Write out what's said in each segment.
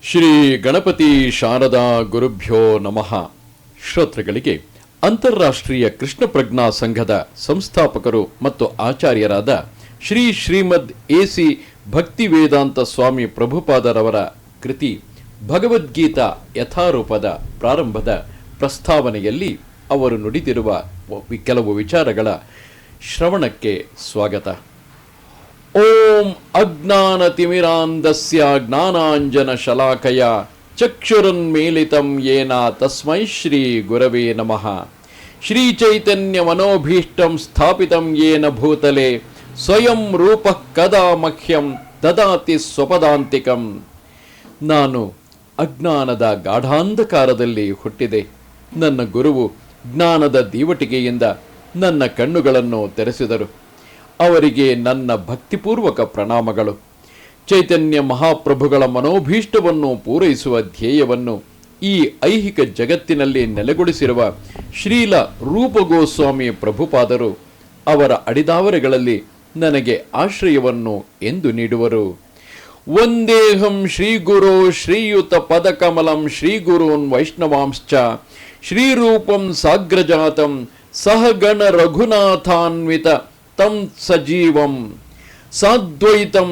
ಶ್ರೀ ಗಣಪತಿ ಶಾರದಾ ಗುರುಭ್ಯೋ ನಮಃ. ಶ್ರೋತೃಗಳಿಗೆ ಅಂತಾರಾಷ್ಟ್ರೀಯ ಕೃಷ್ಣ ಪ್ರಜ್ಞಾ ಸಂಘದ ಸಂಸ್ಥಾಪಕರು ಮತ್ತು ಆಚಾರ್ಯರಾದ ಶ್ರೀಮದ್ ಎ.ಸಿ. ಭಕ್ತಿ ವೇದಾಂತ ಸ್ವಾಮಿ ಪ್ರಭುಪಾದರವರ ಕೃತಿ ಭಗವದ್ಗೀತಾ ಯಥಾರೂಪದ ಪ್ರಾರಂಭದ ಪ್ರಸ್ತಾವನೆಯಲ್ಲಿ ಅವರು ನುಡಿದಿರುವ ಕೆಲವು ವಿಚಾರಗಳ ಶ್ರವಣಕ್ಕೆ ಸ್ವಾಗತ. ಓಂ ಅಜ್ಞಾನತಿಮಿರಾಂಧಸ್ಯ ಜ್ಞಾನಾಂಜನ ಶಲಾಕಯ ಚಕ್ಷುರುನ್ಮೀಲಿತಂ ಯೇನ ತಸ್ಮೈ ಶ್ರೀ ಗುರವೇ ನಮಃ. ಶ್ರೀಚೈತನ್ಯ ಮನೋಭೀಷ್ಟಂ ಸ್ಥಾಪಿತಂ ಯೇನ ಭೂತಲೆ ಸ್ವಯಂ ರೂಪಃ ಕದಾ ಮಹ್ಯಂ ದದಾತಿ ಸ್ವಪದಾಂತಿಕಂ. ನಾನು ಅಜ್ಞಾನದ ಗಾಢಾಂಧಕಾರದಲ್ಲಿ ಹುಟ್ಟಿದೆ. ನನ್ನ ಗುರುವು ಜ್ಞಾನದ ದೀವಟಿಗೆಯಿಂದ ನನ್ನ ಕಣ್ಣುಗಳನ್ನು ತೆರೆಸಿದರು. ಅವರಿಗೆ ನನ್ನ ಭಕ್ತಿಪೂರ್ವಕ ಪ್ರಣಾಮಗಳು. ಚೈತನ್ಯ ಮಹಾಪ್ರಭುಗಳ ಮನೋಭೀಷ್ಟವನ್ನು ಪೂರೈಸುವ ಧ್ಯೇಯವನ್ನು ಈ ಐಹಿಕ ಜಗತ್ತಿನಲ್ಲಿ ನೆಲೆಗೊಳಿಸಿರುವ ಶ್ರೀಲ ರೂಪ ಗೋಸ್ವಾಮಿ ಪ್ರಭುಪಾದರು ಅವರ ಅಡಿದಾವರೆಗಳಲ್ಲಿ ನನಗೆ ಆಶ್ರಯವನ್ನು ಎಂದು ನೀಡುವರು. ವಂದೇಹಂ ಶ್ರೀಗುರೋ ಶ್ರೀಯುತ ಪದಕಮಲಂ ಶ್ರೀಗುರೂನ್ ವೈಷ್ಣವಾಂಶ್ಚ ಶ್ರೀರೂಪಂ ಸಾಗ್ರಜಾತಂ ಸಹಗಣ ರಘುನಾಥಾನ್ವಿತ ತಂ ಸಜೀವಂ ಸಾದ್ವೈತಂ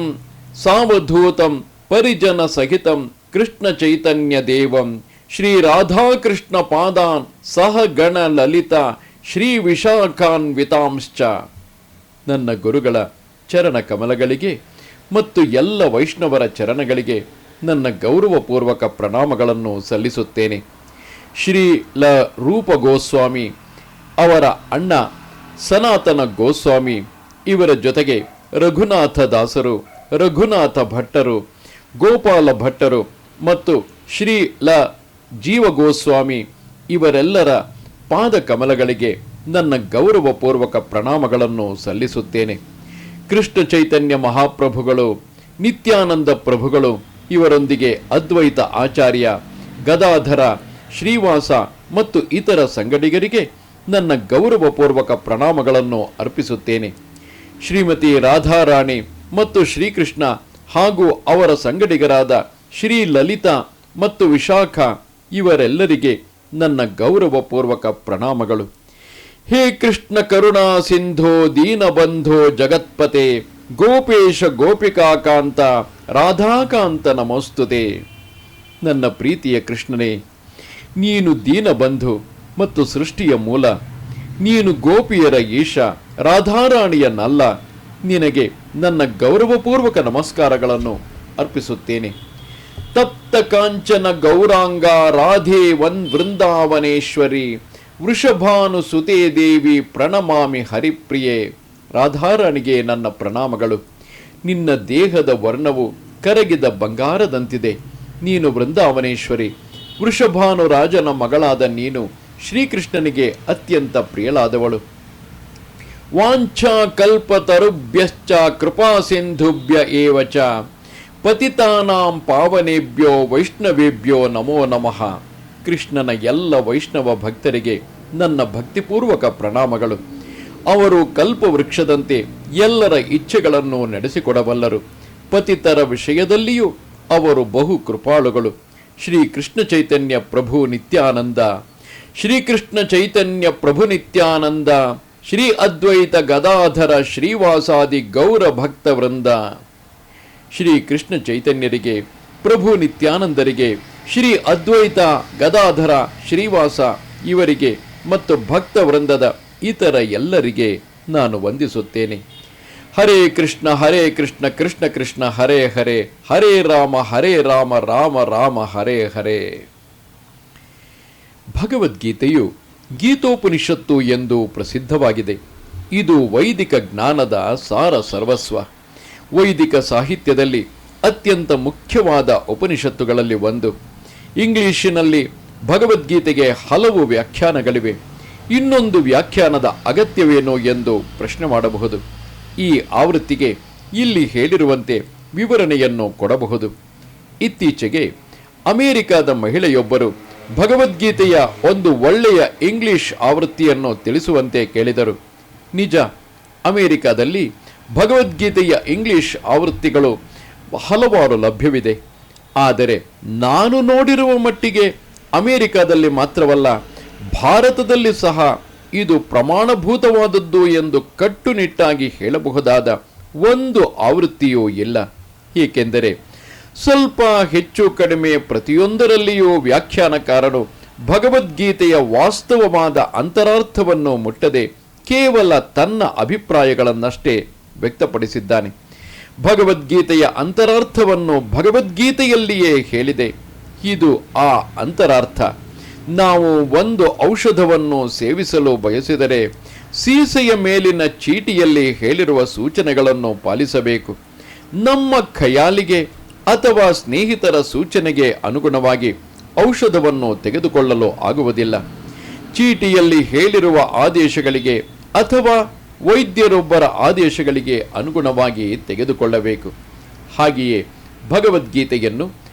ಸಾವಧೂತಂ ಪರಿಜನ ಸಹಿತಂ ಕೃಷ್ಣ ಚೈತನ್ಯ ದೇವಂ ಶ್ರೀ ರಾಧಾಕೃಷ್ಣ ಪಾದಾನ್ ಸಹಗಣ ಲಲಿತ ಶ್ರೀ ವಿಶಾಖಾನ್ವಿತಾಂಶ್ಚ. ನನ್ನ ಗುರುಗಳ ಚರಣ ಕಮಲಗಳಿಗೆ ಮತ್ತು ಎಲ್ಲ ವೈಷ್ಣವರ ಚರಣಗಳಿಗೆ ನನ್ನ ಗೌರವಪೂರ್ವಕ ಪ್ರಣಾಮಗಳನ್ನು ಸಲ್ಲಿಸುತ್ತೇನೆ. ಶ್ರೀ ಲ ರೂಪ ಗೋಸ್ವಾಮಿ, ಅವರ ಅಣ್ಣ ಸನಾತನ ಗೋಸ್ವಾಮಿ, ಇವರ ಜೊತೆಗೆ ರಘುನಾಥ ದಾಸರು, ರಘುನಾಥ ಭಟ್ಟರು, ಗೋಪಾಲ ಭಟ್ಟರು ಮತ್ತು ಶ್ರೀ ಲ ಜೀವ ಗೋಸ್ವಾಮಿ ಇವರೆಲ್ಲರ ಪಾದ ಕಮಲಗಳಿಗೆ ನನ್ನ ಗೌರವಪೂರ್ವಕ ಪ್ರಣಾಮಗಳನ್ನು ಸಲ್ಲಿಸುತ್ತೇನೆ. ಕೃಷ್ಣ ಚೈತನ್ಯ ಮಹಾಪ್ರಭುಗಳು, ನಿತ್ಯಾನಂದ ಪ್ರಭುಗಳು ಇವರೊಂದಿಗೆ ಅದ್ವೈತ ಆಚಾರ್ಯ, ಗದಾಧರ, ಶ್ರೀವಾಸ ಮತ್ತು ಇತರ ಸಂಗಡಿಗರಿಗೆ ನನ್ನ ಗೌರವಪೂರ್ವಕ ಪ್ರಣಾಮಗಳನ್ನು ಅರ್ಪಿಸುತ್ತೇನೆ. ಶ್ರೀಮತಿ ರಾಧಾರಾಣಿ ಮತ್ತು ಶ್ರೀಕೃಷ್ಣ ಹಾಗೂ ಅವರ ಸಂಗಡಿಗರಾದ ಶ್ರೀ ಲಲಿತಾ ಮತ್ತು ವಿಶಾಖ ಇವರೆಲ್ಲರಿಗೆ ನನ್ನ ಗೌರವಪೂರ್ವಕ ಪ್ರಣಾಮಗಳು. ಹೇ ಕೃಷ್ಣ ಕರುಣಾ ಸಿಂಧೋ ದೀನಬಂಧೋ ಜಗತ್ಪತೆ ಗೋಪೇಶ ಗೋಪಿಕಾಕಾಂತ ರಾಧಾಕಾಂತ ನಮೋಸ್ತುತೆ. ನನ್ನ ಪ್ರೀತಿಯ ಕೃಷ್ಣನೇ, ನೀನು ದೀನಬಂಧು ಮತ್ತು ಸೃಷ್ಟಿಯ ಮೂಲ. ನೀನು ಗೋಪಿಯರ ಈಶ, ರಾಧಾರಾಣಿಯ ನಲ್ಲ. ನಿನಗೆ ನನ್ನ ಗೌರವಪೂರ್ವಕ ನಮಸ್ಕಾರಗಳನ್ನು ಅರ್ಪಿಸುತ್ತೇನೆ. ತಪ್ತ ಕಾಂಚನ ಗೌರಾಂಗ ರಾಧೆ ವೃಂದಾವನೇಶ್ವರಿ ವೃಷಭಾನು ಸುತೇ ದೇವಿ ಪ್ರಣಮಾಮಿ ಹರಿಪ್ರಿಯೆ. ರಾಧಾರಾಣಿಗೆ ನನ್ನ ಪ್ರಣಾಮಗಳು. ನಿನ್ನ ದೇಹದ ವರ್ಣವು ಕರಗಿದ ಬಂಗಾರದಂತಿದೆ. ನೀನು ವೃಂದಾವನೇಶ್ವರಿ, ವೃಷಭಾನು ರಾಜನ ಮಗಳಾದ ನೀನು ಶ್ರೀಕೃಷ್ಣನಿಗೆ ಅತ್ಯಂತ ಪ್ರಿಯಳಾದವಳು. ವಾಂಛಾ ಕಲ್ಪತರುಭ್ಯಶ್ಚ ಕೃಪಾ ಸಿಂಧುಭ್ಯ ಏವಚ ಪತಿತಾನಾಂ ಪಾವನೇಭ್ಯೋ ವೈಷ್ಣವೇಭ್ಯೋ ನಮೋ ನಮಃ. ಕೃಷ್ಣನ ಎಲ್ಲ ವೈಷ್ಣವ ಭಕ್ತರಿಗೆ ನನ್ನ ಭಕ್ತಿಪೂರ್ವಕ ಪ್ರಣಾಮಗಳು. ಅವರು ಕಲ್ಪವೃಕ್ಷದಂತೆ ಎಲ್ಲರ ಇಚ್ಛೆಗಳನ್ನು ನಡೆಸಿಕೊಡಬಲ್ಲರು. ಪತಿತರ ವಿಷಯದಲ್ಲಿಯೂ ಅವರು ಬಹು ಕೃಪಾಳುಗಳು. ಶ್ರೀ ಕೃಷ್ಣ ಚೈತನ್ಯ ಪ್ರಭು ನಿತ್ಯಾನಂದ, ಶ್ರೀಕೃಷ್ಣ ಚೈತನ್ಯ ಪ್ರಭು ನಿತ್ಯಾನಂದ, ಶ್ರೀ ಅದ್ವೈತ ಗದಾಧರ ಶ್ರೀವಾಸಾದಿ ಗೌರ ಭಕ್ತ ವೃಂದ. ಶ್ರೀ ಕೃಷ್ಣ ಚೈತನ್ಯರಿಗೆ, ಪ್ರಭು ನಿತ್ಯಾನಂದರಿಗೆ, ಶ್ರೀ ಅದ್ವೈತ ಗದಾಧರ ಶ್ರೀವಾಸ ಇವರಿಗೆ ಮತ್ತು ಭಕ್ತ ವೃಂದದ ಇತರ ಎಲ್ಲರಿಗೆ ನಾನು ವಂದಿಸುತ್ತೇನೆ. ಹರೇ ಕೃಷ್ಣ ಕೃಷ್ಣ ಕೃಷ್ಣ ಹರೇ ಹರೇ, ಹರೇ ರಾಮ ರಾಮ ರಾಮ ಹರೇ ಹರೇ. ಭಗವದ್ಗೀತೆಯು ಗೀತೋಪನಿಷತ್ತು ಎಂದು ಪ್ರಸಿದ್ಧವಾಗಿದೆ. ಇದು ವೈದಿಕ ಜ್ಞಾನದ ಸಾರ ಸರ್ವಸ್ವ. ವೈದಿಕ ಸಾಹಿತ್ಯದಲ್ಲಿ ಅತ್ಯಂತ ಮುಖ್ಯವಾದ ಉಪನಿಷತ್ತುಗಳಲ್ಲಿ ಒಂದು. ಇಂಗ್ಲಿಷಿನಲ್ಲಿ ಭಗವದ್ಗೀತೆಗೆ ಹಲವು ವ್ಯಾಖ್ಯಾನಗಳಿವೆ. ಇನ್ನೊಂದು ವ್ಯಾಖ್ಯಾನದ ಅಗತ್ಯವೇನು ಎಂದು ಪ್ರಶ್ನೆ ಮಾಡಬಹುದು. ಈ ಆವೃತ್ತಿಗೆ ಇಲ್ಲಿ ಹೇಳಿರುವಂತೆ ವಿವರಣೆಯನ್ನು ಕೊಡಬಹುದು. ಇತ್ತೀಚೆಗೆ ಅಮೆರಿಕದ ಮಹಿಳೆಯೊಬ್ಬರು ಭಗವದ್ಗೀತೆಯ ಒಂದು ಒಳ್ಳೆಯ ಇಂಗ್ಲಿಷ್ ಆವೃತ್ತಿಯನ್ನು ತಿಳಿಸುವಂತೆ ಕೇಳಿದರು. ನಿಜ, ಅಮೆರಿಕದಲ್ಲಿ ಭಗವದ್ಗೀತೆಯ ಇಂಗ್ಲಿಷ್ ಆವೃತ್ತಿಗಳು ಹಲವಾರು ಲಭ್ಯವಿದೆ. ಆದರೆ ನಾನು ನೋಡಿರುವ ಮಟ್ಟಿಗೆ ಅಮೆರಿಕದಲ್ಲಿ ಮಾತ್ರವಲ್ಲ, ಭಾರತದಲ್ಲಿ ಸಹ ಇದು ಪ್ರಮಾಣಭೂತವಾದದ್ದು ಎಂದು ಕಟ್ಟುನಿಟ್ಟಾಗಿ ಹೇಳಬಹುದಾದ ಒಂದು ಆವೃತ್ತಿಯೂ ಇಲ್ಲ. ಏಕೆಂದರೆ ಸ್ವಲ್ಪ ಹೆಚ್ಚು ಕಡಿಮೆ ಪ್ರತಿಯೊಂದರಲ್ಲಿಯೂ ವ್ಯಾಖ್ಯಾನಕಾರನು ಭಗವದ್ಗೀತೆಯ ವಾಸ್ತವವಾದ ಅಂತರಾರ್ಥವನ್ನು ಮುಟ್ಟದೆ ಕೇವಲ ತನ್ನ ಅಭಿಪ್ರಾಯಗಳನ್ನಷ್ಟೇ ವ್ಯಕ್ತಪಡಿಸಿದ್ದಾನೆ. ಭಗವದ್ಗೀತೆಯ ಅಂತರಾರ್ಥವನ್ನು ಭಗವದ್ಗೀತೆಯಲ್ಲಿಯೇ ಹೇಳಿದೆ. ಇದು ಆ ಅಂತರಾರ್ಥ. ನಾವು ಒಂದು ಔಷಧವನ್ನು ಸೇವಿಸಲು ಬಯಸಿದರೆ ಸೀಸೆಯ ಮೇಲಿನ ಚೀಟಿಯಲ್ಲಿ ಹೇಳಿರುವ ಸೂಚನೆಗಳನ್ನು ಪಾಲಿಸಬೇಕು. ನಮ್ಮ ಖಯಾಲಿಗೆ ಅಥವಾ ಸ್ನೇಹಿತರ ಸೂಚನೆಗೆ ಅನುಗುಣವಾಗಿ ಔಷಧವನ್ನು ತೆಗೆದುಕೊಳ್ಳಲು ಆಗುವುದಿಲ್ಲ. ಚೀಟಿಯಲ್ಲಿ ಹೇಳಿರುವ ಆದೇಶಗಳಿಗೆ ಅಥವಾ ವೈದ್ಯರೊಬ್ಬರ ಆದೇಶಗಳಿಗೆ ಅನುಗುಣವಾಗಿ ತೆಗೆದುಕೊಳ್ಳಬೇಕು. ಹಾಗೆಯೇ ಭಗವದ್ಗೀತೆಯನ್ನು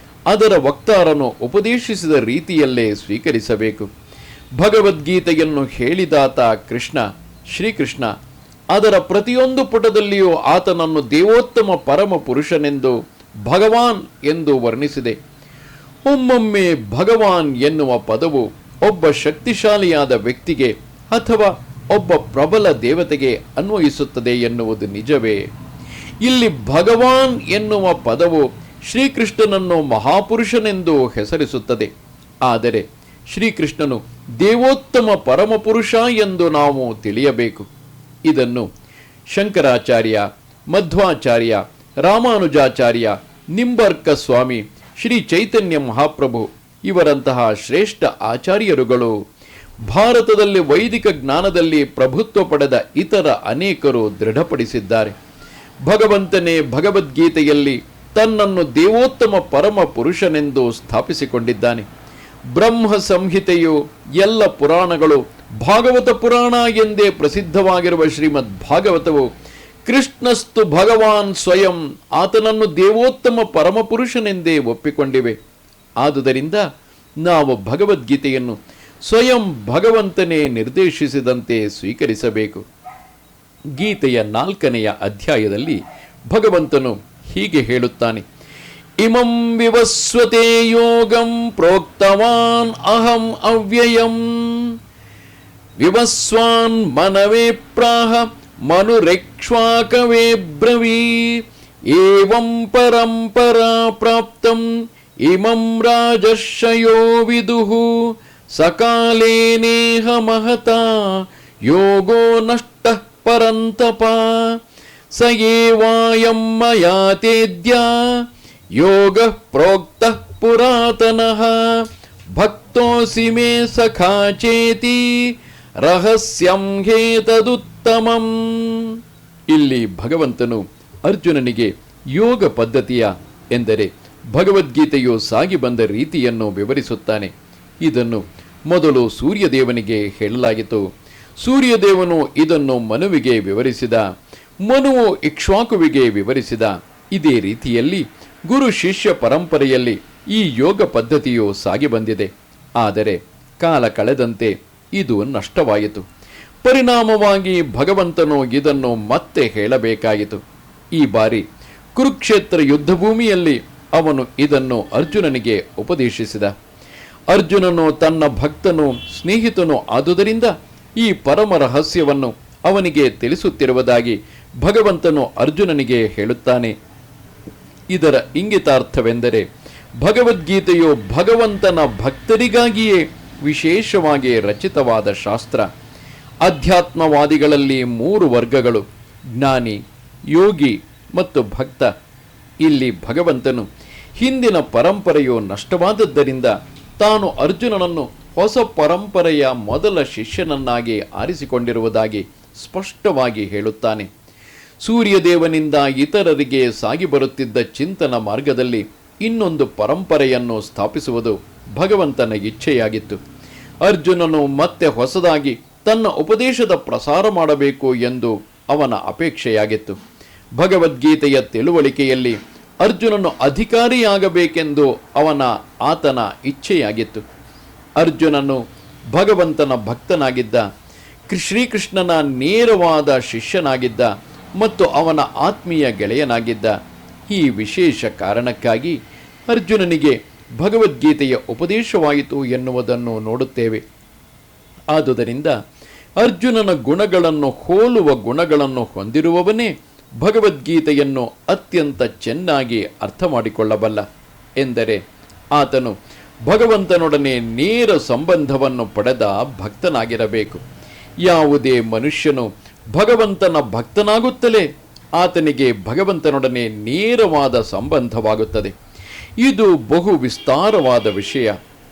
ಅದರ ವಕ್ತಾರನು ಉಪದೇಶಿಸಿದ ರೀತಿಯಲ್ಲೇ ಸ್ವೀಕರಿಸಬೇಕು. ಭಗವದ್ಗೀತೆಯನ್ನು ಹೇಳಿದಾತ ಕೃಷ್ಣ, ಶ್ರೀಕೃಷ್ಣ, ಅದರ ಪ್ರತಿಯೊಂದು ಪುಟದಲ್ಲಿಯೂ ಆತನನ್ನು ದೇವೋತ್ತಮ ಪರಮ ಪುರುಷನೆಂದು, ಭಗವಾನ್ ಎಂದು ವರ್ಣಿಸಿದೆ. ಒಮ್ಮೊಮ್ಮೆ ಭಗವಾನ್ ಎನ್ನುವ ಪದವು ಒಬ್ಬ ಶಕ್ತಿಶಾಲಿಯಾದ ವ್ಯಕ್ತಿಗೆ ಅಥವಾ ಒಬ್ಬ ಪ್ರಬಲ ದೇವತೆಗೆ ಅನ್ವಯಿಸುತ್ತದೆ ಎನ್ನುವುದು ನಿಜವೇ? ಇಲ್ಲಿ ಭಗವಾನ್ ಎನ್ನುವ ಪದವು ಶ್ರೀಕೃಷ್ಣನನ್ನು ಮಹಾಪುರುಷನೆಂದು ಹೆಸರಿಸುತ್ತದೆ. ಆದರೆ ಶ್ರೀಕೃಷ್ಣನು ದೇವೋತ್ತಮ ಪರಮಪುರುಷ ಎಂದು ನಾವು ತಿಳಿಯಬೇಕು. ಇದನ್ನು ಶಂಕರಾಚಾರ್ಯ, ಮಧ್ವಾಚಾರ್ಯ, ರಾಮಾನುಜಾಚಾರ್ಯ, ನಿಂಬರ್ಕ ಸ್ವಾಮಿ, ಶ್ರೀ ಚೈತನ್ಯ ಮಹಾಪ್ರಭು ಇವರಂತಹ ಶ್ರೇಷ್ಠ ಆಚಾರ್ಯರುಗಳು, ಭಾರತದಲ್ಲಿ ವೈದಿಕ ಜ್ಞಾನದಲ್ಲಿ ಪ್ರಭುತ್ವ ಪಡೆದ ಇತರ ಅನೇಕರು ದೃಢಪಡಿಸಿದ್ದಾರೆ. ಭಗವಂತನೇ ಭಗವದ್ಗೀತೆಯಲ್ಲಿ ತನ್ನನ್ನು ದೇವೋತ್ತಮ ಪರಮ ಪುರುಷನೆಂದು ಸ್ಥಾಪಿಸಿಕೊಂಡಿದ್ದಾನೆ. ಬ್ರಹ್ಮ ಸಂಹಿತೆಯು ಎಲ್ಲ ಪುರಾಣಗಳು ಭಾಗವತ ಪುರಾಣ ಎಂದೇ ಪ್ರಸಿದ್ಧವಾಗಿರುವ ಶ್ರೀಮದ್ ಭಾಗವತವು ಕೃಷ್ಣಸ್ತು ಭಗವಾನ್ ಸ್ವಯಂ, ಆತನನ್ನು ದೇವೋತ್ತಮ ಪರಮಪುರುಷನೆಂದೇ ಒಪ್ಪಿಕೊಂಡಿವೆ. ಆದುದರಿಂದ ನಾವು ಭಗವದ್ಗೀತೆಯನ್ನು ಸ್ವಯಂ ಭಗವಂತನೇ ನಿರ್ದೇಶಿಸಿದಂತೆ ಸ್ವೀಕರಿಸಬೇಕು. ಗೀತೆಯ 4ನೆಯ ಅಧ್ಯಾಯದಲ್ಲಿ ಭಗವಂತನು ಹೀಗೆ ಹೇಳುತ್ತಾನೆ: ಇಮಂ ವಿವಸ್ವತೆ ಯೋಗಂ ಪ್ರೋಕ್ತವಾನ್ ಅಹಂ ಅವ್ಯಯಂ ವಿವಸ್ವಾನ್ ಮನವೇ ಪ್ರಾಹ ಮನುರೇಕ್ಷ್ವಾಕವೇ ಬ್ರವೀ ಏವಂ ಪರಂಪರಾ ಪ್ರಾಪ್ತಂ ಇಮಂ ರಾಜರ್ಷಯೋ ವಿದುಃ ಸಕಾಲೇನೇಹ ಮಹತಾ ಯೋಗೋ ನಷ್ಟಃ ಪರಂತಪ ಸ ಏವಾಯಂ ಮಯಾ ತೇದ್ಯ ಯೋಗಃ ಪ್ರೋಕ್ತಃ ಪುರಾತನಃ ಭಕ್ತೋಸಿ ಮೇ ಸಖಾ ಚೇತಿ ರಹಸ್ಯಂ ಹೇತದುತ್ತಮಂ. ಇಲ್ಲಿ ಭಗವಂತನು ಅರ್ಜುನನಿಗೆ ಯೋಗ ಪದ್ಧತಿಯ ಎಂದರೆ ಭಗವದ್ಗೀತೆಯು ಸಾಗಿ ಬಂದ ರೀತಿಯನ್ನು ವಿವರಿಸುತ್ತಾನೆ. ಇದನ್ನು ಮೊದಲು ಸೂರ್ಯದೇವನಿಗೆ ಹೇಳಲಾಗಿತ್ತು. ಸೂರ್ಯದೇವನು ಇದನ್ನು ಮನುವಿಗೆ ವಿವರಿಸಿದ. ಮನುವು ಇಕ್ಷ್ವಾಕುವಿಗೆ ವಿವರಿಸಿದ. ಇದೇ ರೀತಿಯಲ್ಲಿ ಗುರು ಶಿಷ್ಯ ಪರಂಪರೆಯಲ್ಲಿ ಈ ಯೋಗ ಪದ್ಧತಿಯು ಸಾಗಿ ಬಂದಿದೆ. ಆದರೆ ಕಾಲ ಕಳೆದಂತೆ ಇದು ನಷ್ಟವಾಯಿತು. ಪರಿಣಾಮವಾಗಿ ಭಗವಂತನು ಇದನ್ನು ಮತ್ತೆ ಹೇಳಬೇಕಾಯಿತು. ಈ ಬಾರಿ ಕುರುಕ್ಷೇತ್ರ ಯುದ್ಧಭೂಮಿಯಲ್ಲಿ ಅವನು ಇದನ್ನು ಅರ್ಜುನನಿಗೆ ಉಪದೇಶಿಸಿದ. ಅರ್ಜುನನು ತನ್ನ ಭಕ್ತನು, ಸ್ನೇಹಿತನು ಆದುದರಿಂದ ಈ ಪರಮ ರಹಸ್ಯವನ್ನು ಅವನಿಗೆ ತಿಳಿಸುತ್ತಿರುವುದಾಗಿ ಭಗವಂತನು ಅರ್ಜುನನಿಗೆ ಹೇಳುತ್ತಾನೆ. ಇದರ ಇಂಗಿತಾರ್ಥವೆಂದರೆ ಭಗವದ್ಗೀತೆಯು ಭಗವಂತನ ಭಕ್ತರಿಗಾಗಿಯೇ ವಿಶೇಷವಾಗಿ ರಚಿತವಾದ ಶಾಸ್ತ್ರ. ಅಧ್ಯಾತ್ಮವಾದಿಗಳಲ್ಲಿ 3 ವರ್ಗಗಳು: ಜ್ಞಾನಿ, ಯೋಗಿ ಮತ್ತು ಭಕ್ತ. ಇಲ್ಲಿ ಭಗವಂತನು ಹಿಂದಿನ ಪರಂಪರೆಯು ನಷ್ಟವಾದದ್ದರಿಂದ ತಾನು ಅರ್ಜುನನನ್ನು ಹೊಸ ಪರಂಪರೆಯ ಮೊದಲ ಶಿಷ್ಯನನ್ನಾಗಿ ಆರಿಸಿಕೊಂಡಿರುವುದಾಗಿ ಸ್ಪಷ್ಟವಾಗಿ ಹೇಳುತ್ತಾನೆ. ಸೂರ್ಯದೇವನಿಂದ ಇತರರಿಗೆ ಸಾಗಿ ಬರುತ್ತಿದ್ದ ಚಿಂತನ ಮಾರ್ಗದಲ್ಲಿ ಇನ್ನೊಂದು ಪರಂಪರೆಯನ್ನು ಸ್ಥಾಪಿಸುವುದು ಭಗವಂತನ ಇಚ್ಛೆಯಾಗಿತ್ತು. ಅರ್ಜುನನು ಮತ್ತೆ ಹೊಸದಾಗಿ ತನ್ನ ಉಪದೇಶದ ಪ್ರಸಾರ ಮಾಡಬೇಕು ಎಂದು ಅವನ ಅಪೇಕ್ಷೆಯಾಗಿತ್ತು. ಭಗವದ್ಗೀತೆಯ ತಿಳುವಳಿಕೆಯಲ್ಲಿ ಅರ್ಜುನನು ಅಧಿಕಾರಿಯಾಗಬೇಕೆಂದು ಆತನ ಇಚ್ಛೆಯಾಗಿತ್ತು. ಅರ್ಜುನನು ಭಗವಂತನ ಭಕ್ತನಾಗಿದ್ದ, ಶ್ರೀಕೃಷ್ಣನ ನೇರವಾದ ಶಿಷ್ಯನಾಗಿದ್ದ ಮತ್ತು ಅವನ ಆತ್ಮೀಯ ಗೆಳೆಯನಾಗಿದ್ದ. ಈ ವಿಶೇಷ ಕಾರಣಕ್ಕಾಗಿ ಅರ್ಜುನನಿಗೆ ಭಗವದ್ಗೀತೆಯ ಉಪದೇಶವಾಯಿತು ಎನ್ನುವುದನ್ನು ನೋಡುತ್ತೇವೆ. ಆದುದರಿಂದ ಅರ್ಜುನನ ಗುಣಗಳನ್ನು ಹೋಲುವ ಗುಣಗಳನ್ನು ಹೊಂದಿರುವವನೇ ಭಗವದ್ಗೀತೆಯನ್ನು ಅತ್ಯಂತ ಚೆನ್ನಾಗಿ ಅರ್ಥ ಮಾಡಿಕೊಳ್ಳಬಲ್ಲ. ಎಂದರೆ ಆತನು ಭಗವಂತನೊಡನೆ ನೇರ ಸಂಬಂಧವನ್ನು ಪಡೆದ ಭಕ್ತನಾಗಿರಬೇಕು. ಯಾವುದೇ ಮನುಷ್ಯನು ಭಗವಂತನ ಭಕ್ತನಾಗುತ್ತಲೇ ಆತನಿಗೆ ಭಗವಂತನೊಡನೆ ನೇರವಾದ ಸಂಬಂಧವಾಗುತ್ತದೆ. ಇದು ಬಹು ವಿಸ್ತಾರವಾದ ವಿಷಯ.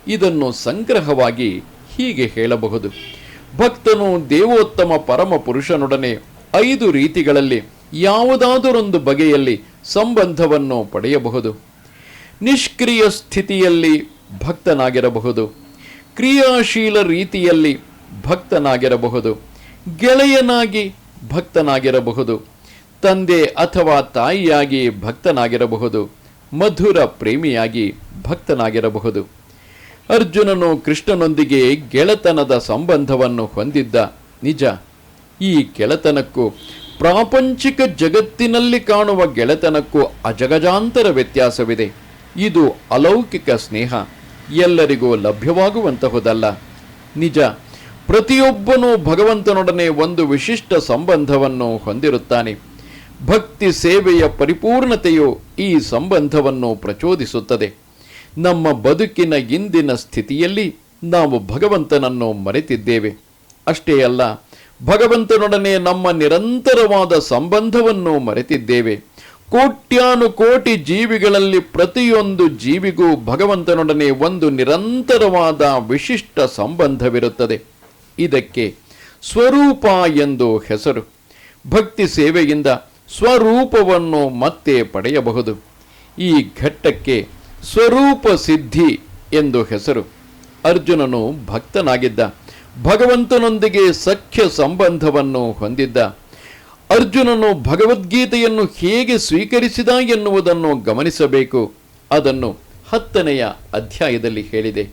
ಇದನ್ನು ಸಂಗ್ರಹವಾಗಿ ಹೀಗೆ ಹೇಳಬಹುದು. ಭಕ್ತನು ದೇವೋತ್ತಮ ಪರಮ ಪುರುಷನೊಡನೆ 5 ರೀತಿಗಳಲ್ಲಿ ಯಾವುದಾದರೊಂದು ಬಗೆಯಲ್ಲಿ ಸಂಬಂಧವನ್ನು ಪಡೆಯಬಹುದು. ನಿಷ್ಕ್ರಿಯ ಸ್ಥಿತಿಯಲ್ಲಿ ಭಕ್ತನಾಗಿರಬಹುದು, ಕ್ರಿಯಾಶೀಲ ರೀತಿಯಲ್ಲಿ ಭಕ್ತನಾಗಿರಬಹುದು, ಗೆಳೆಯನಾಗಿ ಭಕ್ತನಾಗಿರಬಹುದು, ತಂದೆ ಅಥವಾ ತಾಯಿಯಾಗಿ ಭಕ್ತನಾಗಿರಬಹುದು, ಮಧುರ ಪ್ರೇಮಿಯಾಗಿ ಭಕ್ತನಾಗಿರಬಹುದು. ಅರ್ಜುನನು ಕೃಷ್ಣನೊಂದಿಗೆ ಗೆಳೆತನದ ಸಂಬಂಧವನ್ನು ಹೊಂದಿದ್ದ ನಿಜ. ಈ ಗೆಳೆತನಕ್ಕೂ ಪ್ರಾಪಂಚಿಕ ಜಗತ್ತಿನಲ್ಲಿ ಕಾಣುವ ಗೆಳೆತನಕ್ಕೂ ಅಜಗಜಾಂತರ ವ್ಯತ್ಯಾಸವಿದೆ. ಇದು ಅಲೌಕಿಕ ಸ್ನೇಹ, ಎಲ್ಲರಿಗೂ ಲಭ್ಯವಾಗುವಂತಹುದಲ್ಲ. ನಿಜ, ಪ್ರತಿಯೊಬ್ಬನೂ ಭಗವಂತನೊಡನೆ ಒಂದು ವಿಶಿಷ್ಟ ಸಂಬಂಧವನ್ನು ಹೊಂದಿರುತ್ತಾನೆ. ಭಕ್ತಿ ಸೇವೆಯ ಪರಿಪೂರ್ಣತೆಯು ಈ ಸಂಬಂಧವನ್ನು ಪ್ರಚೋದಿಸುತ್ತದೆ. ನಮ್ಮ ಬದುಕಿನ ಇಂದಿನ ಸ್ಥಿತಿಯಲ್ಲಿ ನಾವು ಭಗವಂತನನ್ನು ಮರೆತಿದ್ದೇವೆ. ಅಷ್ಟೇ ಅಲ್ಲ, ಭಗವಂತನೊಡನೆ ನಮ್ಮ ನಿರಂತರವಾದ ಸಂಬಂಧವನ್ನು ಮರೆತಿದ್ದೇವೆ. ಕೋಟ್ಯಾನುಕೋಟಿ ಜೀವಿಗಳಲ್ಲಿ ಪ್ರತಿಯೊಂದು ಜೀವಿಗೂ ಭಗವಂತನೊಡನೆ ಒಂದು ನಿರಂತರವಾದ ವಿಶಿಷ್ಟ ಸಂಬಂಧವಿರುತ್ತದೆ. ಇದಕ್ಕೆ ಸ್ವರೂಪ ಎಂದು ಹೆಸರು. ಭಕ್ತಿ ಸೇವೆಯಿಂದ ಸ್ವರೂಪವನ್ನು ಮತ್ತೆ ಪಡೆಯಬಹುದು. ಈ ಘಟ್ಟಕ್ಕೆ ಸ್ವರೂಪ ಸಿದ್ಧಿ ಎಂದು ಹೆಸರು. ಅರ್ಜುನನು ಭಕ್ತನಾಗಿದ್ದ, ಭಗವಂತನೊಂದಿಗೆ ಸಖ್ಯ ಸಂಬಂಧವನ್ನು ಹೊಂದಿದ್ದ. ಅರ್ಜುನನು ಭಗವದ್ಗೀತೆಯನ್ನು ಹೇಗೆ ಸ್ವೀಕರಿಸಿದ ಎನ್ನುವುದನ್ನು ಗಮನಿಸಬೇಕು. ಅದನ್ನು 10ನೆಯ ಅಧ್ಯಾಯದಲ್ಲಿ ಹೇಳಿದೆ.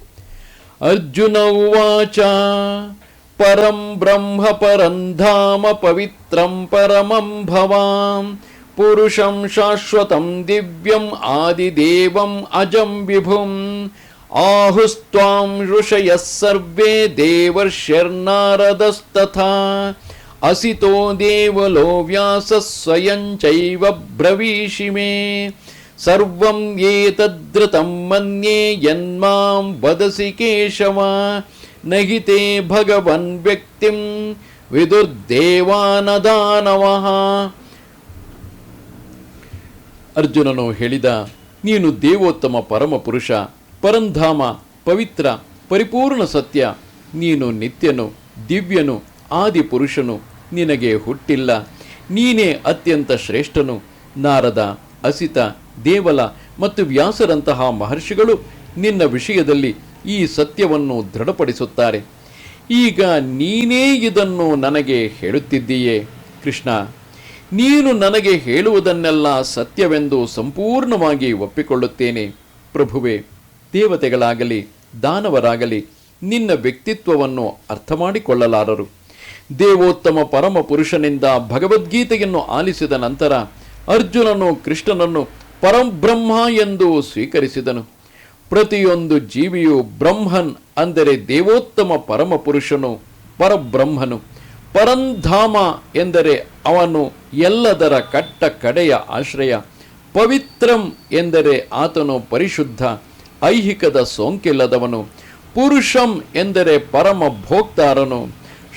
ಅರ್ಜುನ ಉವಾಚ ಪರಂ ಬ್ರಹ್ಮ ಪರಂ ಧಾಮ ಪವಿತ್ರಂ ಪರಮಂ ಭವಾಂ ಪುರುಷಂ ಶಾಶ್ವತಂ ದಿವ್ಯಂ ಆದಿದೇವಂ ಅಜಂ ವಿಭುಂ ಆಹುಸ್ತ್ವಾಂ ಋಷಯಃ ಸರ್ವೇ ದೇವರ್ಷಿರ್ನಾರದಸ್ತಥಾ ಅಸಿತೋ ದೇವಲೋ ವ್ಯಾಸಃ ಸ್ವಯಂ ಚೈವ ಬ್ರವೀಷಿ ಮೇ ಸರ್ವಂ ಏತದ್ಧೃತಂ ಮನ್ಯೇ ಯನ್ಮಾಂ ವದಸಿ ಕೇಶವ ನಹಿ ತೇ ಭಗವನ್ ವ್ಯಕ್ತಿಂ ವಿದುರ್ದೇವಾನದಾನವಃ. ಅರ್ಜುನನು ಹೇಳಿದ, ನೀನು ದೇವೋತ್ತಮ ಪರಮ ಪುರುಷ, ಪರಂಧಾಮ, ಪವಿತ್ರ, ಪರಿಪೂರ್ಣ ಸತ್ಯ. ನೀನು ನಿತ್ಯನು, ದಿವ್ಯನು, ಆದಿಪುರುಷನು. ನಿನಗೆ ಹುಟ್ಟಿಲ್ಲ. ನೀನೇ ಅತ್ಯಂತ ಶ್ರೇಷ್ಠನು. ನಾರದ, ಅಸಿತ, ದೇವಲ ಮತ್ತು ವ್ಯಾಸರಂತಹ ಮಹರ್ಷಿಗಳು ನಿನ್ನ ವಿಷಯದಲ್ಲಿ ಈ ಸತ್ಯವನ್ನು ದೃಢಪಡಿಸುತ್ತಾರೆ. ಈಗ ನೀನೇ ಇದನ್ನು ನನಗೆ ಹೇಳುತ್ತಿದ್ದೀಯೇ ಕೃಷ್ಣ. ನೀನು ನನಗೆ ಹೇಳುವುದನ್ನೆಲ್ಲ ಸತ್ಯವೆಂದು ಸಂಪೂರ್ಣವಾಗಿ ಒಪ್ಪಿಕೊಳ್ಳುತ್ತೇನೆ. ಪ್ರಭುವೇ, ದೇವತೆಗಳಾಗಲಿ ದಾನವರಾಗಲಿ ನಿನ್ನ ವ್ಯಕ್ತಿತ್ವವನ್ನು ಅರ್ಥ ಮಾಡಿಕೊಳ್ಳಲಾರರು. ದೇವೋತ್ತಮ ಪರಮ ಪುರುಷನಿಂದ ಭಗವದ್ಗೀತೆಯನ್ನು ಆಲಿಸಿದ ನಂತರ ಅರ್ಜುನನು ಕೃಷ್ಣನನ್ನು ಪರಬ್ರಹ್ಮ ಎಂದು ಸ್ವೀಕರಿಸಿದನು. ಪ್ರತಿಯೊಂದು ಜೀವಿಯು ಬ್ರಹ್ಮನ್ ಅಂದರೆ ದೇವೋತ್ತಮ ಪರಮ ಪುರುಷನು ಪರಬ್ರಹ್ಮನು. ಪರಂಧಾಮ ಎಂದರೆ ಅವನು ಎಲ್ಲದರ ಕಟ್ಟ ಕಡೆಯ ಆಶ್ರಯ. ಪವಿತ್ರಂ ಎಂದರೆ ಆತನು ಪರಿಶುದ್ಧ, ಐಹಿಕದ ಸೋಂಕಿಲ್ಲದವನು. ಪುರುಷಂ ಎಂದರೆ ಪರಮ ಭೋಕ್ತಾರನು.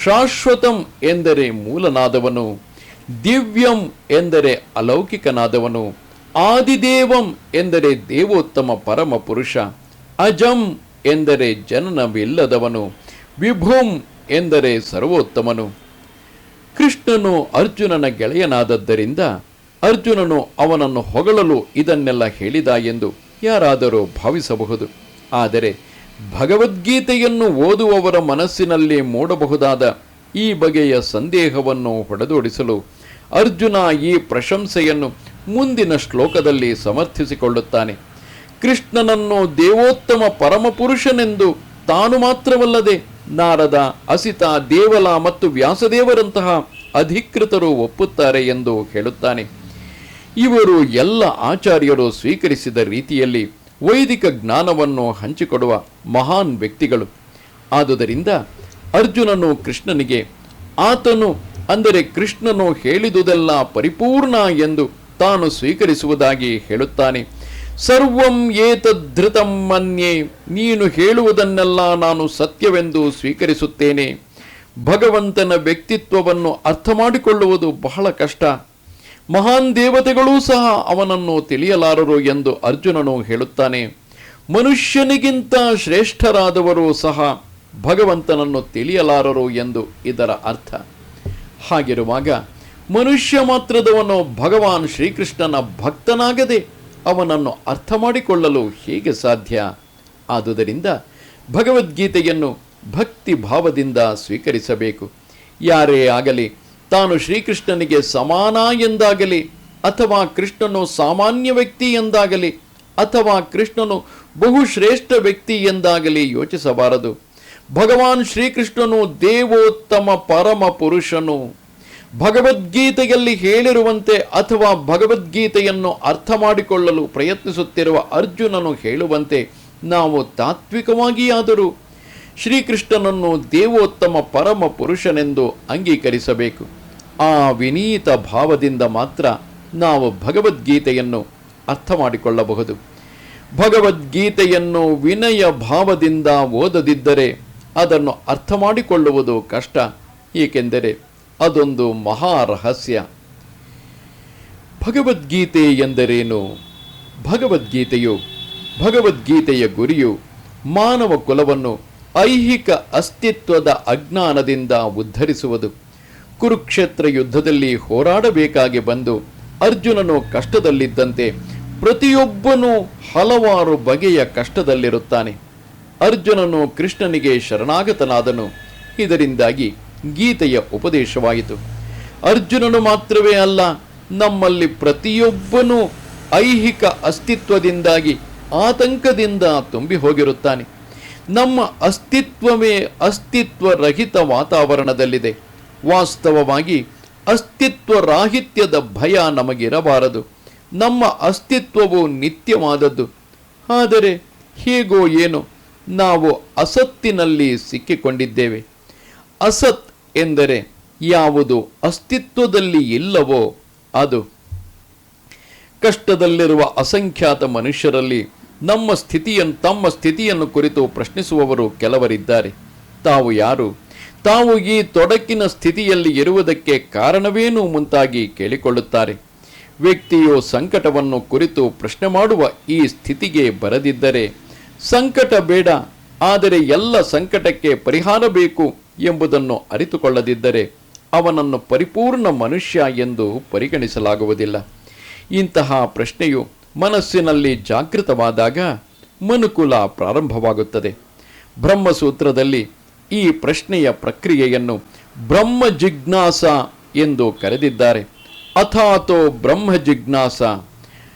ಶಾಶ್ವತಂ ಎಂದರೆ ಮೂಲನಾದವನು. ದಿವ್ಯಂ ಎಂದರೆ ಅಲೌಕಿಕನಾದವನು. ಆದಿದೇವಂ ಎಂದರೆ ದೇವೋತ್ತಮ ಪರಮ ಪುರುಷ. ಅಜಂ ಎಂದರೆ ಜನನವಿಲ್ಲದವನು. ವಿಭುಂ ಎಂದರೆ ಸರ್ವೋತ್ತಮನು. ಕೃಷ್ಣನು ಅರ್ಜುನನ ಗೆಳೆಯನಾದದ್ದರಿಂದ ಅರ್ಜುನನು ಅವನನ್ನು ಹೊಗಳಲು ಇದನ್ನೆಲ್ಲ ಹೇಳಿದ ಎಂದು ಯಾರಾದರೂ ಭಾವಿಸಬಹುದು. ಆದರೆ ಭಗವದ್ಗೀತೆಯನ್ನು ಓದುವವರ ಮನಸ್ಸಿನಲ್ಲಿ ಮೂಡಬಹುದಾದ ಈ ಬಗೆಯ ಸಂದೇಹವನ್ನು ಹೊಡೆದೋಡಿಸಲು ಅರ್ಜುನ ಈ ಪ್ರಶಂಸೆಯನ್ನು ಮುಂದಿನ ಶ್ಲೋಕದಲ್ಲಿ ಸಮರ್ಥಿಸಿಕೊಳ್ಳುತ್ತಾನೆ. ಕೃಷ್ಣನನ್ನು ದೇವೋತ್ತಮ ಪರಮಪುರುಷನೆಂದು ತಾನು ಮಾತ್ರವಲ್ಲದೆ ನಾರದ, ಅಸಿತ, ದೇವಲ ಮತ್ತು ವ್ಯಾಸದೇವರಂತಹ ಅಧಿಕೃತರು ಒಪ್ಪುತ್ತಾರೆ ಎಂದು ಹೇಳುತ್ತಾನೆ. ಇವರು ಎಲ್ಲ ಆಚಾರ್ಯರು ಸ್ವೀಕರಿಸಿದ ರೀತಿಯಲ್ಲಿ ವೈದಿಕ ಜ್ಞಾನವನ್ನು ಹಂಚಿಕೊಡುವ ಮಹಾನ್ ವ್ಯಕ್ತಿಗಳು. ಆದುದರಿಂದ ಅರ್ಜುನನು ಕೃಷ್ಣನಿಗೆ ಆತನು ಅಂದರೆ ಕೃಷ್ಣನು ಹೇಳಿದುದೆಲ್ಲ ಪರಿಪೂರ್ಣ ಎಂದು ತಾನು ಸ್ವೀಕರಿಸುವುದಾಗಿ ಹೇಳುತ್ತಾನೆ. ಸರ್ವಂ ಏತದ್ಧೃತಂ ಮನ್ಯೆ, ನೀನು ಹೇಳುವುದನ್ನೆಲ್ಲ ನಾನು ಸತ್ಯವೆಂದು ಸ್ವೀಕರಿಸುತ್ತೇನೆ. ಭಗವಂತನ ವ್ಯಕ್ತಿತ್ವವನ್ನು ಅರ್ಥ ಮಾಡಿಕೊಳ್ಳುವುದು ಬಹಳ ಕಷ್ಟ. ಮಹಾನ್ ದೇವತೆಗಳೂ ಸಹ ಅವನನ್ನು ತಿಳಿಯಲಾರರು ಎಂದು ಅರ್ಜುನನು ಹೇಳುತ್ತಾನೆ. ಮನುಷ್ಯನಿಗಿಂತ ಶ್ರೇಷ್ಠರಾದವರು ಸಹ ಭಗವಂತನನ್ನು ತಿಳಿಯಲಾರರು ಎಂದು ಇದರ ಅರ್ಥ. ಹಾಗಿರುವಾಗ ಮನುಷ್ಯ ಮಾತ್ರದವನು ಭಗವಾನ್ ಶ್ರೀಕೃಷ್ಣನ ಭಕ್ತನಾಗದೆ ಅವನನ್ನು ಅರ್ಥ ಮಾಡಿಕೊಳ್ಳಲು ಹೇಗೆ ಸಾಧ್ಯ? ಆದುದರಿಂದ ಭಗವದ್ಗೀತೆಯನ್ನು ಭಕ್ತಿ ಭಾವದಿಂದ ಸ್ವೀಕರಿಸಬೇಕು. ಯಾರೇ ಆಗಲಿ ತಾನು ಶ್ರೀಕೃಷ್ಣನಿಗೆ ಸಮಾನ ಎಂದಾಗಲಿ, ಅಥವಾ ಕೃಷ್ಣನು ಸಾಮಾನ್ಯ ವ್ಯಕ್ತಿ ಎಂದಾಗಲಿ, ಅಥವಾ ಕೃಷ್ಣನು ಬಹುಶ್ರೇಷ್ಠ ವ್ಯಕ್ತಿ ಎಂದಾಗಲಿ ಯೋಚಿಸಬಾರದು. ಭಗವಾನ್ ಶ್ರೀಕೃಷ್ಣನು ದೇವೋತ್ತಮ ಪರಮ ಪುರುಷನು. ಭಗವದ್ಗೀತೆಯಲ್ಲಿ ಹೇಳಿರುವಂತೆ ಅಥವಾ ಭಗವದ್ಗೀತೆಯನ್ನು ಅರ್ಥ ಮಾಡಿಕೊಳ್ಳಲು ಪ್ರಯತ್ನಿಸುತ್ತಿರುವ ಅರ್ಜುನನು ಹೇಳುವಂತೆ ನಾವು ತಾತ್ವಿಕವಾಗಿಯಾದರೂ ಶ್ರೀಕೃಷ್ಣನನ್ನು ದೇವೋತ್ತಮ ಪರಮ ಪುರುಷನೆಂದು ಅಂಗೀಕರಿಸಬೇಕು. ಆ ವಿನೀತ ಭಾವದಿಂದ ಮಾತ್ರ ನಾವು ಭಗವದ್ಗೀತೆಯನ್ನು ಅರ್ಥ ಮಾಡಿಕೊಳ್ಳಬಹುದು. ಭಗವದ್ಗೀತೆಯನ್ನು ವಿನಯ ಭಾವದಿಂದ ಓದದಿದ್ದರೆ ಅದನ್ನು ಅರ್ಥ ಮಾಡಿಕೊಳ್ಳುವುದು ಕಷ್ಟ. ಏಕೆಂದರೆ ಅದೊಂದು ಮಹಾರಹಸ್ಯ. ಭಗವದ್ಗೀತೆ ಎಂದರೇನು? ಭಗವದ್ಗೀತೆಯ ಗುರಿಯು ಮಾನವ ಕುಲವನ್ನು ಐಹಿಕ ಅಸ್ತಿತ್ವದ ಅಜ್ಞಾನದಿಂದ ಉದ್ಧರಿಸುವುದು. ಕುರುಕ್ಷೇತ್ರ ಯುದ್ಧದಲ್ಲಿ ಹೋರಾಡಬೇಕಾಗಿ ಬಂದು ಅರ್ಜುನನು ಕಷ್ಟದಲ್ಲಿದ್ದಂತೆ ಪ್ರತಿಯೊಬ್ಬನೂ ಹಲವಾರು ಬಗೆಯ ಕಷ್ಟದಲ್ಲಿರುತ್ತಾನೆ. ಅರ್ಜುನನು ಕೃಷ್ಣನಿಗೆ ಶರಣಾಗತನಾದನು. ಇದರಿಂದಾಗಿ ಗೀತೆಯ ಉಪದೇಶವಾಯಿತು. ಅರ್ಜುನನು ಮಾತ್ರವೇ ಅಲ್ಲ, ನಮ್ಮಲ್ಲಿ ಪ್ರತಿಯೊಬ್ಬನೂ ಐಹಿಕ ಅಸ್ತಿತ್ವದಿಂದಾಗಿ ಆತಂಕದಿಂದ ತುಂಬಿ ಹೋಗಿರುತ್ತಾನೆ. ನಮ್ಮ ಅಸ್ತಿತ್ವವೇ ಅಸ್ತಿತ್ವರಹಿತ ವಾತಾವರಣದಲ್ಲಿದೆ. ವಾಸ್ತವವಾಗಿ ಅಸ್ತಿತ್ವ ರಾಹಿತ್ಯದ ಭಯ ನಮಗಿರಬಾರದು. ನಮ್ಮ ಅಸ್ತಿತ್ವವು ನಿತ್ಯವಾದದ್ದು. ಆದರೆ ಹೇಗೋ ಏನೋ ನಾವು ಅಸತ್ತಿನಲ್ಲಿ ಸಿಕ್ಕಿಕೊಂಡಿದ್ದೇವೆ. ಅಸತ್ ಎಂದರೆ ಯಾವುದು ಅಸ್ತಿತ್ವದಲ್ಲಿ ಇಲ್ಲವೋ ಅದು. ಕಷ್ಟದಲ್ಲಿರುವ ಅಸಂಖ್ಯಾತ ಮನುಷ್ಯರಲ್ಲಿ ತಮ್ಮ ಸ್ಥಿತಿಯನ್ನು ಕುರಿತು ಪ್ರಶ್ನಿಸುವವರು ಕೆಲವರಿದ್ದಾರೆ. ತಾವು ಯಾರು? ತಾವು ಈ ತೊಡಕಿನ ಸ್ಥಿತಿಯಲ್ಲಿ ಇರುವುದಕ್ಕೆ ಕಾರಣವೇನು ಮುಂತಾಗಿ ಕೇಳಿಕೊಳ್ಳುತ್ತಾರೆ. ವ್ಯಕ್ತಿಯು ಸಂಕಟವನ್ನು ಕುರಿತು ಪ್ರಶ್ನೆ ಮಾಡುವ ಈ ಸ್ಥಿತಿಗೆ ಬರದಿದ್ದರೆ ಸಂಕಟ ಬೇಡ, ಆದರೆ ಎಲ್ಲ ಸಂಕಟಕ್ಕೆ ಪರಿಹಾರ ಬೇಕು ಎಂಬುದನ್ನು ಅರಿತುಕೊಳ್ಳದಿದ್ದರೆ ಅವನನ್ನು ಪರಿಪೂರ್ಣ ಮನುಷ್ಯ ಎಂದು ಪರಿಗಣಿಸಲಾಗುವುದಿಲ್ಲ. ಇಂತಹ ಪ್ರಶ್ನೆಯು ಮನಸ್ಸಿನಲ್ಲಿ ಜಾಗೃತವಾದಾಗ ಮನುಕುಲ ಪ್ರಾರಂಭವಾಗುತ್ತದೆ. ಬ್ರಹ್ಮಸೂತ್ರದಲ್ಲಿ ಈ ಪ್ರಶ್ನೆಯ ಪ್ರಕ್ರಿಯೆಯನ್ನು ಬ್ರಹ್ಮ ಜಿಜ್ಞಾಸ ಎಂದು ಕರೆದಿದ್ದಾರೆ. ಅಥಾತೋ ಬ್ರಹ್ಮ ಜಿಜ್ಞಾಸ.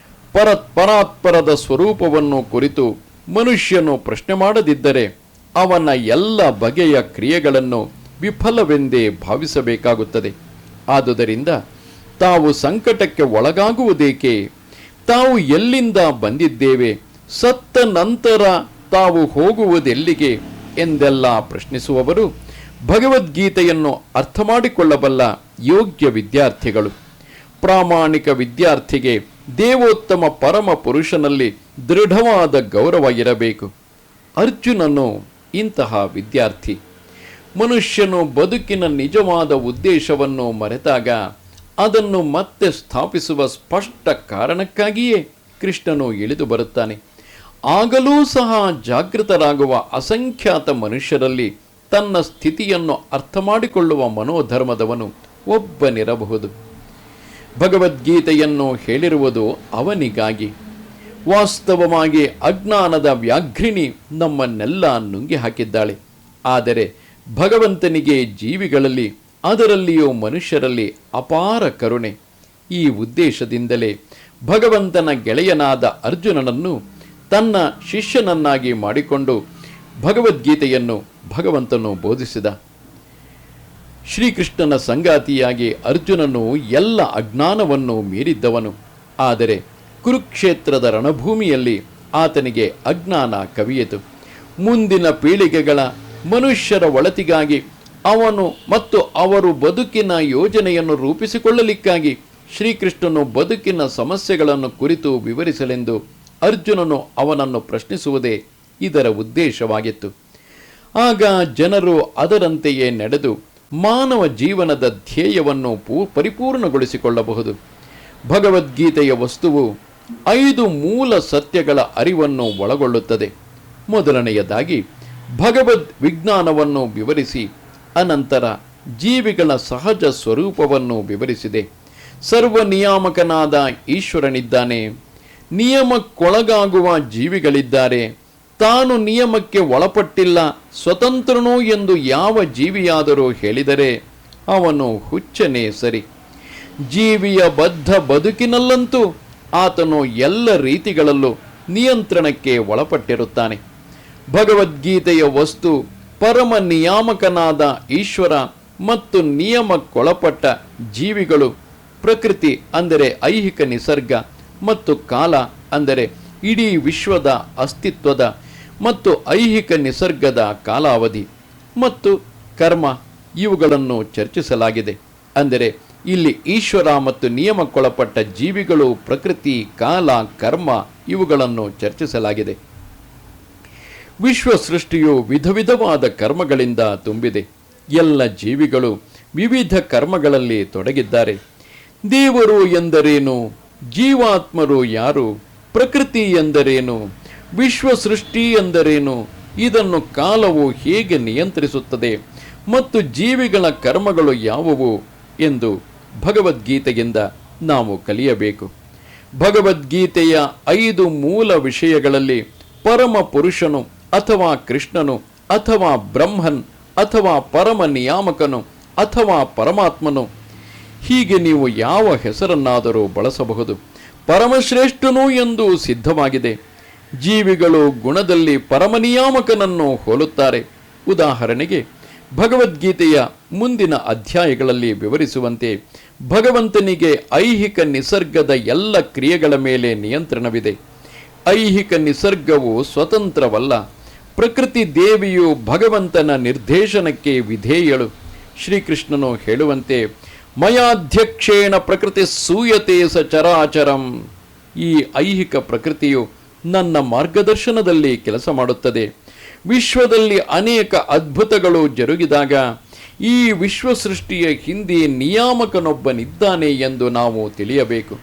ಪರಾತ್ಪರದ ಸ್ವರೂಪವನ್ನು ಕುರಿತು ಮನುಷ್ಯನು ಪ್ರಶ್ನೆ ಮಾಡದಿದ್ದರೆ ಅವನ ಎಲ್ಲ ಬಗೆಯ ಕ್ರಿಯೆಗಳನ್ನು ವಿಫಲವೆಂದೇ ಭಾವಿಸಬೇಕಾಗುತ್ತದೆ. ಆದುದರಿಂದ ತಾವು ಸಂಕಟಕ್ಕೆ ಒಳಗಾಗುವುದೇಕೆ? ತಾವು ಎಲ್ಲಿಂದ ಬಂದಿದ್ದೇವೆ? ಸತ್ತ ನಂತರ ತಾವು ಹೋಗುವುದೆಲ್ಲಿಗೆ ಎಂದೆಲ್ಲ ಪ್ರಶ್ನಿಸುವವರು ಭಗವದ್ಗೀತೆಯನ್ನು ಅರ್ಥ ಮಾಡಿಕೊಳ್ಳಬಲ್ಲ ಯೋಗ್ಯ ವಿದ್ಯಾರ್ಥಿಗಳು. ಪ್ರಾಮಾಣಿಕ ವಿದ್ಯಾರ್ಥಿಗೆ ದೇವೋತ್ತಮ ಪರಮ ಪುರುಷನಲ್ಲಿ ದೃಢವಾದ ಗೌರವ ಇರಬೇಕು. ಅರ್ಜುನನು ಇಂತಹ ವಿದ್ಯಾರ್ಥಿ. ಮನುಷ್ಯನು ಬದುಕಿನ ನಿಜವಾದ ಉದ್ದೇಶವನ್ನು ಮರೆತಾಗ ಅದನ್ನು ಮತ್ತೆ ಸ್ಥಾಪಿಸುವ ಸ್ಪಷ್ಟ ಕಾರಣಕ್ಕಾಗಿಯೇ ಕೃಷ್ಣನು ಇಳಿದು ಬರುತ್ತಾನೆ. ಆಗಲೂ ಸಹ ಜಾಗೃತರಾಗುವ ಅಸಂಖ್ಯಾತ ಮನುಷ್ಯರಲ್ಲಿ ತನ್ನ ಸ್ಥಿತಿಯನ್ನು ಅರ್ಥ ಮಾಡಿಕೊಳ್ಳುವ ಮನೋಧರ್ಮದವನು ಒಬ್ಬನಿರಬಹುದು. ಭಗವದ್ಗೀತೆಯನ್ನು ಹೇಳಿರುವುದು ಅವನಿಗಾಗಿ. ವಾಸ್ತವವಾಗಿ ಅಜ್ಞಾನದ ವ್ಯಾಘ್ರಿಣಿ ನಮ್ಮನ್ನೆಲ್ಲ ನುಂಗಿ ಹಾಕಿದ್ದಾಳೆ. ಆದರೆ ಭಗವಂತನಿಗೆ ಜೀವಿಗಳಲ್ಲಿ, ಅದರಲ್ಲಿಯೂ ಮನುಷ್ಯರಲ್ಲಿ ಅಪಾರ ಕರುಣೆ. ಈ ಉದ್ದೇಶದಿಂದಲೇ ಭಗವಂತನ ಗೆಳೆಯನಾದ ಅರ್ಜುನನನ್ನು ತನ್ನ ಶಿಷ್ಯನನ್ನಾಗಿ ಮಾಡಿಕೊಂಡು ಭಗವದ್ಗೀತೆಯನ್ನು ಭಗವಂತನು ಬೋಧಿಸಿದ. ಶ್ರೀಕೃಷ್ಣನ ಸಂಗಾತಿಯಾಗಿ ಅರ್ಜುನನು ಎಲ್ಲ ಅಜ್ಞಾನವನ್ನು ಮೀರಿದ್ದವನು. ಆದರೆ ಕುರುಕ್ಷೇತ್ರದ ರಣಭೂಮಿಯಲ್ಲಿ ಆತನಿಗೆ ಅಜ್ಞಾನ ಕವಿಯಿತು. ಮುಂದಿನ ಪೀಳಿಗೆಗಳ ಮನುಷ್ಯರ ಒಳತಿಗಾಗಿ ಅವನು ಮತ್ತು ಅವರು ಬದುಕಿನ ಯೋಜನೆಯನ್ನು ರೂಪಿಸಿಕೊಳ್ಳಲಿಕ್ಕಾಗಿ ಶ್ರೀಕೃಷ್ಣನು ಬದುಕಿನ ಸಮಸ್ಯೆಗಳನ್ನು ಕುರಿತು ವಿವರಿಸಲೆಂದು ಅರ್ಜುನನು ಅವನನ್ನು ಪ್ರಶ್ನಿಸುವುದೇ ಇದರ ಉದ್ದೇಶವಾಗಿತ್ತು. ಆಗ ಜನರು ಅದರಂತೆಯೇ ನಡೆದು ಮಾನವ ಜೀವನದ ಧ್ಯೇಯವನ್ನು ಪರಿಪೂರ್ಣಗೊಳಿಸಿಕೊಳ್ಳಬಹುದು. ಭಗವದ್ಗೀತೆಯ ವಸ್ತುವು 5 ಮೂಲ ಸತ್ಯಗಳ ಅರಿವನ್ನು ಒಳಗೊಳ್ಳುತ್ತದೆ. ಮೊದಲನೆಯದಾಗಿ ಭಗವದ್ ವಿಜ್ಞಾನವನ್ನು ವಿವರಿಸಿ ಅನಂತರ ಜೀವಿಗಳ ಸಹಜ ಸ್ವರೂಪವನ್ನು ವಿವರಿಸಿದೆ. ಸರ್ವನಿಯಾಮಕನಾದ ಈಶ್ವರನಿದ್ದಾನೆ, ನಿಯಮಕ್ಕೊಳಗಾಗುವ ಜೀವಿಗಳಿದ್ದಾರೆ. ತಾನು ನಿಯಮಕ್ಕೆ ಒಳಪಟ್ಟಿಲ್ಲ, ಸ್ವತಂತ್ರನು ಎಂದು ಯಾವ ಜೀವಿಯಾದರೂ ಹೇಳಿದರೆ ಅವನು ಹುಚ್ಚನೇ ಸರಿ. ಜೀವಿಯ ಬದ್ಧ ಬದುಕಿನಲ್ಲಂತೂ ಆತನು ಎಲ್ಲ ರೀತಿಗಳಲ್ಲೂ ನಿಯಂತ್ರಣಕ್ಕೆ ಒಳಪಟ್ಟಿರುತ್ತಾನೆ. ಭಗವದ್ಗೀತೆಯ ವಸ್ತು ಪರಮ ನಿಯಾಮಕನಾದ ಈಶ್ವರ ಮತ್ತು ನಿಯಮಕ್ಕೊಳಪಟ್ಟ ಜೀವಿಗಳು, ಪ್ರಕೃತಿ ಅಂದರೆ ಐಹಿಕ ನಿಸರ್ಗ ಮತ್ತು ಕಾಲ ಅಂದರೆ ಇಡೀ ವಿಶ್ವದ ಅಸ್ತಿತ್ವದ ಮತ್ತು ಐಹಿಕ ನಿಸರ್ಗದ ಕಾಲಾವಧಿ ಮತ್ತು ಕರ್ಮ ಇವುಗಳನ್ನು ಚರ್ಚಿಸಲಾಗಿದೆ. ಅಂದರೆ ಇಲ್ಲಿ ಈಶ್ವರ ಮತ್ತು ನಿಯಮಕ್ಕೊಳಪಟ್ಟ ಜೀವಿಗಳು, ಪ್ರಕೃತಿ, ಕಾಲ, ಕರ್ಮ ಇವುಗಳನ್ನು ಚರ್ಚಿಸಲಾಗಿದೆ. ವಿಶ್ವ ಸೃಷ್ಟಿಯು ವಿಧ ವಿಧವಾದ ಕರ್ಮಗಳಿಂದ ತುಂಬಿದೆ. ಎಲ್ಲ ಜೀವಿಗಳು ವಿವಿಧ ಕರ್ಮಗಳಲ್ಲಿ ತೊಡಗಿದ್ದಾರೆ. ದೇವರು ಎಂದರೇನು? ಜೀವಾತ್ಮರು ಯಾರು? ಪ್ರಕೃತಿ ಎಂದರೇನು? ವಿಶ್ವ ಸೃಷ್ಟಿ ಎಂದರೇನು? ಇದನ್ನು ಕಾಲವು ಹೇಗೆ ನಿಯಂತ್ರಿಸುತ್ತದೆ ಮತ್ತು ಜೀವಿಗಳ ಕರ್ಮಗಳು ಯಾವುವು ಎಂದು ಭಗವದ್ಗೀತೆಯಿಂದ ನಾವು ಕಲಿಯಬೇಕು. ಭಗವದ್ಗೀತೆಯ 5 ಮೂಲ ವಿಷಯಗಳಲ್ಲಿ ಪರಮ ಪುರುಷನು ಅಥವಾ ಕೃಷ್ಣನು ಅಥವಾ ಬ್ರಹ್ಮನ್ ಅಥವಾ ಪರಮ ನಿಯಾಮಕನು ಅಥವಾ ಪರಮಾತ್ಮನು, ಹೀಗೆ ನೀವು ಯಾವ ಹೆಸರನ್ನಾದರೂ ಬಳಸಬಹುದು, ಪರಮಶ್ರೇಷ್ಠನು ಎಂದು ಸಿದ್ಧವಾಗಿದೆ. ಜೀವಿಗಳು ಗುಣದಲ್ಲಿ ಪರಮನಿಯಾಮಕನನ್ನು ಹೋಲುತ್ತಾರೆ. ಉದಾಹರಣೆಗೆ ಭಗವದ್ಗೀತೆಯ ಮುಂದಿನ ಅಧ್ಯಾಯಗಳಲ್ಲಿ ವಿವರಿಸುವಂತೆ ಭಗವಂತನಿಗೆ ಐಹಿಕ ನಿಸರ್ಗದ ಎಲ್ಲ ಕ್ರಿಯೆಗಳ ಮೇಲೆ ನಿಯಂತ್ರಣವಿದೆ. ಐಹಿಕ ನಿಸರ್ಗವು ಸ್ವತಂತ್ರವಲ್ಲ. ಪ್ರಕೃತಿ ದೇವಿಯು ಭಗವಂತನ ನಿರ್ದೇಶನಕ್ಕೆ ವಿಧೇಯಳು. ಶ್ರೀಕೃಷ್ಣನು ಹೇಳುವಂತೆ, ಮಯಾಧ್ಯಕ್ಷೇಣ ಪ್ರಕೃತಿ ಸೂಯತೆ ಸ ಚರಾಚರಂ. ಈ ಐಹಿಕ ಪ್ರಕೃತಿಯು ನನ್ನ ಮಾರ್ಗದರ್ಶನದಲ್ಲಿ ಕೆಲಸ ಮಾಡುತ್ತದೆ. ವಿಶ್ವದಲ್ಲಿ ಅನೇಕ ಅದ್ಭುತಗಳು ಜರುಗಿದಾಗ ಈ ವಿಶ್ವ ಸೃಷ್ಟಿಯ ಹಿಂದೆ ನಿಯಾಮಕನೊಬ್ಬನಿದ್ದಾನೆ ಎಂದು ನಾವು ತಿಳಿಯಬೇಕು.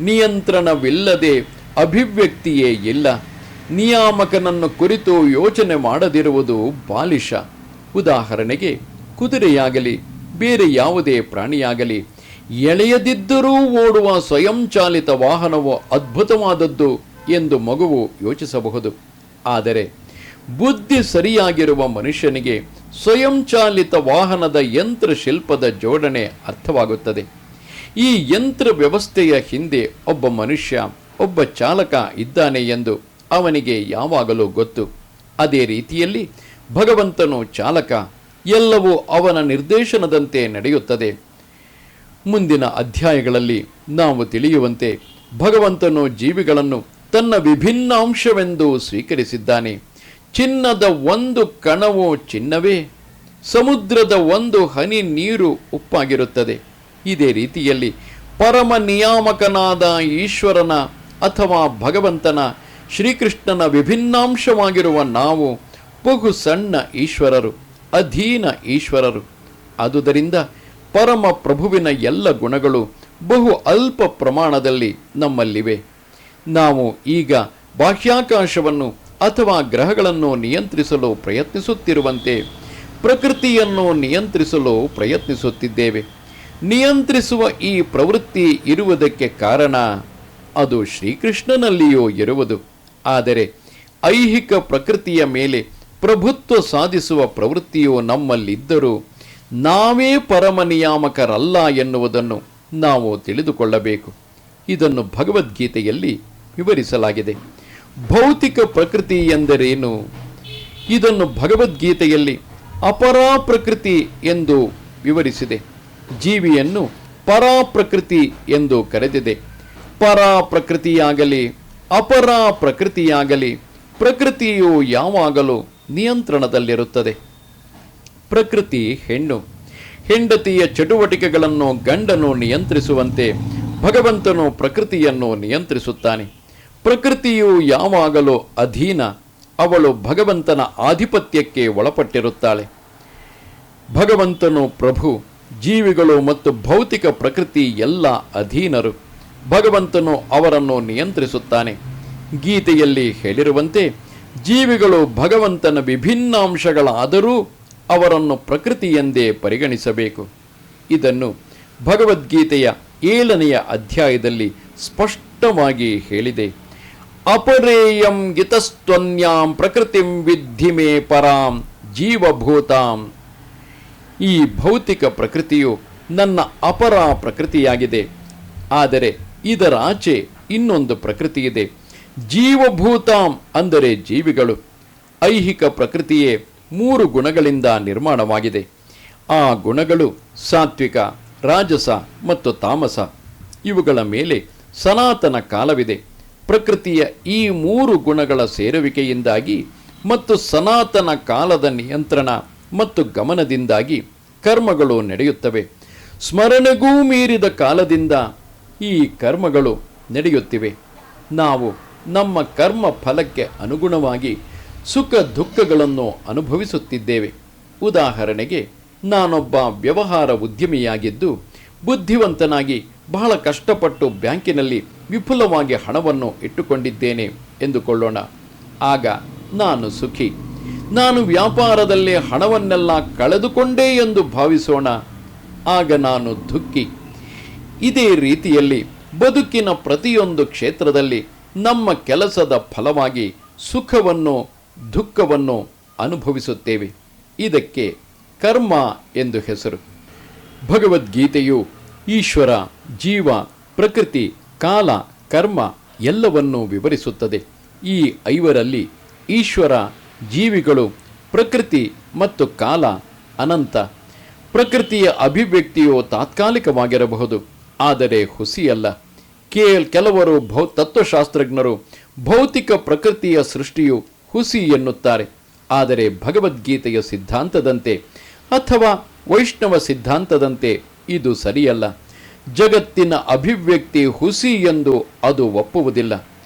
ನಿಯಂತ್ರಣವಿಲ್ಲದೆ ಅಭಿವ್ಯಕ್ತಿಯೇ ಇಲ್ಲ. ನಿಯಾಮಕನನ್ನು ಕುರಿತು ಯೋಚನೆ ಮಾಡದಿರುವುದು ಬಾಲಿಶ. ಉದಾಹರಣೆಗೆ ಕುದುರೆಯಾಗಲಿ ಬೇರೆ ಯಾವುದೇ ಪ್ರಾಣಿಯಾಗಲಿ ಎಳೆಯದಿದ್ದರೂ ಓಡುವ ಸ್ವಯಂಚಾಲಿತ ವಾಹನವು ಅದ್ಭುತವಾದದ್ದು ಎಂದು ಮಗುವು ಯೋಚಿಸಬಹುದು. ಆದರೆ ಬುದ್ಧಿ ಸರಿಯಾಗಿರುವ ಮನುಷ್ಯನಿಗೆ ಸ್ವಯಂಚಾಲಿತ ವಾಹನದ ಯಂತ್ರ ಶಿಲ್ಪದ ಜೋಡಣೆ ಅರ್ಥವಾಗುತ್ತದೆ. ಈ ಯಂತ್ರ ವ್ಯವಸ್ಥೆಯ ಹಿಂದೆ ಒಬ್ಬ ಮನುಷ್ಯ, ಒಬ್ಬ ಚಾಲಕ ಇದ್ದಾನೆ ಎಂದು ಅವನಿಗೆ ಯಾವಾಗಲೂ ಗೊತ್ತು. ಅದೇ ರೀತಿಯಲ್ಲಿ ಭಗವಂತನು ಚಾಲಕ. ಎಲ್ಲವೂ ಅವನ ನಿರ್ದೇಶನದಂತೆ ನಡೆಯುತ್ತದೆ. ಮುಂದಿನ ಅಧ್ಯಾಯಗಳಲ್ಲಿ ನಾವು ತಿಳಿಯುವಂತೆ ಭಗವಂತನು ಜೀವಿಗಳನ್ನು ತನ್ನ ವಿಭಿನ್ನ ಅಂಶವೆಂದು ಸ್ವೀಕರಿಸಿದ್ದಾನೆ. ಚಿನ್ನದ ಒಂದು ಕಣವು ಚಿನ್ನವೇ, ಸಮುದ್ರದ ಒಂದು ಹನಿ ನೀರು ಉಪ್ಪಾಗಿರುತ್ತದೆ. ಇದೇ ರೀತಿಯಲ್ಲಿ ಪರಮ ನಿಯಾಮಕನಾದ ಈಶ್ವರನ ಅಥವಾ ಭಗವಂತನ ಶ್ರೀಕೃಷ್ಣನ ವಿಭಿನ್ನಾಂಶವಾಗಿರುವ ನಾವು ಬಹು ಸಣ್ಣ ಈಶ್ವರರು, ಅಧೀನ ಈಶ್ವರರು. ಆದುದರಿಂದ ಪರಮ ಪ್ರಭುವಿನ ಎಲ್ಲ ಗುಣಗಳು ಬಹು ಅಲ್ಪ ಪ್ರಮಾಣದಲ್ಲಿ ನಮ್ಮಲ್ಲಿವೆ. ನಾವು ಈಗ ಬಾಹ್ಯಾಕಾಶವನ್ನು ಅಥವಾ ಗ್ರಹಗಳನ್ನು ನಿಯಂತ್ರಿಸಲು ಪ್ರಯತ್ನಿಸುತ್ತಿರುವಂತೆ ಪ್ರಕೃತಿಯನ್ನು ನಿಯಂತ್ರಿಸಲು ಪ್ರಯತ್ನಿಸುತ್ತಿದ್ದೇವೆ. ನಿಯಂತ್ರಿಸುವ ಈ ಪ್ರವೃತ್ತಿ ಇರುವುದಕ್ಕೆ ಕಾರಣ ಅದು ಶ್ರೀಕೃಷ್ಣನಲ್ಲಿಯೂ ಇರುವುದು. ಆದರೆ ಐಹಿಕ ಪ್ರಕೃತಿಯ ಮೇಲೆ ಪ್ರಭುತ್ವ ಸಾಧಿಸುವ ಪ್ರವೃತ್ತಿಯು ನಮ್ಮಲ್ಲಿದ್ದರೂ ನಾವೇ ಪರಮ ನಿಯಾಮಕರಲ್ಲ ಎನ್ನುವುದನ್ನು ನಾವು ತಿಳಿದುಕೊಳ್ಳಬೇಕು. ಇದನ್ನು ಭಗವದ್ಗೀತೆಯಲ್ಲಿ ವಿವರಿಸಲಾಗಿದೆ. ಭೌತಿಕ ಪ್ರಕೃತಿ ಎಂದರೇನು? ಇದನ್ನು ಭಗವದ್ಗೀತೆಯಲ್ಲಿ ಅಪರಾ ಪ್ರಕೃತಿ ಎಂದು ವಿವರಿಸಿದೆ. ಜೀವಿಯನ್ನು ಪರಾ ಪ್ರಕೃತಿ ಎಂದು ಕರೆದಿದೆ. ಪರಾ ಪ್ರಕೃತಿಯಾಗಲಿ ಅಪರ ಪ್ರಕೃತಿಯಾಗಲಿ ಪ್ರಕೃತಿಯು ಯಾವಾಗಲೂ ನಿಯಂತ್ರಣದಲ್ಲಿರುತ್ತದೆ. ಪ್ರಕೃತಿ ಹೆಣ್ಣು. ಹೆಂಡತಿಯ ಚಟುವಟಿಕೆಗಳನ್ನು ಗಂಡನು ನಿಯಂತ್ರಿಸುವಂತೆ ಭಗವಂತನು ಪ್ರಕೃತಿಯನ್ನು ನಿಯಂತ್ರಿಸುತ್ತಾನೆ. ಪ್ರಕೃತಿಯು ಯಾವಾಗಲೂ ಅಧೀನ. ಅವಳು ಭಗವಂತನ ಆಧಿಪತ್ಯಕ್ಕೆ ಒಳಪಟ್ಟಿರುತ್ತಾಳೆ. ಭಗವಂತನು ಪ್ರಭು. ಜೀವಿಗಳು ಮತ್ತು ಭೌತಿಕ ಪ್ರಕೃತಿ ಎಲ್ಲ ಅಧೀನರು. ಭಗವಂತನು ಅವರನ್ನು ನಿಯಂತ್ರಿಸುತ್ತಾನೆ. ಗೀತೆಯಲ್ಲಿ ಹೇಳಿರುವಂತೆ ಜೀವಿಗಳು ಭಗವಂತನ ವಿಭಿನ್ನ ಅಂಶಗಳಾದರೂ ಅವರನ್ನು ಪ್ರಕೃತಿ ಎಂದೇ ಪರಿಗಣಿಸಬೇಕು. ಇದನ್ನು ಭಗವದ್ಗೀತೆಯ 7ನೆಯ ಅಧ್ಯಾಯದಲ್ಲಿ ಸ್ಪಷ್ಟವಾಗಿ ಹೇಳಿದೆ. ಅಪರೇಯಂ ಗಿತಸ್ತ್ವನ್ಯಾಂ ಪ್ರಕೃತಿಂ ವಿದ್ಧಿ ಮೇ ಪರಾಂ ಜೀವಭೂತಾಂ. ಈ ಭೌತಿಕ ಪ್ರಕೃತಿಯು ನನ್ನ ಅಪರ ಪ್ರಕೃತಿಯಾಗಿದೆ. ಆದರೆ ಇದರಾಚೆ ಇನ್ನೊಂದು ಪ್ರಕೃತಿ ಇದೆ. ಜೀವಭೂತಾಂ ಅಂದರೆ ಜೀವಿಗಳು. ಐಹಿಕ ಪ್ರಕೃತಿಯೇ 3 ಗುಣಗಳಿಂದ ನಿರ್ಮಾಣವಾಗಿದೆ. ಆ ಗುಣಗಳು ಸಾತ್ವಿಕ, ರಾಜಸ ಮತ್ತು ತಾಮಸ. ಇವುಗಳ ಮೇಲೆ ಸನಾತನ ಕಾಲವಿದೆ. ಪ್ರಕೃತಿಯ ಈ 3 ಗುಣಗಳ ಸೇರುವಿಕೆಯಿಂದಾಗಿ ಮತ್ತು ಸನಾತನ ಕಾಲದ ನಿಯಂತ್ರಣ ಮತ್ತು ಗಮನದಿಂದಾಗಿ ಕರ್ಮಗಳು ನಡೆಯುತ್ತವೆ. ಸ್ಮರಣೆಗೂ ಮೀರಿದ ಕಾಲದಿಂದ ಈ ಕರ್ಮಗಳು ನಡೆಯುತ್ತಿವೆ. ನಾವು ನಮ್ಮ ಕರ್ಮ ಫಲಕ್ಕೆ ಅನುಗುಣವಾಗಿ ಸುಖ ದುಃಖಗಳನ್ನು ಅನುಭವಿಸುತ್ತಿದ್ದೇವೆ. ಉದಾಹರಣೆಗೆ, ನಾನೊಬ್ಬ ವ್ಯವಹಾರ ಉದ್ಯಮಿಯಾಗಿದ್ದು ಬುದ್ಧಿವಂತನಾಗಿ ಬಹಳ ಕಷ್ಟಪಟ್ಟು ಬ್ಯಾಂಕಿನಲ್ಲಿ ವಿಪುಲವಾಗಿ ಹಣವನ್ನು ಇಟ್ಟುಕೊಂಡಿದ್ದೇನೆ ಎಂದುಕೊಳ್ಳೋಣ. ಆಗ ನಾನು ಸುಖಿ. ನಾನು ವ್ಯಾಪಾರದಲ್ಲಿ ಹಣವನ್ನೆಲ್ಲ ಕಳೆದುಕೊಂಡೇ ಎಂದು ಭಾವಿಸೋಣ. ಆಗ ನಾನು ದುಃಖಿ. ಇದೇ ರೀತಿಯಲ್ಲಿ ಬದುಕಿನ ಪ್ರತಿಯೊಂದು ಕ್ಷೇತ್ರದಲ್ಲಿ ನಮ್ಮ ಕೆಲಸದ ಫಲವಾಗಿ ಸುಖವನ್ನು ದುಃಖವನ್ನು ಅನುಭವಿಸುತ್ತೇವೆ. ಇದಕ್ಕೆ ಕರ್ಮ ಎಂದು ಹೆಸರು. ಭಗವದ್ಗೀತೆಯು ಈಶ್ವರ, ಜೀವ, ಪ್ರಕೃತಿ, ಕಾಲ, ಕರ್ಮ ಎಲ್ಲವನ್ನೂ ವಿವರಿಸುತ್ತದೆ. ಈ 5ರಲ್ಲಿ ಈಶ್ವರ, ಜೀವಿಗಳು, ಪ್ರಕೃತಿ ಮತ್ತು ಕಾಲ ಅನಂತ. ಪ್ರಕೃತಿಯ ಅಭಿವ್ಯಕ್ತಿಯು ತಾತ್ಕಾಲಿಕವಾಗಿರಬಹುದು, ಆದರೆ ಹುಸಿಯಲ್ಲ. ಕೆಲವರು ತತ್ವಶಾಸ್ತ್ರಜ್ಞರು ಭೌತಿಕ ಪ್ರಕೃತಿಯ ಸೃಷ್ಟಿಯು ಹುಸಿ ಎನ್ನುತ್ತಾರೆ. ಆದರೆ ಭಗವದ್ಗೀತೆಯ ಸಿದ್ಧಾಂತದಂತೆ ಅಥವಾ ವೈಷ್ಣವ ಸಿದ್ಧಾಂತದಂತೆ ಇದು ಸರಿಯಲ್ಲ. ಜಗತ್ತಿನ ಅಭಿವ್ಯಕ್ತಿ ಹುಸಿ ಎಂದು ಅದು ಒಪ್ಪುವುದಿಲ್ಲ.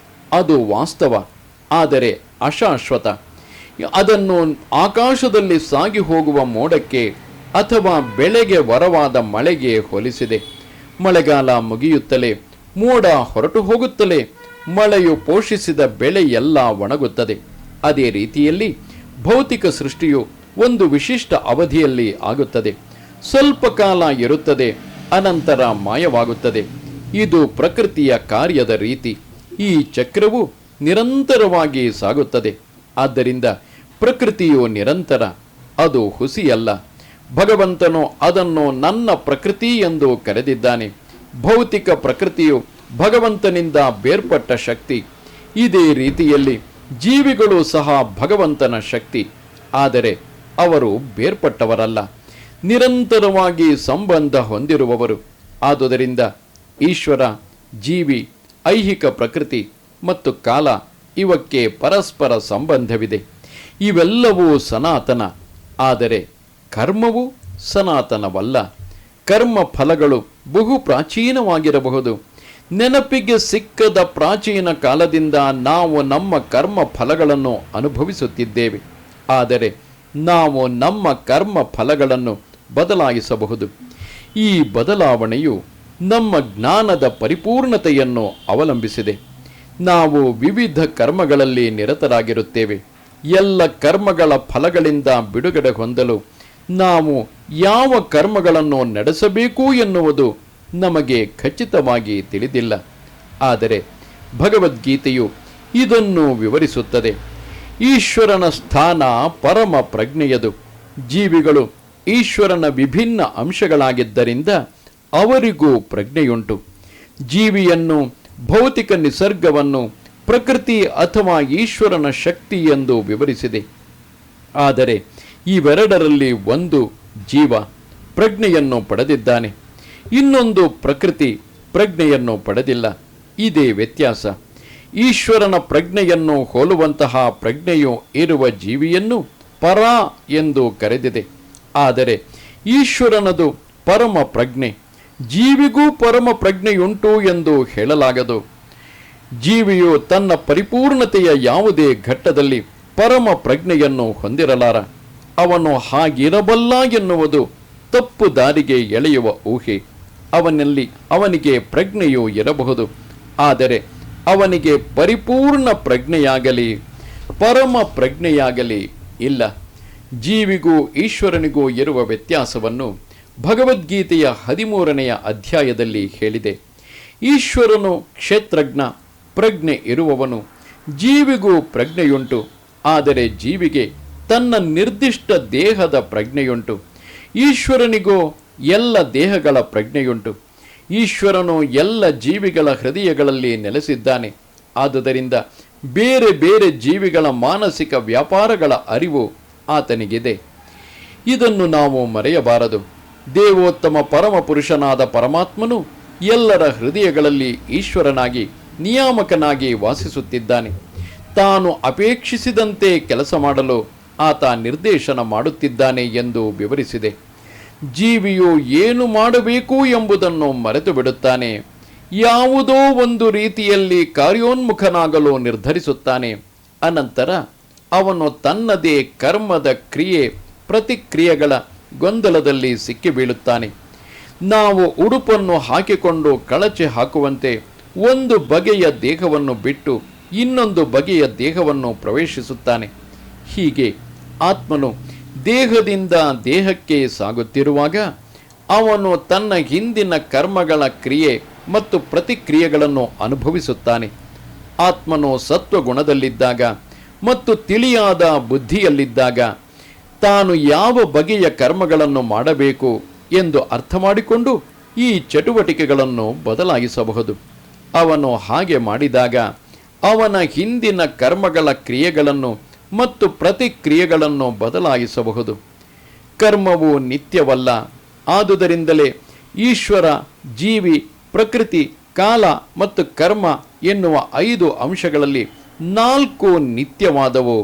ಅದು ವಾಸ್ತವ, ಆದರೆ ಅಶಾಶ್ವತ. ಅದನ್ನು ಆಕಾಶದಲ್ಲಿ ಸಾಗಿ ಹೋಗುವ ಮೋಡಕ್ಕೆ ಅಥವಾ ಬೆಳೆಗೆ ವರವಾದ ಮಳೆಗೆ ಹೋಲಿಸಿದೆ. ಮಳೆಗಾಲ ಮುಗಿಯುತ್ತಲೇ ಮೋಡ ಹೊರಟು ಹೋಗುತ್ತಲೇ ಮಳೆಯು ಪೋಷಿಸಿದ ಬೆಳೆ ಎಲ್ಲ ಒಣಗುತ್ತದೆ. ಅದೇ ರೀತಿಯಲ್ಲಿ ಭೌತಿಕ ಸೃಷ್ಟಿಯು ಒಂದು ವಿಶಿಷ್ಟ ಅವಧಿಯಲ್ಲಿ ಆಗುತ್ತದೆ. ಸ್ವಲ್ಪ ಕಾಲ ಇರುತ್ತದೆ, ಅನಂತರ ಮಾಯವಾಗುತ್ತದೆ. ಇದು ಪ್ರಕೃತಿಯ ಕಾರ್ಯದ ರೀತಿ. ಈ ಚಕ್ರವು ನಿರಂತರವಾಗಿ ಸಾಗುತ್ತದೆ. ಆದ್ದರಿಂದ ಪ್ರಕೃತಿಯು ನಿರಂತರ, ಅದು ಹುಸಿಯಲ್ಲ. ಭಗವಂತನು ಅದನ್ನು ನನ್ನ ಪ್ರಕೃತಿ ಎಂದು ಕರೆದಿದ್ದಾನೆ. ಭೌತಿಕ ಪ್ರಕೃತಿಯು ಭಗವಂತನಿಂದ ಬೇರ್ಪಟ್ಟ ಶಕ್ತಿ. ಇದೇ ರೀತಿಯಲ್ಲಿ ಜೀವಿಗಳು ಸಹ ಭಗವಂತನ ಶಕ್ತಿ, ಆದರೆ ಅವರು ಬೇರ್ಪಟ್ಟವರಲ್ಲ, ನಿರಂತರವಾಗಿ ಸಂಬಂಧ ಹೊಂದಿರುವವರು. ಆದುದರಿಂದ ಈಶ್ವರ, ಜೀವಿ, ಐಹಿಕ ಪ್ರಕೃತಿ ಮತ್ತು ಕಾಲ ಇವಕ್ಕೆ ಪರಸ್ಪರ ಸಂಬಂಧವಿದೆ. ಇವೆಲ್ಲವೂ ಸನಾತನ. ಆದರೆ ಕರ್ಮವು ಸನಾತನವಲ್ಲ. ಕರ್ಮ ಫಲಗಳು ಬಹು ಪ್ರಾಚೀನವಾಗಿರಬಹುದು. ನೆನಪಿಗೆ ಸಿಕ್ಕದ ಪ್ರಾಚೀನ ಕಾಲದಿಂದ ನಾವು ನಮ್ಮ ಕರ್ಮ ಫಲಗಳನ್ನು ಅನುಭವಿಸುತ್ತಿದ್ದೇವೆ. ಆದರೆ ನಾವು ನಮ್ಮ ಕರ್ಮ ಫಲಗಳನ್ನು ಬದಲಾಯಿಸಬಹುದು. ಈ ಬದಲಾವಣೆಯು ನಮ್ಮ ಜ್ಞಾನದ ಪರಿಪೂರ್ಣತೆಯನ್ನು ಅವಲಂಬಿಸಿದೆ. ನಾವು ವಿವಿಧ ಕರ್ಮಗಳಲ್ಲಿ ನಿರತರಾಗಿರುತ್ತೇವೆ. ಎಲ್ಲ ಕರ್ಮಗಳ ಫಲಗಳಿಂದ ಬಿಡುಗಡೆ ಹೊಂದಲು ನಾವು ಯಾವ ಕರ್ಮಗಳನ್ನು ನಡೆಸಬೇಕು ಎನ್ನುವುದು ನಮಗೆ ಖಚಿತವಾಗಿ ತಿಳಿದಿಲ್ಲ. ಆದರೆ ಭಗವದ್ಗೀತೆಯು ಇದನ್ನು ವಿವರಿಸುತ್ತದೆ. ಈಶ್ವರನ ಸ್ಥಾನ ಪರಮ ಪ್ರಜ್ಞೆಯದು. ಜೀವಿಗಳು ಈಶ್ವರನ ವಿಭಿನ್ನ ಅಂಶಗಳಾಗಿದ್ದರಿಂದ ಅವರಿಗೂ ಪ್ರಜ್ಞೆಯುಂಟು. ಜೀವಿಯನ್ನು, ಭೌತಿಕ ನಿಸರ್ಗವನ್ನು ಪ್ರಕೃತಿ ಅಥವಾ ಈಶ್ವರನ ಶಕ್ತಿ ಎಂದು ವಿವರಿಸಿದೆ. ಆದರೆ ಇವೆರಡರಲ್ಲಿ ಒಂದು ಜೀವ ಪ್ರಜ್ಞೆಯನ್ನು ಪಡೆದಿದ್ದಾನೆ, ಇನ್ನೊಂದು ಪ್ರಕೃತಿ ಪ್ರಜ್ಞೆಯನ್ನು ಪಡೆದಿಲ್ಲ. ಇದೇ ವ್ಯತ್ಯಾಸ. ಈಶ್ವರನ ಪ್ರಜ್ಞೆಯನ್ನು ಹೋಲುವಂತಹ ಪ್ರಜ್ಞೆಯು ಇರುವ ಜೀವಿಯನ್ನು ಪರ ಎಂದು ಕರೆದಿದೆ. ಆದರೆ ಈಶ್ವರನದು ಪರಮ ಪ್ರಜ್ಞೆ, ಜೀವಿಗೂ ಪರಮ ಪ್ರಜ್ಞೆಯುಂಟು ಎಂದು ಹೇಳಲಾಗದು. ಜೀವಿಯು ತನ್ನ ಪರಿಪೂರ್ಣತೆಯ ಯಾವುದೇ ಘಟ್ಟದಲ್ಲಿ ಪರಮ ಪ್ರಜ್ಞೆಯನ್ನು ಹೊಂದಿರಲಾರ. ಅವನು ಹಾಗಿರಬಲ್ಲ ಎನ್ನುವುದು ತಪ್ಪು ದಾರಿಗೆ ಎಳೆಯುವ ಊಹೆ. ಅವನಿಗೆ ಪ್ರಜ್ಞೆಯೂ ಇರಬಹುದು, ಆದರೆ ಅವನಿಗೆ ಪರಿಪೂರ್ಣ ಪ್ರಜ್ಞೆಯಾಗಲಿ ಪರಮ ಪ್ರಜ್ಞೆಯಾಗಲಿ ಇಲ್ಲ. ಜೀವಿಗೂ ಈಶ್ವರನಿಗೂ ಇರುವ ವ್ಯತ್ಯಾಸವನ್ನು ಭಗವದ್ಗೀತೆಯ 13ನೆಯ ಅಧ್ಯಾಯದಲ್ಲಿ ಹೇಳಿದೆ. ಈಶ್ವರನು ಕ್ಷೇತ್ರಜ್ಞ, ಪ್ರಜ್ಞೆ ಇರುವವನು. ಜೀವಿಗೂ ಪ್ರಜ್ಞೆಯುಂಟು, ಆದರೆ ಜೀವಿಗೆ ತನ್ನ ನಿರ್ದಿಷ್ಟ ದೇಹದ ಪ್ರಜ್ಞೆಯುಂಟು. ಈಶ್ವರನಿಗೂ ಎಲ್ಲ ದೇಹಗಳ ಪ್ರಜ್ಞೆಯುಂಟು. ಈಶ್ವರನು ಎಲ್ಲ ಜೀವಿಗಳ ಹೃದಯಗಳಲ್ಲಿ ನೆಲೆಸಿದ್ದಾನೆ. ಆದುದರಿಂದ ಬೇರೆ ಬೇರೆ ಜೀವಿಗಳ ಮಾನಸಿಕ ವ್ಯಾಪಾರಗಳ ಅರಿವು ಆತನಿಗಿದೆ. ಇದನ್ನು ನಾವು ಮರೆಯಬಾರದು. ದೇವೋತ್ತಮ ಪರಮಪುರುಷನಾದ ಪರಮಾತ್ಮನು ಎಲ್ಲರ ಹೃದಯಗಳಲ್ಲಿ ಈಶ್ವರನಾಗಿ ನಿಯಾಮಕನಾಗಿ ವಾಸಿಸುತ್ತಿದ್ದಾನೆ. ತಾನು ಅಪೇಕ್ಷಿಸಿದಂತೆ ಕೆಲಸ ಮಾಡಲು ಆತ ನಿರ್ದೇಶನ ಮಾಡುತ್ತಿದ್ದಾನೆ ಎಂದು ವಿವರಿಸಿದೆ. ಜೀವಿಯು ಏನು ಮಾಡಬೇಕು ಎಂಬುದನ್ನು ಮರೆತು ಬಿಡುತ್ತಾನೆ. ಯಾವುದೋ ಒಂದು ರೀತಿಯಲ್ಲಿ ಕಾರ್ಯೋನ್ಮುಖನಾಗಲು ನಿರ್ಧರಿಸುತ್ತಾನೆ. ಅನಂತರ ಅವನು ತನ್ನದೇ ಕರ್ಮದ ಕ್ರಿಯೆ ಪ್ರತಿಕ್ರಿಯೆಗಳ ಗೊಂದಲದಲ್ಲಿ ಸಿಕ್ಕಿಬೀಳುತ್ತಾನೆ. ನಾವು ಉಡುಪನ್ನು ಹಾಕಿಕೊಂಡು ಕಳಚೆ ಹಾಕುವಂತೆ ಒಂದು ಬಗೆಯ ದೇಹವನ್ನು ಬಿಟ್ಟು ಇನ್ನೊಂದು ಬಗೆಯ ದೇಹವನ್ನು ಪ್ರವೇಶಿಸುತ್ತಾನೆ. ಹೀಗೆ ಆತ್ಮನು ದೇಹದಿಂದ ದೇಹಕ್ಕೆ ಸಾಗುತ್ತಿರುವಾಗ ಅವನು ತನ್ನ ಹಿಂದಿನ ಕರ್ಮಗಳ ಕ್ರಿಯೆ ಮತ್ತು ಪ್ರತಿಕ್ರಿಯೆಗಳನ್ನು ಅನುಭವಿಸುತ್ತಾನೆ. ಆತ್ಮನು ಸತ್ವಗುಣದಲ್ಲಿದ್ದಾಗ ಮತ್ತು ತಿಳಿಯಾದ ಬುದ್ಧಿಯಲ್ಲಿದ್ದಾಗ ತಾನು ಯಾವ ಬಗೆಯ ಕರ್ಮಗಳನ್ನು ಮಾಡಬೇಕು ಎಂದು ಅರ್ಥ ಮಾಡಿಕೊಂಡು ಈ ಚಟುವಟಿಕೆಗಳನ್ನು ಬದಲಾಯಿಸಬಹುದು. ಅವನು ಹಾಗೆ ಮಾಡಿದಾಗ ಅವನ ಹಿಂದಿನ ಕರ್ಮಗಳ ಕ್ರಿಯೆಗಳನ್ನು ಮತ್ತು ಪ್ರತಿಕ್ರಿಯೆಗಳನ್ನು ಬದಲಾಯಿಸಬಹುದು. ಕರ್ಮವು ನಿತ್ಯವಲ್ಲ. ಆದುದರಿಂದಲೇ ಈಶ್ವರ, ಜೀವಿ, ಪ್ರಕೃತಿ, ಕಾಲ ಮತ್ತು ಕರ್ಮ ಎನ್ನುವ 5 ಅಂಶಗಳಲ್ಲಿ 4 ನಿತ್ಯವಾದವು.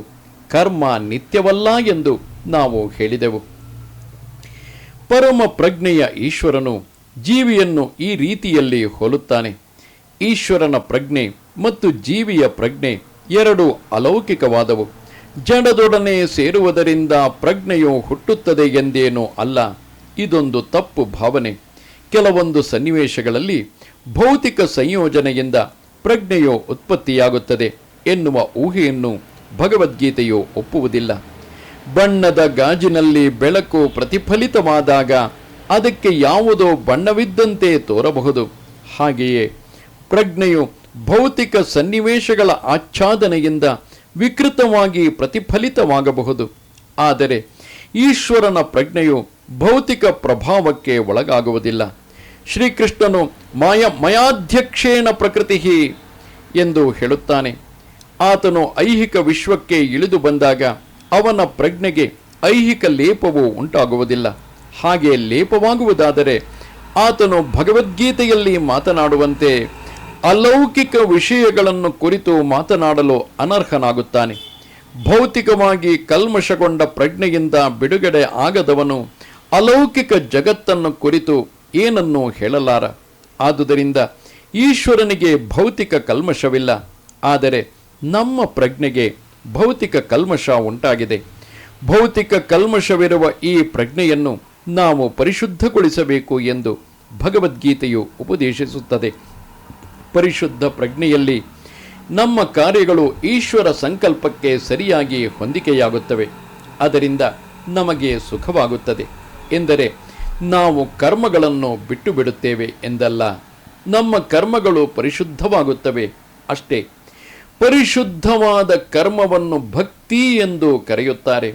ಕರ್ಮ ನಿತ್ಯವಲ್ಲ ಎಂದು ನಾವು ಹೇಳಿದೆವು. ಪರಮ ಪ್ರಜ್ಞೆಯ ಈಶ್ವರನು ಜೀವಿಯನ್ನು ಈ ರೀತಿಯಲ್ಲಿ ಹೋಲುತ್ತಾನೆ. ಈಶ್ವರನ ಪ್ರಜ್ಞೆ ಮತ್ತು ಜೀವಿಯ ಪ್ರಜ್ಞೆ 2 ಅಲೌಕಿಕವಾದವು. ಜಡದೊಡನೆ ಸೇರುವುದರಿಂದ ಪ್ರಜ್ಞೆಯು ಹುಟ್ಟುತ್ತದೆ ಎಂದೇನೂ ಅಲ್ಲ. ಇದೊಂದು ತಪ್ಪು ಭಾವನೆ. ಕೆಲವೊಂದು ಸನ್ನಿವೇಶಗಳಲ್ಲಿ ಭೌತಿಕ ಸಂಯೋಜನೆಯಿಂದ ಪ್ರಜ್ಞೆಯು ಉತ್ಪತ್ತಿಯಾಗುತ್ತದೆ ಎನ್ನುವ ಊಹೆಯನ್ನು ಭಗವದ್ಗೀತೆಯು ಒಪ್ಪುವುದಿಲ್ಲ. ಬಣ್ಣದ ಗಾಜಿನಲ್ಲಿ ಬೆಳಕು ಪ್ರತಿಫಲಿತವಾದಾಗ ಅದಕ್ಕೆ ಯಾವುದೋ ಬಣ್ಣವಿದ್ದಂತೆ ತೋರಬಹುದು. ಹಾಗೆಯೇ ಪ್ರಜ್ಞೆಯು ಭೌತಿಕ ಸನ್ನಿವೇಶಗಳ ಆಚ್ಛಾದನೆಯಿಂದ ವಿಕೃತವಾಗಿ ಪ್ರತಿಫಲಿತವಾಗಬಹುದು. ಆದರೆ ಈಶ್ವರನ ಪ್ರಜ್ಞೆಯು ಭೌತಿಕ ಪ್ರಭಾವಕ್ಕೆ ಒಳಗಾಗುವುದಿಲ್ಲ. ಶ್ರೀಕೃಷ್ಣನು ಮಯಾಧ್ಯಕ್ಷೇಣ ಪ್ರಕೃತಿ ಎಂದು ಹೇಳುತ್ತಾನೆ. ಆತನು ಐಹಿಕ ವಿಶ್ವಕ್ಕೆ ಇಳಿದು ಬಂದಾಗ ಅವನ ಪ್ರಜ್ಞೆಗೆ ಐಹಿಕ ಲೇಪವು ಉಂಟಾಗುವುದಿಲ್ಲ. ಹಾಗೆ ಲೇಪವಾಗುವುದಾದರೆ ಆತನು ಭಗವದ್ಗೀತೆಯಲ್ಲಿ ಮಾತನಾಡುವಂತೆ ಅಲೌಕಿಕ ವಿಷಯಗಳನ್ನು ಕುರಿತು ಮಾತನಾಡಲು ಅನರ್ಹನಾಗುತ್ತಾನೆ. ಭೌತಿಕವಾಗಿ ಕಲ್ಮಶಗೊಂಡ ಪ್ರಜ್ಞೆಯಿಂದ ಬಿಡುಗಡೆ ಆಗದವನು ಅಲೌಕಿಕ ಜಗತ್ತನ್ನು ಕುರಿತು ಏನನ್ನೂ ಹೇಳಲಾರ. ಆದುದರಿಂದ ಈಶ್ವರನಿಗೆ ಭೌತಿಕ ಕಲ್ಮಶವಿಲ್ಲ. ಆದರೆ ನಮ್ಮ ಪ್ರಜ್ಞೆಗೆ ಭೌತಿಕ ಕಲ್ಮಶ ಉಂಟಾಗಿದೆ. ಭೌತಿಕ ಕಲ್ಮಶವಿರುವ ಈ ಪ್ರಜ್ಞೆಯನ್ನು ನಾವು ಪರಿಶುದ್ಧಗೊಳಿಸಬೇಕು ಎಂದು ಭಗವದ್ಗೀತೆಯು ಉಪದೇಶಿಸುತ್ತದೆ. ಪರಿಶುದ್ಧ ಪ್ರಜ್ಞೆಯಲ್ಲಿ ನಮ್ಮ ಕಾರ್ಯಗಳು ಈಶ್ವರ ಸಂಕಲ್ಪಕ್ಕೆ ಸರಿಯಾಗಿ ಹೊಂದಿಕೆಯಾಗುತ್ತವೆ. ಅದರಿಂದ ನಮಗೆ ಸುಖವಾಗುತ್ತದೆ ಎಂದರೆ ನಾವು ಕರ್ಮಗಳನ್ನು ಬಿಟ್ಟು ಬಿಡುತ್ತೇವೆ ಎಂದಲ್ಲ. ನಮ್ಮ ಕರ್ಮಗಳು ಪರಿಶುದ್ಧವಾಗುತ್ತವೆ ಅಷ್ಟೇ. ಪರಿಶುದ್ಧವಾದ ಕರ್ಮವನ್ನು ಭಕ್ತಿ ಎಂದು ಕರೆಯುತ್ತಾರೆ.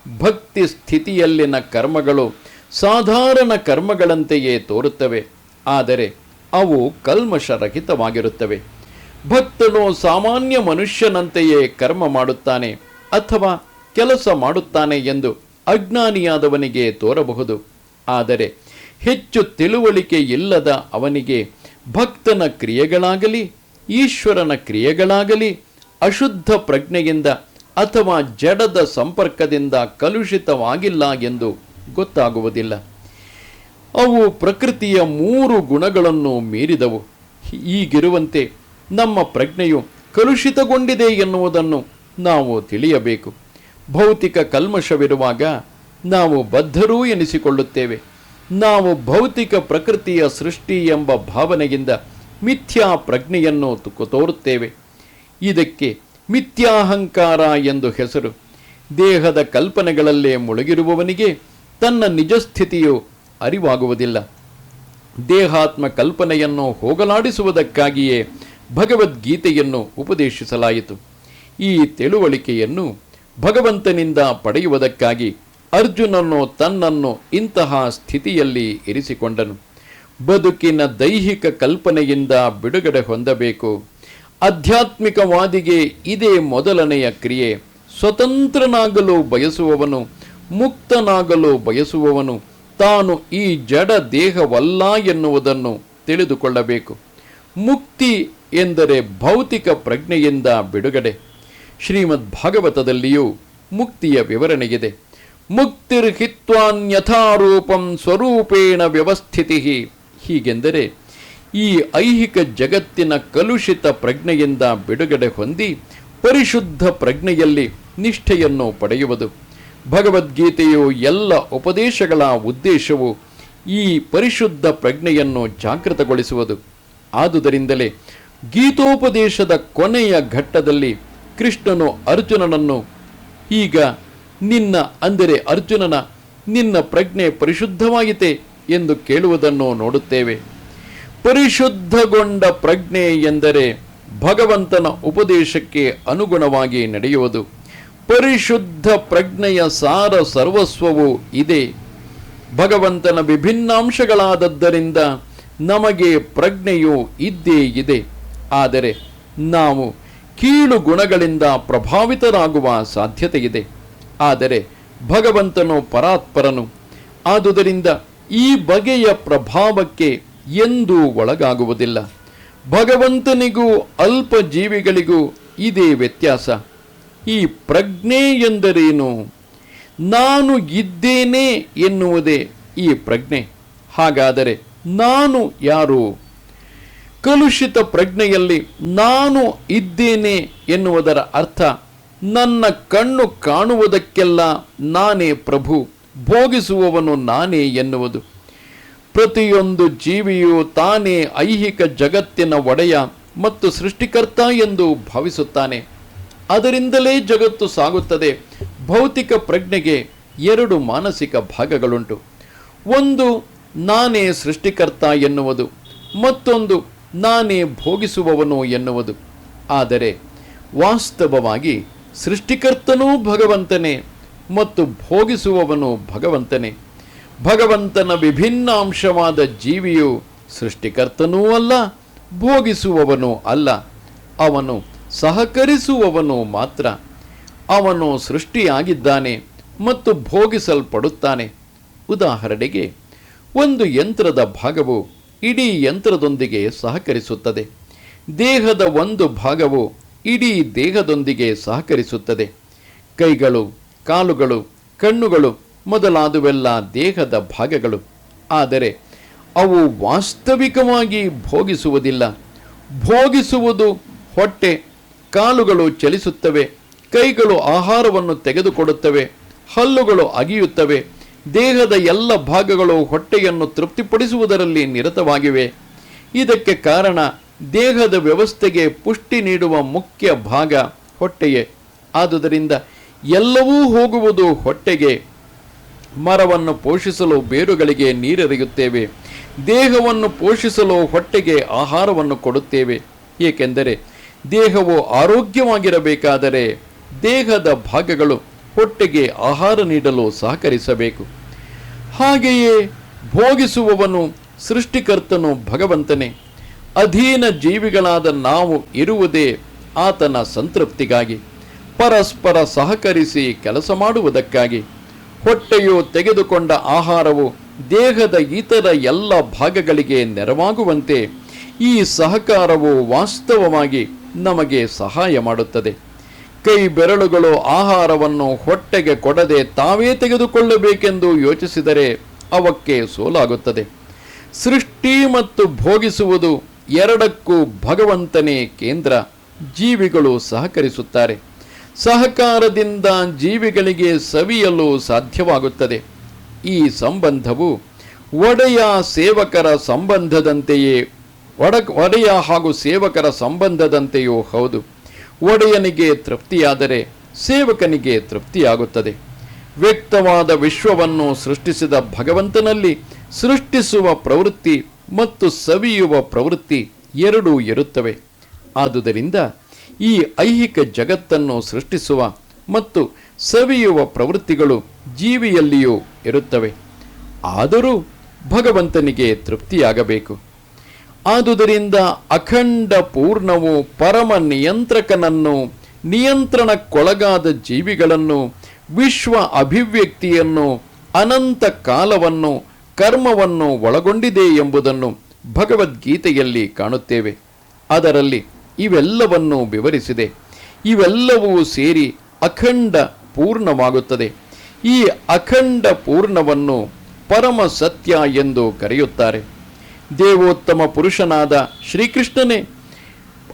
ಭಕ್ತಿ ಸ್ಥಿತಿಯಲ್ಲಿನ ಕರ್ಮಗಳು ಸಾಧಾರಣ ಕರ್ಮಗಳಂತೆಯೇ ತೋರುತ್ತವೆ, ಆದರೆ ಅವು ಕಲ್ಮಶರಹಿತವಾಗಿರುತ್ತವೆ. ಭಕ್ತನು ಸಾಮಾನ್ಯ ಮನುಷ್ಯನಂತೆಯೇ ಕರ್ಮ ಮಾಡುತ್ತಾನೆ ಅಥವಾ ಕೆಲಸ ಮಾಡುತ್ತಾನೆ ಎಂದು ಅಜ್ಞಾನಿಯಾದವನಿಗೆ ತೋರಬಹುದು. ಆದರೆ ಹೆಚ್ಚು ತಿಳುವಳಿಕೆ ಇಲ್ಲದ ಅವನಿಗೆ ಭಕ್ತನ ಕ್ರಿಯೆಗಳಾಗಲಿ ಈಶ್ವರನ ಕ್ರಿಯೆಗಳಾಗಲಿ ಅಶುದ್ಧ ಪ್ರಜ್ಞೆಯಿಂದ ಅಥವಾ ಜಡದ ಸಂಪರ್ಕದಿಂದ ಕಲುಷಿತವಾಗಿಲ್ಲ ಎಂದು ಗೊತ್ತಾಗುವುದಿಲ್ಲ. ಅವು ಪ್ರಕೃತಿಯ 3 ಗುಣಗಳನ್ನು ಮೀರಿದವು. ಹೀಗಿರುವಂತೆ ನಮ್ಮ ಪ್ರಜ್ಞೆಯು ಕಲುಷಿತಗೊಂಡಿದೆ ಎನ್ನುವುದನ್ನು ನಾವು ತಿಳಿಯಬೇಕು. ಭೌತಿಕ ಕಲ್ಮಶವಿರುವಾಗ ನಾವು ಬದ್ಧರೂ ಎನಿಸಿಕೊಳ್ಳುತ್ತೇವೆ. ನಾವು ಭೌತಿಕ ಪ್ರಕೃತಿಯ ಸೃಷ್ಟಿ ಎಂಬ ಭಾವನೆಯಿಂದ ಮಿಥ್ಯಾ ಪ್ರಜ್ಞೆಯನ್ನು ತೋರುತ್ತೇವೆ. ಇದಕ್ಕೆ ಮಿಥ್ಯಾಹಂಕಾರ ಎಂದು ಹೆಸರು. ದೇಹದ ಕಲ್ಪನೆಗಳಲ್ಲೇ ಮುಳುಗಿರುವವನಿಗೆ ತನ್ನ ನಿಜಸ್ಥಿತಿಯು ಅರಿವಾಗುವುದಿಲ್ಲ. ದೇಹಾತ್ಮ ಕಲ್ಪನೆಯನ್ನು ಹೋಗಲಾಡಿಸುವುದಕ್ಕಾಗಿಯೇ ಭಗವದ್ಗೀತೆಯನ್ನು ಉಪದೇಶಿಸಲಾಯಿತು. ಈ ತಿಳುವಳಿಕೆಯನ್ನು ಭಗವಂತನಿಂದ ಪಡೆಯುವುದಕ್ಕಾಗಿ ಅರ್ಜುನನು ತನ್ನನ್ನು ಇಂತಹ ಸ್ಥಿತಿಯಲ್ಲಿ ಇರಿಸಿಕೊಂಡನು. ಬದುಕಿನ ದೈಹಿಕ ಕಲ್ಪನೆಯಿಂದ ಬಿಡುಗಡೆ ಹೊಂದಬೇಕು. ಆಧ್ಯಾತ್ಮಿಕವಾದಿಗೆ ಇದೇ ಮೊದಲನೆಯ ಕ್ರಿಯೆ. ಸ್ವತಂತ್ರನಾಗಲು ಬಯಸುವವನು, ಮುಕ್ತನಾಗಲು ಬಯಸುವವನು ತಾನು ಈ ಜಡ ದೇಹವಲ್ಲ ಎನ್ನುವುದನ್ನು ತಿಳಿದುಕೊಳ್ಳಬೇಕು. ಮುಕ್ತಿ ಎಂದರೆ ಭೌತಿಕ ಪ್ರಜ್ಞೆಯಿಂದ ಬಿಡುಗಡೆ. ಶ್ರೀಮದ್ ಭಾಗವತದಲ್ಲಿಯೂ ಮುಕ್ತಿಯ ವಿವರಣೆಗಿದೆ. ಮುಕ್ತಿರ್ಹಿತ್ವಾನ್ಯಥಾರೂಪಂ ಸ್ವರೂಪೇಣ ವ್ಯವಸ್ಥಿತಿ. ಹೀಗೆಂದರೆ ಈ ಐಹಿಕ ಜಗತ್ತಿನ ಕಲುಷಿತ ಪ್ರಜ್ಞೆಯಿಂದ ಬಿಡುಗಡೆ ಹೊಂದಿ ಪರಿಶುದ್ಧ ಪ್ರಜ್ಞೆಯಲ್ಲಿ ನಿಷ್ಠೆಯನ್ನು ಪಡೆಯುವುದು. ಭಗವದ್ಗೀತೆಯು ಎಲ್ಲ ಉಪದೇಶಗಳ ಉದ್ದೇಶವು ಈ ಪರಿಶುದ್ಧ ಪ್ರಜ್ಞೆಯನ್ನು ಜಾಗೃತಗೊಳಿಸುವುದು. ಆದುದರಿಂದಲೇ ಗೀತೋಪದೇಶದ ಕೊನೆಯ ಘಟ್ಟದಲ್ಲಿ ಕೃಷ್ಣನು ಅರ್ಜುನನನ್ನು ಈಗ ನಿನ್ನ ಪ್ರಜ್ಞೆ ಪರಿಶುದ್ಧವಾಯಿತೆ ಎಂದು ಕೇಳುವುದನ್ನು ನೋಡುತ್ತೇವೆ. ಪರಿಶುದ್ಧಗೊಂಡ ಪ್ರಜ್ಞೆ ಎಂದರೆ ಭಗವಂತನ ಉಪದೇಶಕ್ಕೆ ಅನುಗುಣವಾಗಿ ನಡೆಯುವುದು. ಪರಿಶುದ್ಧ ಪ್ರಜ್ಞೆಯ ಸಾರ ಸರ್ವಸ್ವವು ಇದೆ. ಭಗವಂತನ ವಿಭಿನ್ನಾಂಶಗಳಾದದ್ದರಿಂದ ನಮಗೆ ಪ್ರಜ್ಞೆಯು ಇದ್ದೇ ಇದೆ. ಆದರೆ ನಾವು ಕೀಳು ಗುಣಗಳಿಂದ ಪ್ರಭಾವಿತರಾಗುವ ಸಾಧ್ಯತೆಯಿದೆ. ಆದರೆ ಭಗವಂತನು ಪರಾತ್ಪರನು. ಆದುದರಿಂದ ಈ ಬಗೆಯ ಪ್ರಭಾವಕ್ಕೆ ಎಂದೂ ಒಳಗಾಗುವುದಿಲ್ಲ. ಭಗವಂತನಿಗೂ ಅಲ್ಪ ಜೀವಿಗಳಿಗೂ ಇದೇ ವ್ಯತ್ಯಾಸ. ಈ ಪ್ರಜ್ಞೆ ಎಂದರೇನು? ನಾನು ಇದ್ದೇನೆ ಎನ್ನುವುದೇ ಈ ಪ್ರಜ್ಞೆ. ಹಾಗಾದರೆ ನಾನು ಯಾರು? ಕಲುಷಿತ ಪ್ರಜ್ಞೆಯಲ್ಲಿ ನಾನು ಇದ್ದೇನೆ ಎನ್ನುವುದರ ಅರ್ಥ ನನ್ನ ಕಣ್ಣು ಕಾಣುವುದಕ್ಕೆಲ್ಲ ನಾನೇ ಪ್ರಭು, ಭೋಗಿಸುವವನು ನಾನೇ ಎನ್ನುವುದು. ಪ್ರತಿಯೊಂದು ಜೀವಿಯು ತಾನೇ ಐಹಿಕ ಜಗತ್ತಿನ ಒಡೆಯ ಮತ್ತು ಸೃಷ್ಟಿಕರ್ತ ಎಂದು ಭಾವಿಸುತ್ತಾನೆ. ಅದರಿಂದಲೇ ಜಗತ್ತು ಸಾಗುತ್ತದೆ. ಭೌತಿಕ ಪ್ರಜ್ಞೆಗೆ 2 ಮಾನಸಿಕ ಭಾಗಗಳುಂಟು. ಒಂದು ನಾನೇ ಸೃಷ್ಟಿಕರ್ತ ಎನ್ನುವುದು, ಮತ್ತೊಂದು ನಾನೇ ಭೋಗಿಸುವವನು ಎನ್ನುವುದು. ಆದರೆ ವಾಸ್ತವವಾಗಿ ಸೃಷ್ಟಿಕರ್ತನೂ ಭಗವಂತನೇ ಮತ್ತು ಭೋಗಿಸುವವನು ಭಗವಂತನೇ. ಭಗವಂತನ ವಿಭಿನ್ನಾಂಶವಾದ ಜೀವಿಯು ಸೃಷ್ಟಿಕರ್ತನೂ ಅಲ್ಲ, ಭೋಗಿಸುವವನೂ ಅಲ್ಲ. ಅವನು ಸಹಕರಿಸುವವನು ಮಾತ್ರ. ಅವನು ಸೃಷ್ಟಿಯಾಗಿದ್ದಾನೆ ಮತ್ತು ಭೋಗಿಸಲ್ಪಡುತ್ತಾನೆ. ಉದಾಹರಣೆಗೆ, ಒಂದು ಯಂತ್ರದ ಭಾಗವು ಇಡೀ ಯಂತ್ರದೊಂದಿಗೆ ಸಹಕರಿಸುತ್ತದೆ. ದೇಹದ ಒಂದು ಭಾಗವು ಇಡೀ ದೇಹದೊಂದಿಗೆ ಸಹಕರಿಸುತ್ತದೆ. ಕೈಗಳು, ಕಾಲುಗಳು, ಕಣ್ಣುಗಳು ಮೊದಲಾದವೆಲ್ಲ ದೇಹದ ಭಾಗಗಳು. ಆದರೆ ಅವು ವಾಸ್ತವಿಕವಾಗಿ ಭೋಗಿಸುವುದಿಲ್ಲ. ಭೋಗಿಸುವುದು ಹೊಟ್ಟೆ. ಕಾಲುಗಳು ಚಲಿಸುತ್ತವೆ, ಕೈಗಳು ಆಹಾರವನ್ನು ತೆಗೆದುಕೊಡುತ್ತವೆ, ಹಲ್ಲುಗಳು ಅಗಿಯುತ್ತವೆ. ದೇಹದ ಎಲ್ಲ ಭಾಗಗಳು ಹೊಟ್ಟೆಯನ್ನು ತೃಪ್ತಿಪಡಿಸುವುದರಲ್ಲಿ ನಿರತವಾಗಿವೆ. ಇದಕ್ಕೆ ಕಾರಣ ದೇಹದ ವ್ಯವಸ್ಥೆಗೆ ಪುಷ್ಟಿ ನೀಡುವ ಮುಖ್ಯ ಭಾಗ ಹೊಟ್ಟೆಯೇ. ಆದುದರಿಂದ ಎಲ್ಲವೂ ಹೋಗುವುದು ಹೊಟ್ಟೆಗೆ. ಮರವನ್ನು ಪೋಷಿಸಲು ಬೇರುಗಳಿಗೆ ನೀರೆರೆಯುತ್ತೇವೆ. ದೇಹವನ್ನು ಪೋಷಿಸಲು ಹೊಟ್ಟೆಗೆ ಆಹಾರವನ್ನು ಕೊಡುತ್ತೇವೆ. ಏಕೆಂದರೆ ದೇಹವು ಆರೋಗ್ಯವಾಗಿರಬೇಕಾದರೆ ದೇಹದ ಭಾಗಗಳು ಹೊಟ್ಟೆಗೆ ಆಹಾರ ನೀಡಲು ಸಹಕರಿಸಬೇಕು. ಹಾಗೆಯೇ ಭೋಗಿಸುವವನು ಸೃಷ್ಟಿಕರ್ತನು ಭಗವಂತನೇ. ಅಧೀನ ಜೀವಿಗಳಾದ ನಾವು ಇರುವುದೇ ಆತನ ಸಂತೃಪ್ತಿಗಾಗಿ, ಪರಸ್ಪರ ಸಹಕರಿಸಿ ಕೆಲಸ ಮಾಡುವುದಕ್ಕಾಗಿ. ಹೊಟ್ಟೆಯು ತೆಗೆದುಕೊಂಡ ಆಹಾರವು ದೇಹದ ಇತರ ಎಲ್ಲ ಭಾಗಗಳಿಗೆ ನೆರವಾಗುವಂತೆ ಈ ಸಹಕಾರವು ವಾಸ್ತವವಾಗಿ ನಮಗೆ ಸಹಾಯ ಮಾಡುತ್ತದೆ. ಕೈ ಬೆರಳುಗಳು ಆಹಾರವನ್ನು ಹೊಟ್ಟೆಗೆ ಕೊಡದೆ ತಾವೇ ತೆಗೆದುಕೊಳ್ಳಬೇಕೆಂದು ಯೋಚಿಸಿದರೆ ಅವಕ್ಕೆ ಸೋಲಾಗುತ್ತದೆ. ಸೃಷ್ಟಿ ಮತ್ತು ಭೋಗಿಸುವುದು ಎರಡಕ್ಕೂ ಭಗವಂತನೇ ಕೇಂದ್ರ. ಜೀವಿಗಳು ಸಹಕರಿಸುತ್ತಾರೆ. ಸಹಕಾರದಿಂದ ಜೀವಿಗಳಿಗೆ ಸವಿಯಲು ಸಾಧ್ಯವಾಗುತ್ತದೆ. ಈ ಸಂಬಂಧವು ಒಡೆಯ ಸೇವಕರ ಸಂಬಂಧದಂತೆಯೇ ಒಡೆಯ ಹಾಗೂ ಸೇವಕರ ಸಂಬಂಧದಂತೆಯೂ ಹೌದು. ಒಡೆಯನಿಗೆ ತೃಪ್ತಿಯಾದರೆ ಸೇವಕನಿಗೆ ತೃಪ್ತಿಯಾಗುತ್ತದೆ. ವ್ಯಕ್ತವಾದ ವಿಶ್ವವನ್ನು ಸೃಷ್ಟಿಸಿದ ಭಗವಂತನಲ್ಲಿ ಸೃಷ್ಟಿಸುವ ಪ್ರವೃತ್ತಿ ಮತ್ತು ಸವಿಯುವ ಪ್ರವೃತ್ತಿ ಎರಡೂ ಇರುತ್ತವೆ. ಆದುದರಿಂದ ಈ ಐಹಿಕ ಜಗತ್ತನ್ನು ಸೃಷ್ಟಿಸುವ ಮತ್ತು ಸವಿಯುವ ಪ್ರವೃತ್ತಿಗಳು ಜೀವಿಯಲ್ಲಿಯೂ ಇರುತ್ತವೆ. ಆದರೂ ಭಗವಂತನಿಗೆ ತೃಪ್ತಿಯಾಗಬೇಕು. ಆದುದರಿಂದ ಅಖಂಡ ಪೂರ್ಣವು ಪರಮ ನಿಯಂತ್ರಕನನ್ನು, ನಿಯಂತ್ರಣಕ್ಕೊಳಗಾದ ಜೀವಿಗಳನ್ನು, ವಿಶ್ವ ಅಭಿವ್ಯಕ್ತಿಯನ್ನು, ಅನಂತ ಕಾಲವನ್ನು, ಕರ್ಮವನ್ನು ಒಳಗೊಂಡಿದೆ ಎಂಬುದನ್ನು ಭಗವದ್ಗೀತೆಯಲ್ಲಿ ಕಾಣುತ್ತೇವೆ. ಅದರಲ್ಲಿ ಇವೆಲ್ಲವನ್ನು ವಿವರಿಸಿದೆ. ಇವೆಲ್ಲವೂ ಸೇರಿ ಅಖಂಡ ಪೂರ್ಣವಾಗುತ್ತದೆ. ಈ ಅಖಂಡ ಪೂರ್ಣವನ್ನು ಪರಮ ಸತ್ಯ ಎಂದು ಕರೆಯುತ್ತಾರೆ. ದೇವೋತ್ತಮ ಪುರುಷನಾದ ಶ್ರೀಕೃಷ್ಣನೇ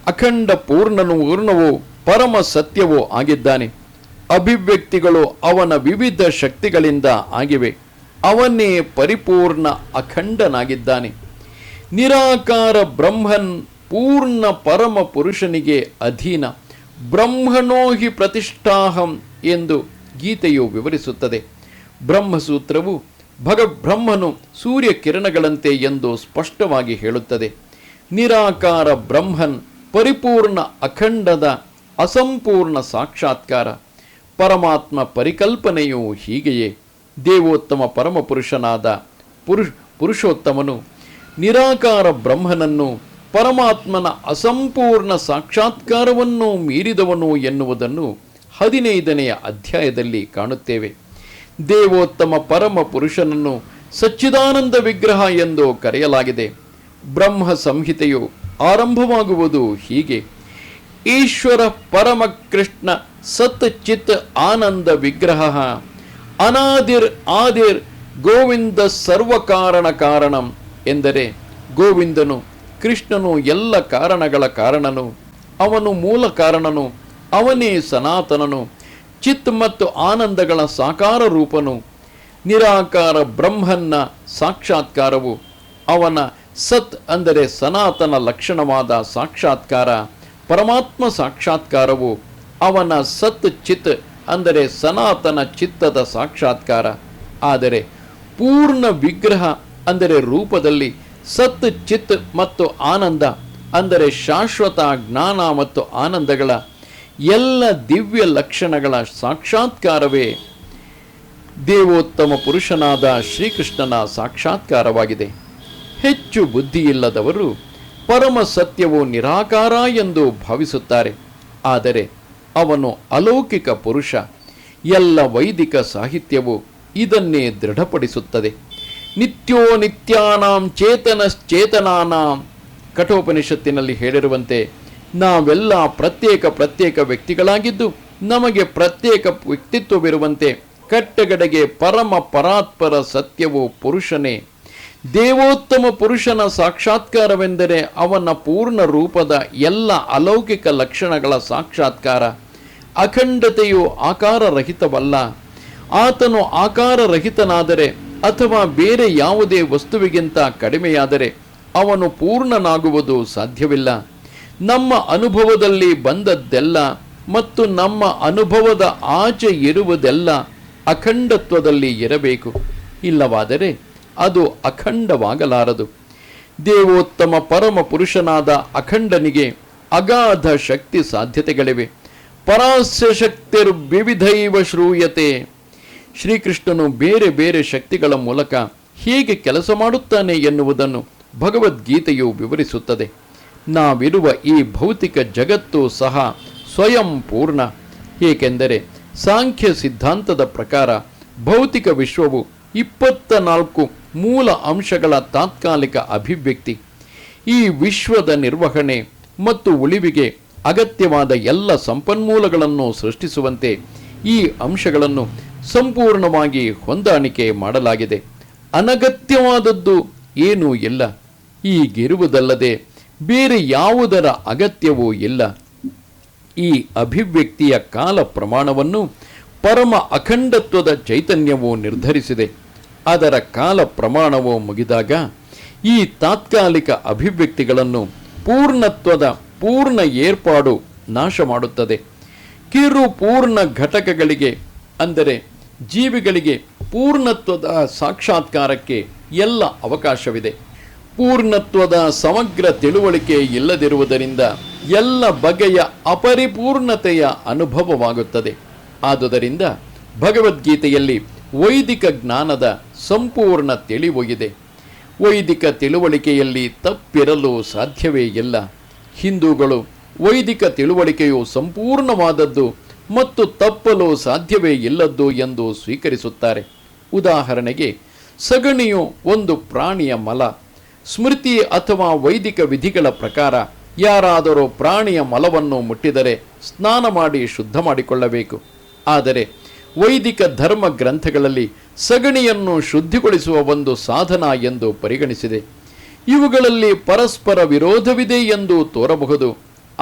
ಅಖಂಡ ಪೂರ್ಣವೂ ಪರಮ ಸತ್ಯವೂ ಆಗಿದ್ದಾನೆ. ಅಭಿವ್ಯಕ್ತಿಗಳು ಅವನ ವಿವಿಧ ಶಕ್ತಿಗಳಿಂದ ಆಗಿವೆ. ಅವನೇ ಪರಿಪೂರ್ಣ ಅಖಂಡನಾಗಿದ್ದಾನೆ. ನಿರಾಕಾರ ಬ್ರಹ್ಮನ್ ಪೂರ್ಣ ಪರಮ ಪುರುಷನಿಗೆ ಅಧೀನ. ಬ್ರಹ್ಮಣೋ ಹಿ ಪ್ರತಿಷ್ಠಾಹಂ ಎಂದು ಗೀತೆಯು ವಿವರಿಸುತ್ತದೆ. ಬ್ರಹ್ಮಸೂತ್ರವು ಬ್ರಹ್ಮನು ಸೂರ್ಯ ಕಿರಣಗಳಂತೆ ಎಂದು ಸ್ಪಷ್ಟವಾಗಿ ಹೇಳುತ್ತದೆ. ನಿರಾಕಾರ ಬ್ರಹ್ಮನ್ ಪರಿಪೂರ್ಣ ಅಖಂಡದ ಅಸಂಪೂರ್ಣ ಸಾಕ್ಷಾತ್ಕಾರ. ಪರಮಾತ್ಮ ಪರಿಕಲ್ಪನೆಯು ಹೀಗೆಯೇ. ದೇವೋತ್ತಮ ಪರಮಪುರುಷನಾದ ಪುರುಷೋತ್ತಮನು ನಿರಾಕಾರ ಬ್ರಹ್ಮನನ್ನು ಪರಮಾತ್ಮನ ಅಸಂಪೂರ್ಣ ಸಾಕ್ಷಾತ್ಕಾರವನ್ನು ಮೀರಿದವನು ಎನ್ನುವುದನ್ನು 15ನೆಯ ಅಧ್ಯಾಯದಲ್ಲಿ ಕಾಣುತ್ತೇವೆ. ದೇವೋತ್ತಮ ಪರಮ ಪುರುಷನನ್ನು ಸಚ್ಚಿದಾನಂದ ವಿಗ್ರಹ ಎಂದು ಕರೆಯಲಾಗಿದೆ. ಬ್ರಹ್ಮ ಸಂಹಿತೆಯು ಆರಂಭವಾಗುವುದು ಹೀಗೆ: ಈಶ್ವರ ಪರಮ ಕೃಷ್ಣ ಸತ್ ಚಿತ್ ಆನಂದ ವಿಗ್ರಹ ಅನಾದಿರ್ ಆದಿರ್ ಗೋವಿಂದ ಸರ್ವಕಾರಣ ಕಾರಣಂ. ಎಂದರೆ ಗೋವಿಂದನು ಕೃಷ್ಣನು ಎಲ್ಲ ಕಾರಣಗಳ ಕಾರಣನು, ಅವನು ಮೂಲ ಕಾರಣನು, ಅವನೇ ಸನಾತನನು, ಚಿತ್ ಮತ್ತು ಆನಂದಗಳ ಸಾಕಾರ ರೂಪನು. ನಿರಾಕಾರ ಬ್ರಹ್ಮನ್ನ ಸಾಕ್ಷಾತ್ಕಾರವು ಅವನ ಸತ್ ಅಂದರೆ ಸನಾತನ ಲಕ್ಷಣವಾದ ಸಾಕ್ಷಾತ್ಕಾರ. ಪರಮಾತ್ಮ ಸಾಕ್ಷಾತ್ಕಾರವು ಅವನ ಸತ್ ಚಿತ್ ಅಂದರೆ ಸನಾತನ ಚಿತ್ತದ ಸಾಕ್ಷಾತ್ಕಾರ. ಆದರೆ ಪೂರ್ಣ ವಿಗ್ರಹ ಅಂದರೆ ರೂಪದಲ್ಲಿ ಸತ್ ಚಿತ್ ಮತ್ತು ಆನಂದ ಅಂದರೆ ಶಾಶ್ವತ ಜ್ಞಾನ ಮತ್ತು ಆನಂದಗಳ ಎಲ್ಲ ದಿವ್ಯ ಲಕ್ಷಣಗಳ ಸಾಕ್ಷಾತ್ಕಾರವೇ ದೇವೋತ್ತಮ ಪುರುಷನಾದ ಶ್ರೀಕೃಷ್ಣನ ಸಾಕ್ಷಾತ್ಕಾರವಾಗಿದೆ. ಹೆಚ್ಚು ಬುದ್ಧಿಯಿಲ್ಲದವರು ಪರಮ ಸತ್ಯವು ನಿರಾಕಾರ ಎಂದು ಭಾವಿಸುತ್ತಾರೆ. ಆದರೆ ಅವನು ಅಲೌಕಿಕ ಪುರುಷ. ಎಲ್ಲ ವೈದಿಕ ಸಾಹಿತ್ಯವು ಇದನ್ನೇ ದೃಢಪಡಿಸುತ್ತದೆ. ನಿತ್ಯೋ ನಿತ್ಯಾನಾಂ ಚೇತನಶ್ಚೇತನಾನಾಂ. ಕಠೋಪನಿಷತ್ತಿನಲ್ಲಿ ಹೇಳಿರುವಂತೆ ನಾವೆಲ್ಲ ಪ್ರತ್ಯೇಕ ವ್ಯಕ್ತಿಗಳಾಗಿದ್ದು ನಮಗೆ ಪ್ರತ್ಯೇಕ ವ್ಯಕ್ತಿತ್ವವಿರುವಂತೆ ಕಟ್ಟಗಡೆಗೆ ಪರಮ ಪರಾತ್ಪರ ಸತ್ಯವು ಪುರುಷನೇ. ದೇವೋತ್ತಮ ಪುರುಷನ ಸಾಕ್ಷಾತ್ಕಾರವೆಂದರೆ ಅವನ ಪೂರ್ಣ ರೂಪದ ಎಲ್ಲ ಅಲೌಕಿಕ ಲಕ್ಷಣಗಳ ಸಾಕ್ಷಾತ್ಕಾರ. ಅಖಂಡತೆಯು ಆಕಾರರಹಿತವಲ್ಲ. ಆತನು ಆಕಾರರಹಿತನಾದರೆ ಅಥವಾ ಬೇರೆ ಯಾವುದೇ ವಸ್ತುವಿಗಿಂತ ಕಡಿಮೆಯಾದರೆ ಅವನು ಪೂರ್ಣನಾಗುವುದು ಸಾಧ್ಯವಿಲ್ಲ. ನಮ್ಮ ಅನುಭವದಲ್ಲಿ ಬಂದದ್ದೆಲ್ಲ ಮತ್ತು ನಮ್ಮ ಅನುಭವದ ಆಚೆ ಇರುವುದೆಲ್ಲ ಅಖಂಡತ್ವದಲ್ಲಿ ಇರಬೇಕು. ಇಲ್ಲವಾದರೆ ಅದು ಅಖಂಡವಾಗಲಾರದು. ದೇವೋತ್ತಮ ಪರಮ ಪುರುಷನಾದ ಅಖಂಡನಿಗೆ ಅಗಾಧ ಶಕ್ತಿ ಸಾಧ್ಯತೆಗಳಿವೆ. ಪರಾಸ್ಯ ಶಕ್ತಿರ್ ವಿವಿಧೈವ ಶ್ರೂಯತೆ. ಶ್ರೀಕೃಷ್ಣನು ಬೇರೆ ಬೇರೆ ಶಕ್ತಿಗಳ ಮೂಲಕ ಹೇಗೆ ಕೆಲಸ ಮಾಡುತ್ತಾನೆ ಎನ್ನುವುದನ್ನು ಭಗವದ್ಗೀತೆಯು ವಿವರಿಸುತ್ತದೆ. ನಾವಿರುವ ಈ ಭೌತಿಕ ಜಗತ್ತು ಸಹ ಸ್ವಯಂ ಪೂರ್ಣ. ಏಕೆಂದರೆ ಸಾಂಖ್ಯ ಸಿದ್ಧಾಂತದ ಪ್ರಕಾರ ಭೌತಿಕ ವಿಶ್ವವು 24 ಮೂಲ ಅಂಶಗಳ ತಾತ್ಕಾಲಿಕ ಅಭಿವ್ಯಕ್ತಿ. ಈ ವಿಶ್ವದ ನಿರ್ವಹಣೆ ಮತ್ತು ಉಳಿವಿಗೆ ಅಗತ್ಯವಾದ ಎಲ್ಲ ಸಂಪನ್ಮೂಲಗಳನ್ನು ಸೃಷ್ಟಿಸುವಂತೆ ಈ ಅಂಶಗಳನ್ನು ಸಂಪೂರ್ಣವಾಗಿ ಹೊಂದಾಣಿಕೆ ಮಾಡಲಾಗಿದೆ. ಅನಗತ್ಯವಾದದ್ದು ಏನೂ ಇಲ್ಲ. ಈಗಿರುವುದಲ್ಲದೆ ಬೇರೆ ಯಾವುದರ ಅಗತ್ಯವೂ ಇಲ್ಲ. ಈ ಅಭಿವ್ಯಕ್ತಿಯ ಕಾಲ ಪ್ರಮಾಣವನ್ನು ಪರಮ ಅಖಂಡತ್ವದ ಚೈತನ್ಯವು ನಿರ್ಧರಿಸಿದೆ. ಅದರ ಕಾಲ ಪ್ರಮಾಣವು ಮುಗಿದಾಗ ಈ ತಾತ್ಕಾಲಿಕ ಅಭಿವ್ಯಕ್ತಿಗಳನ್ನು ಪೂರ್ಣತ್ವದ ಪೂರ್ಣ ಏರ್ಪಾಡು ನಾಶ ಮಾಡುತ್ತದೆ. ಕಿರು ಪೂರ್ಣ ಘಟಕಗಳಿಗೆ, ಅಂದರೆ ಜೀವಿಗಳಿಗೆ ಪೂರ್ಣತ್ವದ ಸಾಕ್ಷಾತ್ಕಾರಕ್ಕೆ ಎಲ್ಲ ಅವಕಾಶವಿದೆ. ಪೂರ್ಣತ್ವದ ಸಮಗ್ರ ತಿಳುವಳಿಕೆ ಇಲ್ಲದಿರುವುದರಿಂದ ಎಲ್ಲ ಬಗೆಯ ಅಪರಿಪೂರ್ಣತೆಯ ಅನುಭವವಾಗುತ್ತದೆ. ಆದುದರಿಂದ ಭಗವದ್ಗೀತೆಯಲ್ಲಿ ವೈದಿಕ ಜ್ಞಾನದ ಸಂಪೂರ್ಣ ತಿಳಿವು ಇದೆ. ವೈದಿಕ ತಿಳುವಳಿಕೆಯಲ್ಲಿ ತಪ್ಪಿರಲು ಸಾಧ್ಯವೇ ಇಲ್ಲ. ಹಿಂದೂಗಳು ವೈದಿಕ ತಿಳುವಳಿಕೆಯು ಸಂಪೂರ್ಣವಾದದ್ದು ಮತ್ತು ತಪ್ಪಲು ಸಾಧ್ಯವೇ ಇಲ್ಲದ್ದು ಎಂದು ಸ್ವೀಕರಿಸುತ್ತಾರೆ. ಉದಾಹರಣೆಗೆ, ಸಗಣಿಯು ಒಂದು ಪ್ರಾಣಿಯ ಮಲ. ಸ್ಮೃತಿ ಅಥವಾ ವೈದಿಕ ವಿಧಿಗಳ ಪ್ರಕಾರ ಯಾರಾದರೂ ಪ್ರಾಣಿಯ ಮಲವನ್ನು ಮುಟ್ಟಿದರೆ ಸ್ನಾನ ಮಾಡಿ ಶುದ್ಧ ಮಾಡಿಕೊಳ್ಳಬೇಕು. ಆದರೆ ವೈದಿಕ ಧರ್ಮ ಗ್ರಂಥಗಳಲ್ಲಿ ಸಗಣಿಯನ್ನು ಶುದ್ಧಿಗೊಳಿಸುವ ಒಂದು ಸಾಧನ ಎಂದು ಪರಿಗಣಿಸಿದೆ. ಇವುಗಳಲ್ಲಿ ಪರಸ್ಪರ ವಿರೋಧವಿದೆ ಎಂದು ತೋರಬಹುದು.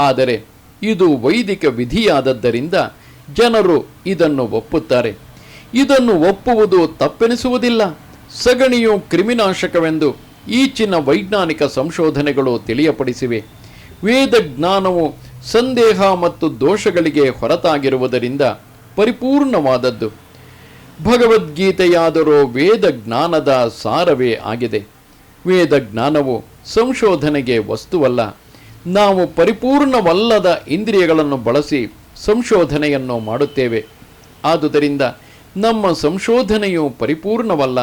ಆದರೆ ಇದು ವೈದಿಕ ವಿಧಿಯಾದದ್ದರಿಂದ ಜನರು ಇದನ್ನು ಒಪ್ಪುತ್ತಾರೆ. ಇದನ್ನು ಒಪ್ಪುವುದು ತಪ್ಪೆನಿಸುವುದಿಲ್ಲ. ಸಗಣಿಯು ಕ್ರಿಮಿನಾಶಕವೆಂದು ಈಚಿನ ವೈಜ್ಞಾನಿಕ ಸಂಶೋಧನೆಗಳು ತಿಳಿಯಪಡಿಸಿವೆ. ವೇದ ಜ್ಞಾನವು ಸಂದೇಹ ಮತ್ತು ದೋಷಗಳಿಗೆ ಹೊರತಾಗಿರುವುದರಿಂದ ಪರಿಪೂರ್ಣವಾದದ್ದು. ಭಗವದ್ಗೀತೆಯಾದರೂ ವೇದ ಜ್ಞಾನದ ಸಾರವೇ ಆಗಿದೆ. ವೇದ ಜ್ಞಾನವು ಸಂಶೋಧನೆಗೆ ವಸ್ತುವಲ್ಲ. ನಾವು ಪರಿಪೂರ್ಣವಲ್ಲದ ಇಂದ್ರಿಯಗಳನ್ನು ಬಳಸಿ ಸಂಶೋಧನೆಯನ್ನು ಮಾಡುತ್ತೇವೆ. ಆದುದರಿಂದ ನಮ್ಮ ಸಂಶೋಧನೆಯು ಪರಿಪೂರ್ಣವಲ್ಲ.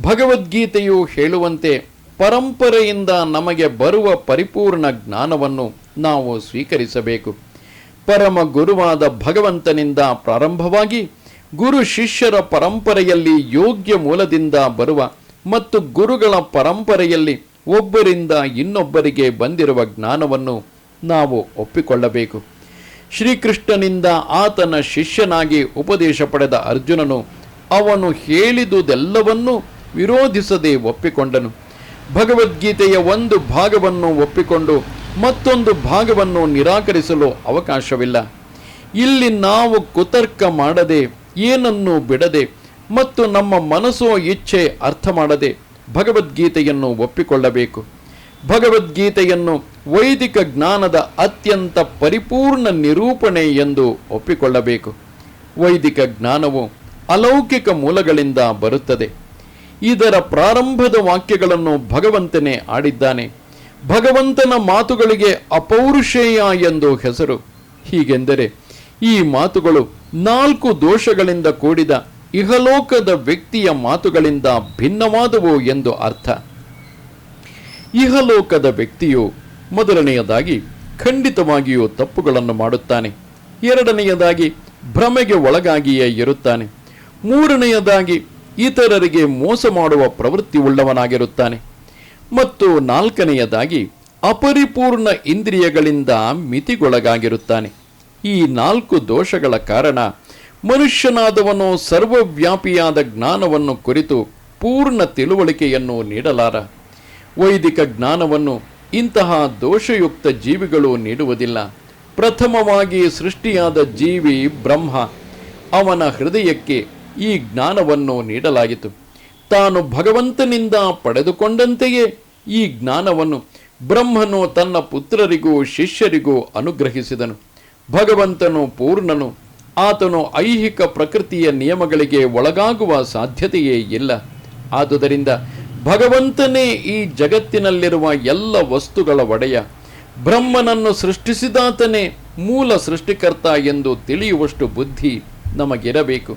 ಭಗವದ್ಗೀತೆಯು ಹೇಳುವಂತೆ ಪರಂಪರೆಯಿಂದ ನಮಗೆ ಬರುವ ಪರಿಪೂರ್ಣ ಜ್ಞಾನವನ್ನು ನಾವು ಸ್ವೀಕರಿಸಬೇಕು. ಪರಮ ಗುರುವಾದ ಭಗವಂತನಿಂದ ಪ್ರಾರಂಭವಾಗಿ ಗುರು ಶಿಷ್ಯರ ಪರಂಪರೆಯಲ್ಲಿ ಯೋಗ್ಯ ಮೂಲದಿಂದ ಬರುವ ಮತ್ತು ಗುರುಗಳ ಪರಂಪರೆಯಲ್ಲಿ ಒಬ್ಬರಿಂದ ಇನ್ನೊಬ್ಬರಿಗೆ ಬಂದಿರುವ ಜ್ಞಾನವನ್ನು ನಾವು ಒಪ್ಪಿಕೊಳ್ಳಬೇಕು. ಶ್ರೀಕೃಷ್ಣನಿಂದ ಆತನ ಶಿಷ್ಯನಾಗಿ ಉಪದೇಶ ಪಡೆದ ಅರ್ಜುನನು ಅವನು ಹೇಳಿದುದೆಲ್ಲವನ್ನೂ ವಿರೋಧಿಸದೆ ಒಪ್ಪಿಕೊಂಡನು. ಭಗವದ್ಗೀತೆಯ ಒಂದು ಭಾಗವನ್ನು ಒಪ್ಪಿಕೊಂಡು ಮತ್ತೊಂದು ಭಾಗವನ್ನು ನಿರಾಕರಿಸಲು ಅವಕಾಶವಿಲ್ಲ. ಇಲ್ಲಿ ನಾವು ಕುತರ್ಕ ಮಾಡದೆ, ಏನನ್ನೂ ಬಿಡದೆ ಮತ್ತು ನಮ್ಮ ಮನಸ್ಸೋ ಇಚ್ಛೆ ಅರ್ಥ ಮಾಡದೆ ಭಗವದ್ಗೀತೆಯನ್ನು ಒಪ್ಪಿಕೊಳ್ಳಬೇಕು. ಭಗವದ್ಗೀತೆಯನ್ನು ವೈದಿಕ ಜ್ಞಾನದ ಅತ್ಯಂತ ಪರಿಪೂರ್ಣ ನಿರೂಪಣೆ ಎಂದು ಒಪ್ಪಿಕೊಳ್ಳಬೇಕು. ವೈದಿಕ ಜ್ಞಾನವು ಅಲೌಕಿಕ ಮೂಲಗಳಿಂದ ಬರುತ್ತದೆ. ಇದರ ಪ್ರಾರಂಭದ ವಾಕ್ಯಗಳನ್ನು ಭಗವಂತನೇ ಆಡಿದ್ದಾನೆ. ಭಗವಂತನ ಮಾತುಗಳಿಗೆ ಅಪೌರುಷೇಯ ಎಂದು ಹೆಸರು. ಹೀಗೆಂದರೆ ಈ ಮಾತುಗಳು 4 ದೋಷಗಳಿಂದ ಕೂಡಿದ ಇಹಲೋಕದ ವ್ಯಕ್ತಿಯ ಮಾತುಗಳಿಂದ ಭಿನ್ನವಾದವು ಎಂದು ಅರ್ಥ. ಇಹಲೋಕದ ವ್ಯಕ್ತಿಯು ಮೊದಲನೆಯದಾಗಿ ಖಂಡಿತವಾಗಿಯೂ ತಪ್ಪುಗಳನ್ನು ಮಾಡುತ್ತಾನೆ. ಎರಡನೆಯದಾಗಿ ಭ್ರಮೆಗೆ ಒಳಗಾಗಿಯೇ ಇರುತ್ತಾನೆ. ಮೂರನೆಯದಾಗಿ ಇತರರಿಗೆ ಮೋಸ ಮಾಡುವ ಪ್ರವೃತ್ತಿ ಉಳ್ಳವನಾಗಿರುತ್ತಾನೆ. ಮತ್ತು ನಾಲ್ಕನೆಯದಾಗಿ ಅಪರಿಪೂರ್ಣ ಇಂದ್ರಿಯಗಳಿಂದ ಮಿತಿಗೊಳಗಾಗಿರುತ್ತಾನೆ. ಈ 4 ದೋಷಗಳ ಕಾರಣ ಮನುಷ್ಯನಾದವನು ಸರ್ವವ್ಯಾಪಿಯಾದ ಜ್ಞಾನವನ್ನು ಕುರಿತು ಪೂರ್ಣ ತಿಳುವಳಿಕೆಯನ್ನು ನೀಡಲಾರ. ವೈದಿಕ ಜ್ಞಾನವನ್ನು ಇಂತಹ ದೋಷಯುಕ್ತ ಜೀವಿಗಳು ನೀಡುವುದಿಲ್ಲ. ಪ್ರಥಮವಾಗಿ ಸೃಷ್ಟಿಯಾದ ಜೀವಿ ಬ್ರಹ್ಮ. ಅವನ ಹೃದಯಕ್ಕೆ ಈ ಜ್ಞಾನವನ್ನು ನೀಡಲಾಯಿತು. ತಾನು ಭಗವಂತನಿಂದ ಪಡೆದುಕೊಂಡಂತೆಯೇ ಈ ಜ್ಞಾನವನ್ನು ಬ್ರಹ್ಮನು ತನ್ನ ಪುತ್ರರಿಗೂ ಶಿಷ್ಯರಿಗೂ ಅನುಗ್ರಹಿಸಿದನು. ಭಗವಂತನು ಪೂರ್ಣನು. ಆತನು ಐಹಿಕ ಪ್ರಕೃತಿಯ ನಿಯಮಗಳಿಗೆ ಒಳಗಾಗುವ ಸಾಧ್ಯತೆಯೇ ಇಲ್ಲ. ಆದುದರಿಂದ ಭಗವಂತನೇ ಈ ಜಗತ್ತಿನಲ್ಲಿರುವ ಎಲ್ಲ ವಸ್ತುಗಳ ಒಡೆಯ. ಬ್ರಹ್ಮನನ್ನು ಸೃಷ್ಟಿಸಿದಾತನೇ ಮೂಲ ಸೃಷ್ಟಿಕರ್ತ ಎಂದು ತಿಳಿಯುವಷ್ಟು ಬುದ್ಧಿ ನಮಗಿರಬೇಕು.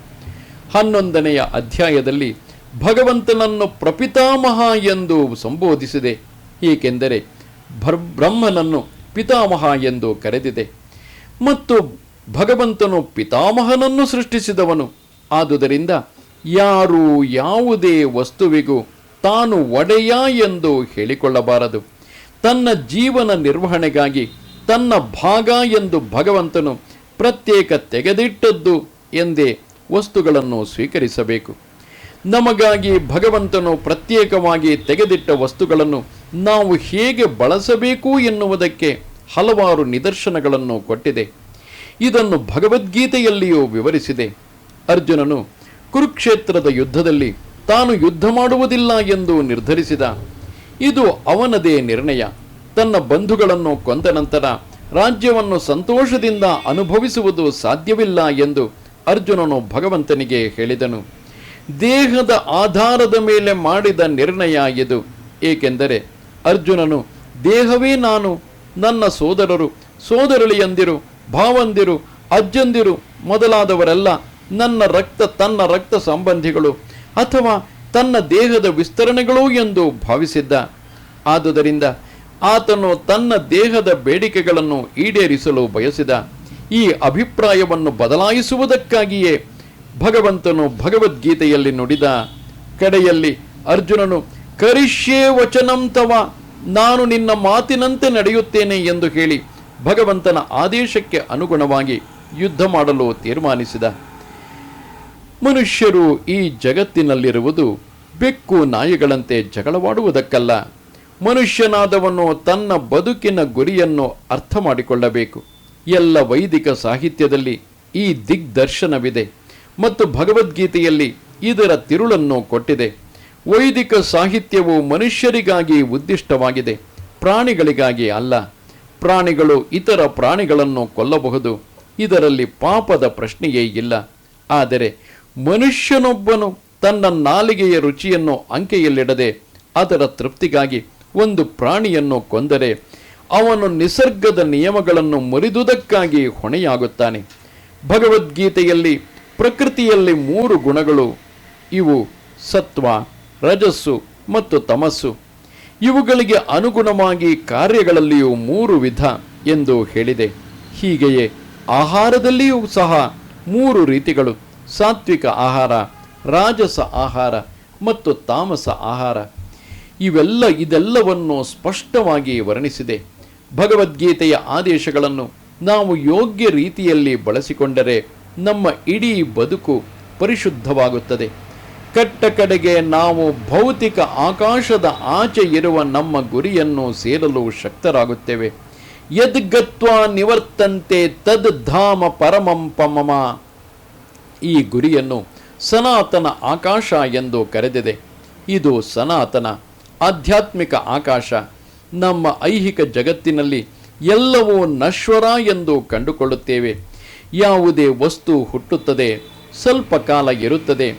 11ನೆಯ ಅಧ್ಯಾಯದಲ್ಲಿ ಭಗವಂತನನ್ನು ಪ್ರಪಿತಾಮಹ ಎಂದು ಸಂಬೋಧಿಸಿದೆ. ಏಕೆಂದರೆ ಬ್ರಹ್ಮನನ್ನು ಪಿತಾಮಹ ಎಂದು ಕರೆದಿದೆ. ಮತ್ತು ಭಗವಂತನು ಪಿತಾಮಹನನ್ನು ಸೃಷ್ಟಿಸಿದವನು. ಆದುದರಿಂದ ಯಾರೂ ಯಾವುದೇ ವಸ್ತುವಿಗೂ ತಾನು ಒಡೆಯ ಎಂದು ಹೇಳಿಕೊಳ್ಳಬಾರದು. ತನ್ನ ಜೀವನ ನಿರ್ವಹಣೆಗಾಗಿ ತನ್ನ ಭಾಗ ಎಂದು ಭಗವಂತನು ಪ್ರತ್ಯೇಕ ತೆಗೆದಿಟ್ಟದ್ದು ಎಂದೇ ವಸ್ತುಗಳನ್ನು ಸ್ವೀಕರಿಸಬೇಕು. ನಮಗಾಗಿ ಭಗವಂತನು ಪ್ರತ್ಯೇಕವಾಗಿ ತೆಗೆದಿಟ್ಟ ವಸ್ತುಗಳನ್ನು ನಾವು ಹೇಗೆ ಬಳಸಬೇಕು ಎನ್ನುವುದಕ್ಕೆ ಹಲವಾರು ನಿದರ್ಶನಗಳನ್ನು ಕೊಟ್ಟಿದೆ. ಇದನ್ನು ಭಗವದ್ಗೀತೆಯಲ್ಲಿಯೂ ವಿವರಿಸಿದೆ. ಅರ್ಜುನನು ಕುರುಕ್ಷೇತ್ರದ ಯುದ್ಧದಲ್ಲಿ ತಾನು ಯುದ್ಧ ಮಾಡುವುದಿಲ್ಲ ಎಂದು ನಿರ್ಧರಿಸಿದ. ಇದು ಅವನದೇ ನಿರ್ಣಯ. ತನ್ನ ಬಂಧುಗಳನ್ನು ಕೊಂದ ನಂತರ ರಾಜ್ಯವನ್ನು ಸಂತೋಷದಿಂದ ಅನುಭವಿಸುವುದು ಸಾಧ್ಯವಿಲ್ಲ ಎಂದು ಅರ್ಜುನನು ಭಗವಂತನಿಗೆ ಹೇಳಿದನು. ದೇಹದ ಆಧಾರದ ಮೇಲೆ ಮಾಡಿದ ನಿರ್ಣಯ ಇದು. ಏಕೆಂದರೆ ಅರ್ಜುನನು ದೇಹವೇ ನಾನು, ನನ್ನ ಸೋದರರು, ಸೋದರಳಿಯಂದಿರು, ಭಾವಂದಿರು, ಅಜ್ಜಂದಿರು ಮೊದಲಾದವರೆಲ್ಲ ತನ್ನ ರಕ್ತ ಸಂಬಂಧಿಗಳು ಅಥವಾ ತನ್ನ ದೇಹದ ವಿಸ್ತರಣೆಗಳು ಎಂದು ಭಾವಿಸಿದ್ದ. ಆದುದರಿಂದ ಆತನು ತನ್ನ ದೇಹದ ಬೇಡಿಕೆಗಳನ್ನು ಈಡೇರಿಸಲು ಬಯಸಿದ. ಈ ಅಭಿಪ್ರಾಯವನ್ನು ಬದಲಾಯಿಸುವುದಕ್ಕಾಗಿಯೇ ಭಗವಂತನು ಭಗವದ್ಗೀತೆಯಲ್ಲಿ ನುಡಿದ. ಕಡೆಯಲ್ಲಿ ಅರ್ಜುನನು ಕರಿಷ್ಯೇ ವಚನಂ ತವ, ನಾನು ನಿನ್ನ ಮಾತಿನಂತೆ ನಡೆಯುತ್ತೇನೆ ಎಂದು ಹೇಳಿ ಭಗವಂತನ ಆದೇಶಕ್ಕೆ ಅನುಗುಣವಾಗಿ ಯುದ್ಧ ಮಾಡಲು ತೀರ್ಮಾನಿಸಿದ. ಮನುಷ್ಯರು ಈ ಜಗತ್ತಿನಲ್ಲಿರುವುದು ಬೆಕ್ಕು ನಾಯಿಗಳಂತೆ ಜಗಳವಾಡುವುದಕ್ಕಲ್ಲ. ಮನುಷ್ಯನಾದವನು ತನ್ನ ಬದುಕಿನ ಗುರಿಯನ್ನು ಅರ್ಥ ಮಾಡಿಕೊಳ್ಳಬೇಕು. ಎಲ್ಲ ವೈದಿಕ ಸಾಹಿತ್ಯದಲ್ಲಿ ಈ ದಿಗ್ದರ್ಶನವಿದೆ ಮತ್ತು ಭಗವದ್ಗೀತೆಯಲ್ಲಿ ಇದರ ತಿರುಳನ್ನು ಕೊಟ್ಟಿದೆ. ವೈದಿಕ ಸಾಹಿತ್ಯವು ಮನುಷ್ಯರಿಗಾಗಿ ಉದ್ದಿಷ್ಟವಾಗಿದೆ, ಪ್ರಾಣಿಗಳಿಗಾಗಿ ಅಲ್ಲ. ಪ್ರಾಣಿಗಳು ಇತರ ಪ್ರಾಣಿಗಳನ್ನು ಕೊಲ್ಲಬಹುದು, ಇದರಲ್ಲಿ ಪಾಪದ ಪ್ರಶ್ನೆಯೇ ಇಲ್ಲ. ಆದರೆ ಮನುಷ್ಯನೊಬ್ಬನು ತನ್ನ ನಾಲಿಗೆಯ ರುಚಿಯನ್ನು ಅಂಕೆಯಲ್ಲಿಡದೆ ಅದರ ತೃಪ್ತಿಗಾಗಿ ಒಂದು ಪ್ರಾಣಿಯನ್ನು ಕೊಂದರೆ ಅವನು ನಿಸರ್ಗದ ನಿಯಮಗಳನ್ನು ಮುರಿದುದಕ್ಕಾಗಿ ಹೊಣೆಯಾಗುತ್ತಾನೆ. ಭಗವದ್ಗೀತೆಯಲ್ಲಿ ಪ್ರಕೃತಿಯಲ್ಲಿ 3 ಗುಣಗಳು, ಇವು ಸತ್ವ, ರಜಸ್ಸು ಮತ್ತು ತಮಸ್ಸು. ಇವುಗಳಿಗೆ ಅನುಗುಣವಾಗಿ ಕಾರ್ಯಗಳಲ್ಲಿಯೂ 3 ವಿಧ ಎಂದು ಹೇಳಿದೆ. ಹೀಗೆಯೇ ಆಹಾರದಲ್ಲಿಯೂ ಸಹ 3 ರೀತಿಗಳು: ಸಾತ್ವಿಕ ಆಹಾರ, ರಾಜಸ ಆಹಾರ ಮತ್ತು ತಾಮಸ ಆಹಾರ. ಇದೆಲ್ಲವನ್ನು ಸ್ಪಷ್ಟವಾಗಿ ವರ್ಣಿಸಿದೆ. ಭಗವದ್ಗೀತೆಯ ಆದೇಶಗಳನ್ನು ನಾವು ಯೋಗ್ಯ ರೀತಿಯಲ್ಲಿ ಬಳಸಿಕೊಂಡರೆ ನಮ್ಮ ಇಡೀ ಬದುಕು ಪರಿಶುದ್ಧವಾಗುತ್ತದೆ. ಕಟ್ಟ ಕಡೆಗೆ ನಾವು ಭೌತಿಕ ಆಕಾಶದ ಆಚೆ ಇರುವ ನಮ್ಮ ಗುರಿಯನ್ನು ಸೇರಲು ಶಕ್ತರಾಗುತ್ತೇವೆ. ಯದ್ಗತ್ವಾ ನಿವರ್ತಂತೆ ತದ್ ಧಾಮ ಪರಮಂ ಪಮಮ. ಈ ಗುರಿಯನ್ನು ಸನಾತನ ಆಕಾಶ ಎಂದು ಕರೆದಿದೆ. ಇದು ಸನಾತನ ಆಧ್ಯಾತ್ಮಿಕ ಆಕಾಶ. ನಮ್ಮ ಐಹಿಕ ಜಗತ್ತಿನಲ್ಲಿ ಎಲ್ಲವೂ ನಶ್ವರ ಎಂದು ಕಂಡುಕೊಳ್ಳುತ್ತೇವೆ. ಯಾವುದೇ ವಸ್ತು ಹುಟ್ಟುತ್ತದೆ, ಸ್ವಲ್ಪ ಕಾಲ ಇರುತ್ತದೆ,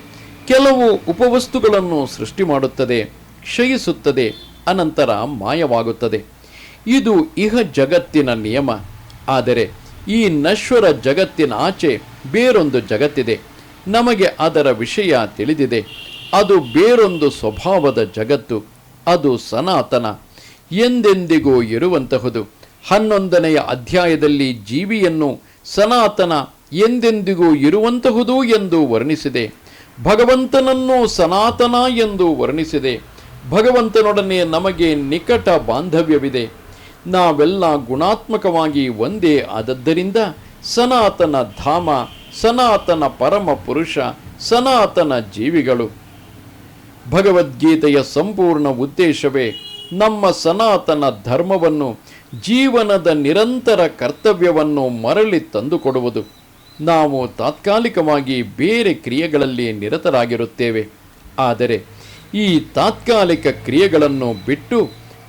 ಕೆಲವು ಉಪವಸ್ತುಗಳನ್ನು ಸೃಷ್ಟಿ ಮಾಡುತ್ತದೆ, ಕ್ಷಯಿಸುತ್ತದೆ, ಅನಂತರ ಮಾಯವಾಗುತ್ತದೆ. ಇದು ಇಹ ಜಗತ್ತಿನ ನಿಯಮ. ಆದರೆ ಈ ನಶ್ವರ ಜಗತ್ತಿನ ಆಚೆ ಬೇರೊಂದು ಜಗತ್ತಿದೆ. ನಮಗೆ ಅದರ ವಿಷಯ ತಿಳಿದಿದೆ. ಅದು ಬೇರೊಂದು ಸ್ವಭಾವದ ಜಗತ್ತು. ಅದು ಸನಾತನ, ಎಂದೆಂದಿಗೂ ಇರುವಂತಹುದು. 11ನೆಯ ಅಧ್ಯಾಯದಲ್ಲಿ ಜೀವಿಯನ್ನು ಸನಾತನ, ಎಂದೆಂದಿಗೂ ಇರುವಂತಹುದು ಎಂದು ವರ್ಣಿಸಿದೆ. ಭಗವಂತನನ್ನು ಸನಾತನ ಎಂದು ವರ್ಣಿಸಿದೆ. ಭಗವಂತನೊಡನೆ ನಮಗೆ ನಿಕಟ ಬಾಂಧವ್ಯವಿದೆ. ನಾವೆಲ್ಲ ಗುಣಾತ್ಮಕವಾಗಿ ಒಂದೇ ಆದದ್ದರಿಂದ ಸನಾತನ ಧಾಮ, ಸನಾತನ ಪರಮ ಪುರುಷ, ಸನಾತನ ಜೀವಿಗಳು. ಭಗವದ್ಗೀತೆಯ ಸಂಪೂರ್ಣ ಉದ್ದೇಶವೇ ನಮ್ಮ ಸನಾತನ ಧರ್ಮವನ್ನು, ಜೀವನದ ನಿರಂತರ ಕರ್ತವ್ಯವನ್ನು ಮರಳಿ ತಂದುಕೊಡುವುದು. ನಾವು ತಾತ್ಕಾಲಿಕವಾಗಿ ಬೇರೆ ಕ್ರಿಯೆಗಳಲ್ಲಿ ನಿರತರಾಗಿರುತ್ತೇವೆ. ಆದರೆ ಈ ತಾತ್ಕಾಲಿಕ ಕ್ರಿಯೆಗಳನ್ನು ಬಿಟ್ಟು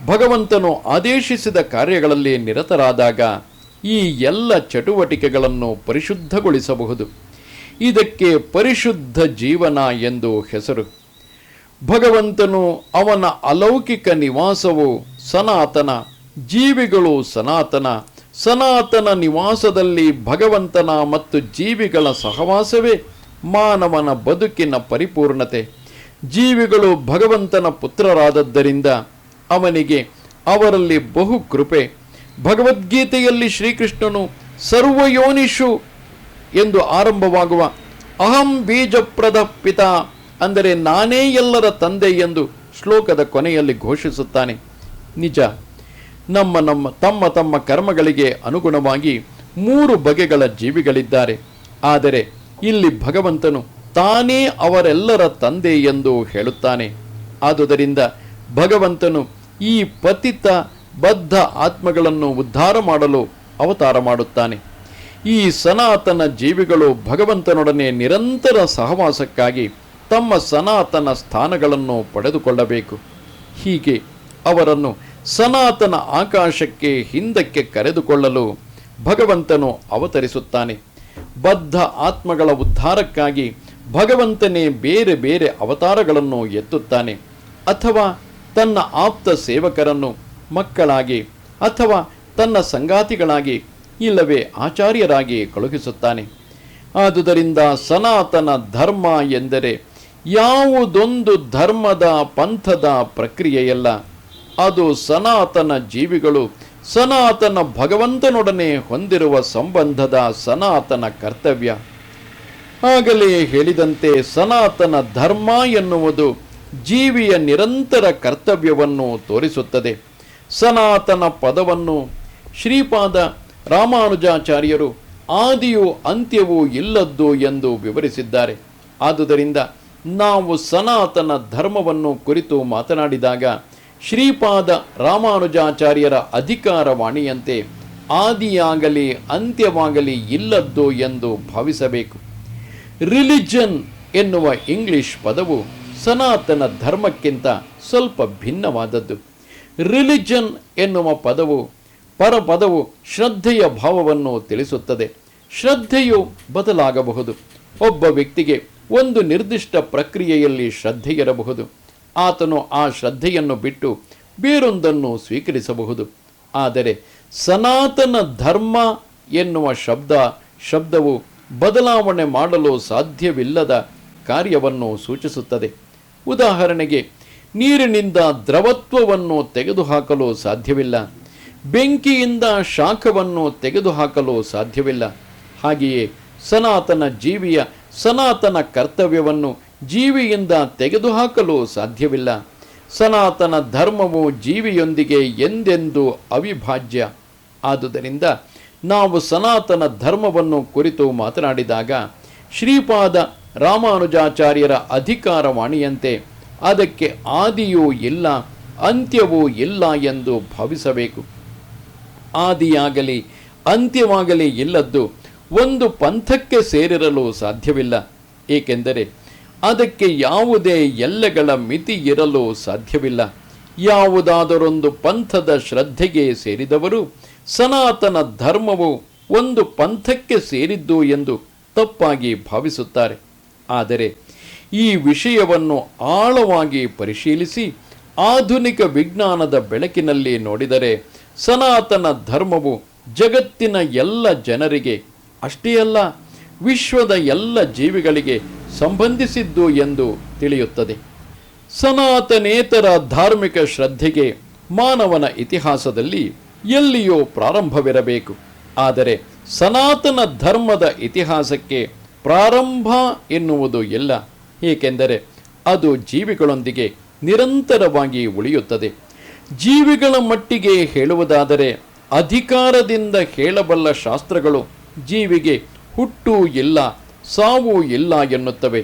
ಭಗವಂತನು ಆದೇಶಿಸಿದ ಕಾರ್ಯಗಳಲ್ಲಿ ನಿರತರಾದಾಗ ಈ ಎಲ್ಲ ಚಟುವಟಿಕೆಗಳನ್ನು ಪರಿಶುದ್ಧಗೊಳಿಸಬಹುದು. ಇದಕ್ಕೆ ಪರಿಶುದ್ಧ ಜೀವನ ಎಂದು ಹೆಸರು. ಭಗವಂತನು, ಅವನ ಅಲೌಕಿಕ ನಿವಾಸವು ಸನಾತನ, ಜೀವಿಗಳು ಸನಾತನ. ಸನಾತನ ನಿವಾಸದಲ್ಲಿ ಭಗವಂತನ ಮತ್ತು ಜೀವಿಗಳ ಸಹವಾಸವೇ ಮಾನವನ ಬದುಕಿನ ಪರಿಪೂರ್ಣತೆ. ಜೀವಿಗಳು ಭಗವಂತನ ಪುತ್ರರಾದದ್ದರಿಂದ ಅವನಿಗೆ ಅವರಲ್ಲಿ ಬಹು ಕೃಪೆ. ಭಗವದ್ಗೀತೆಯಲ್ಲಿ ಶ್ರೀಕೃಷ್ಣನು ಸರ್ವಯೋನಿಷು ಎಂದು ಆರಂಭವಾಗುವ ಅಹಂ ಬೀಜಪ್ರದ ಪಿತಾ, ಅಂದರೆ ನಾನೇ ಎಲ್ಲರ ತಂದೆ ಎಂದು ಶ್ಲೋಕದ ಕೊನೆಯಲ್ಲಿ ಘೋಷಿಸುತ್ತಾನೆ. ನಿಜ, ತಮ್ಮ ತಮ್ಮ ಕರ್ಮಗಳಿಗೆ ಅನುಗುಣವಾಗಿ 3 ಬಗೆಗಳ ಜೀವಿಗಳಿದ್ದಾರೆ. ಆದರೆ ಇಲ್ಲಿ ಭಗವಂತನು ತಾನೇ ಅವರೆಲ್ಲರ ತಂದೆ ಎಂದು ಹೇಳುತ್ತಾನೆ. ಆದುದರಿಂದ ಭಗವಂತನು ಈ ಪತಿತ ಬದ್ಧ ಆತ್ಮಗಳನ್ನು ಉದ್ಧಾರ ಮಾಡಲು ಅವತಾರ ಮಾಡುತ್ತಾನೆ. ಈ ಸನಾತನ ಜೀವಿಗಳು ಭಗವಂತನೊಡನೆ ನಿರಂತರ ಸಹವಾಸಕ್ಕಾಗಿ ತಮ್ಮ ಸನಾತನ ಸ್ಥಾನಗಳನ್ನು ಪಡೆದುಕೊಳ್ಳಬೇಕು. ಹೀಗೆ ಅವರನ್ನು ಸನಾತನ ಆಕಾಶಕ್ಕೆ ಹಿಂದಕ್ಕೆ ಕರೆದುಕೊಳ್ಳಲು ಭಗವಂತನು ಅವತರಿಸುತ್ತಾನೆ. ಬದ್ಧ ಆತ್ಮಗಳ ಉದ್ಧಾರಕ್ಕಾಗಿ ಭಗವಂತನೇ ಬೇರೆ ಬೇರೆ ಅವತಾರಗಳನ್ನು ಎತ್ತುತ್ತಾನೆ. ಅಥವಾ ತನ್ನ ಆಪ್ತ ಸೇವಕರನ್ನು ಮಕ್ಕಳಾಗಿ, ಅಥವಾ ತನ್ನ ಸಂಗಾತಿಗಳಾಗಿ, ಇಲ್ಲವೇ ಆಚಾರ್ಯರಾಗಿ ಕಳುಹಿಸುತ್ತಾನೆ. ಆದುದರಿಂದ ಸನಾತನ ಧರ್ಮ ಎಂದರೆ ಯಾವುದೊಂದು ಧರ್ಮದ ಪಂಥದ ಪ್ರಕ್ರಿಯೆಯಲ್ಲ. ಅದು ಸನಾತನ ಜೀವಿಗಳು ಸನಾತನ ಭಗವಂತನೊಡನೆ ಹೊಂದಿರುವ ಸಂಬಂಧದ ಸನಾತನ ಕರ್ತವ್ಯ. ಆಗಲೇ ಹೇಳಿದಂತೆ ಸನಾತನ ಧರ್ಮ ಎನ್ನುವುದು ಜೀವಿಯ ನಿರಂತರ ಕರ್ತವ್ಯವನ್ನು ತೋರಿಸುತ್ತದೆ. ಸನಾತನ ಪದವನ್ನು ಶ್ರೀಪಾದ ರಾಮಾನುಜಾಚಾರ್ಯರು ಆದಿಯೂ ಅಂತ್ಯವೂ ಇಲ್ಲದ್ದು ಎಂದು ವಿವರಿಸಿದ್ದಾರೆ. ಆದುದರಿಂದ ನಾವು ಸನಾತನ ಧರ್ಮವನ್ನು ಕುರಿತು ಮಾತನಾಡಿದಾಗ ಶ್ರೀಪಾದ ರಾಮಾನುಜಾಚಾರ್ಯರ ಅಧಿಕಾರವಾಣಿಯಂತೆ ಆದಿಯಾಗಲಿ ಅಂತ್ಯವಾಗಲಿ ಇಲ್ಲದ್ದು ಎಂದು ಭಾವಿಸಬೇಕು. ರಿಲಿಜನ್ ಎನ್ನುವ ಇಂಗ್ಲಿಷ್ ಪದವು ಸನಾತನ ಧರ್ಮಕ್ಕಿಂತ ಸ್ವಲ್ಪ ಭಿನ್ನವಾದದ್ದು. ರಿಲಿಜನ್ ಎನ್ನುವ ಪದವು ಶ್ರದ್ಧೆಯ ಭಾವವನ್ನು ತಿಳಿಸುತ್ತದೆ. ಶ್ರದ್ಧೆಯು ಬದಲಾಗಬಹುದು. ಒಬ್ಬ ವ್ಯಕ್ತಿಗೆ ಒಂದು ನಿರ್ದಿಷ್ಟ ಪ್ರಕ್ರಿಯೆಯಲ್ಲಿ ಶ್ರದ್ಧೆ ಇರಬಹುದು. ಆತನು ಆ ಶ್ರದ್ಧೆಯನ್ನು ಬಿಟ್ಟು ಬೇರೊಂದನ್ನು ಸ್ವೀಕರಿಸಬಹುದು. ಆದರೆ ಸನಾತನ ಧರ್ಮ ಎನ್ನುವ ಶಬ್ದವು ಬದಲಾವಣೆ ಮಾಡಲು ಸಾಧ್ಯವಿಲ್ಲದ ಕಾರ್ಯವನ್ನು ಸೂಚಿಸುತ್ತದೆ. ಉದಾಹರಣೆಗೆ, ನೀರಿನಿಂದ ದ್ರವತ್ವವನ್ನು ತೆಗೆದುಹಾಕಲು ಸಾಧ್ಯವಿಲ್ಲ. ಬೆಂಕಿಯಿಂದ ಶಾಖವನ್ನು ತೆಗೆದುಹಾಕಲು ಸಾಧ್ಯವಿಲ್ಲ. ಹಾಗೆಯೇ ಸನಾತನ ಜೀವಿಯ ಸನಾತನ ಕರ್ತವ್ಯವನ್ನು ಜೀವಿಯಿಂದ ತೆಗೆದುಹಾಕಲು ಸಾಧ್ಯವಿಲ್ಲ. ಸನಾತನ ಧರ್ಮವು ಜೀವಿಯೊಂದಿಗೆ ಎಂದೆಂದೂ ಅವಿಭಾಜ್ಯ. ಆದುದರಿಂದ ನಾವು ಸನಾತನ ಧರ್ಮವನ್ನು ಕುರಿತು ಮಾತನಾಡಿದಾಗ ಶ್ರೀಪಾದ ರಾಮಾನುಜಾಚಾರ್ಯರ ಅಧಿಕಾರವಾಣಿಯಂತೆ ಅದಕ್ಕೆ ಆದಿಯೂ ಇಲ್ಲ, ಅಂತ್ಯವೂ ಇಲ್ಲ ಎಂದು ಭಾವಿಸಬೇಕು. ಆದಿಯಾಗಲಿ ಅಂತ್ಯವಾಗಲಿ ಇಲ್ಲದ್ದು ಒಂದು ಪಂಥಕ್ಕೆ ಸೇರಿರಲು ಸಾಧ್ಯವಿಲ್ಲ. ಏಕೆಂದರೆ ಅದಕ್ಕೆ ಯಾವುದೇ ಎಲ್ಲೆಗಳ ಮಿತಿ ಇರಲು ಸಾಧ್ಯವಿಲ್ಲ. ಯಾವುದಾದರೊಂದು ಪಂಥದ ಶ್ರದ್ಧೆಗೆ ಸೇರಿದವರು ಸನಾತನ ಧರ್ಮವು ಒಂದು ಪಂಥಕ್ಕೆ ಸೇರಿದ್ದು ಎಂದು ತಪ್ಪಾಗಿ ಭಾವಿಸುತ್ತಾರೆ. ಆದರೆ ಈ ವಿಷಯವನ್ನು ಆಳವಾಗಿ ಪರಿಶೀಲಿಸಿ ಆಧುನಿಕ ವಿಜ್ಞಾನದ ಬೆಳಕಿನಲ್ಲಿ ನೋಡಿದರೆ ಸನಾತನ ಧರ್ಮವು ಜಗತ್ತಿನ ಎಲ್ಲ ಜನರಿಗೆ, ಅಷ್ಟೇ ಅಲ್ಲ ವಿಶ್ವದ ಎಲ್ಲ ಜೀವಿಗಳಿಗೆ ಸಂಬಂಧಿಸಿದ್ದು ಎಂದು ತಿಳಿಯುತ್ತದೆ. ಸನಾತನೇತರ ಧಾರ್ಮಿಕ ಶ್ರದ್ಧೆಗೆ ಮಾನವನ ಇತಿಹಾಸದಲ್ಲಿ ಎಲ್ಲಿಯೋ ಪ್ರಾರಂಭವಿರಬೇಕು. ಆದರೆ ಸನಾತನ ಧರ್ಮದ ಇತಿಹಾಸಕ್ಕೆ ಪ್ರಾರಂಭ ಎನ್ನುವುದು ಇಲ್ಲ. ಏಕೆಂದರೆ ಅದು ಜೀವಿಗಳೊಂದಿಗೆ ನಿರಂತರವಾಗಿ ಉಳಿಯುತ್ತದೆ. ಜೀವಿಗಳ ಮಟ್ಟಿಗೆ ಹೇಳುವುದಾದರೆ ಅಧಿಕಾರದಿಂದ ಹೇಳಬಲ್ಲ ಶಾಸ್ತ್ರಗಳು ಜೀವಿಗೆ ಹುಟ್ಟು ಇಲ್ಲ, ಸಾವು ಇಲ್ಲ ಎನ್ನುತ್ತವೆ.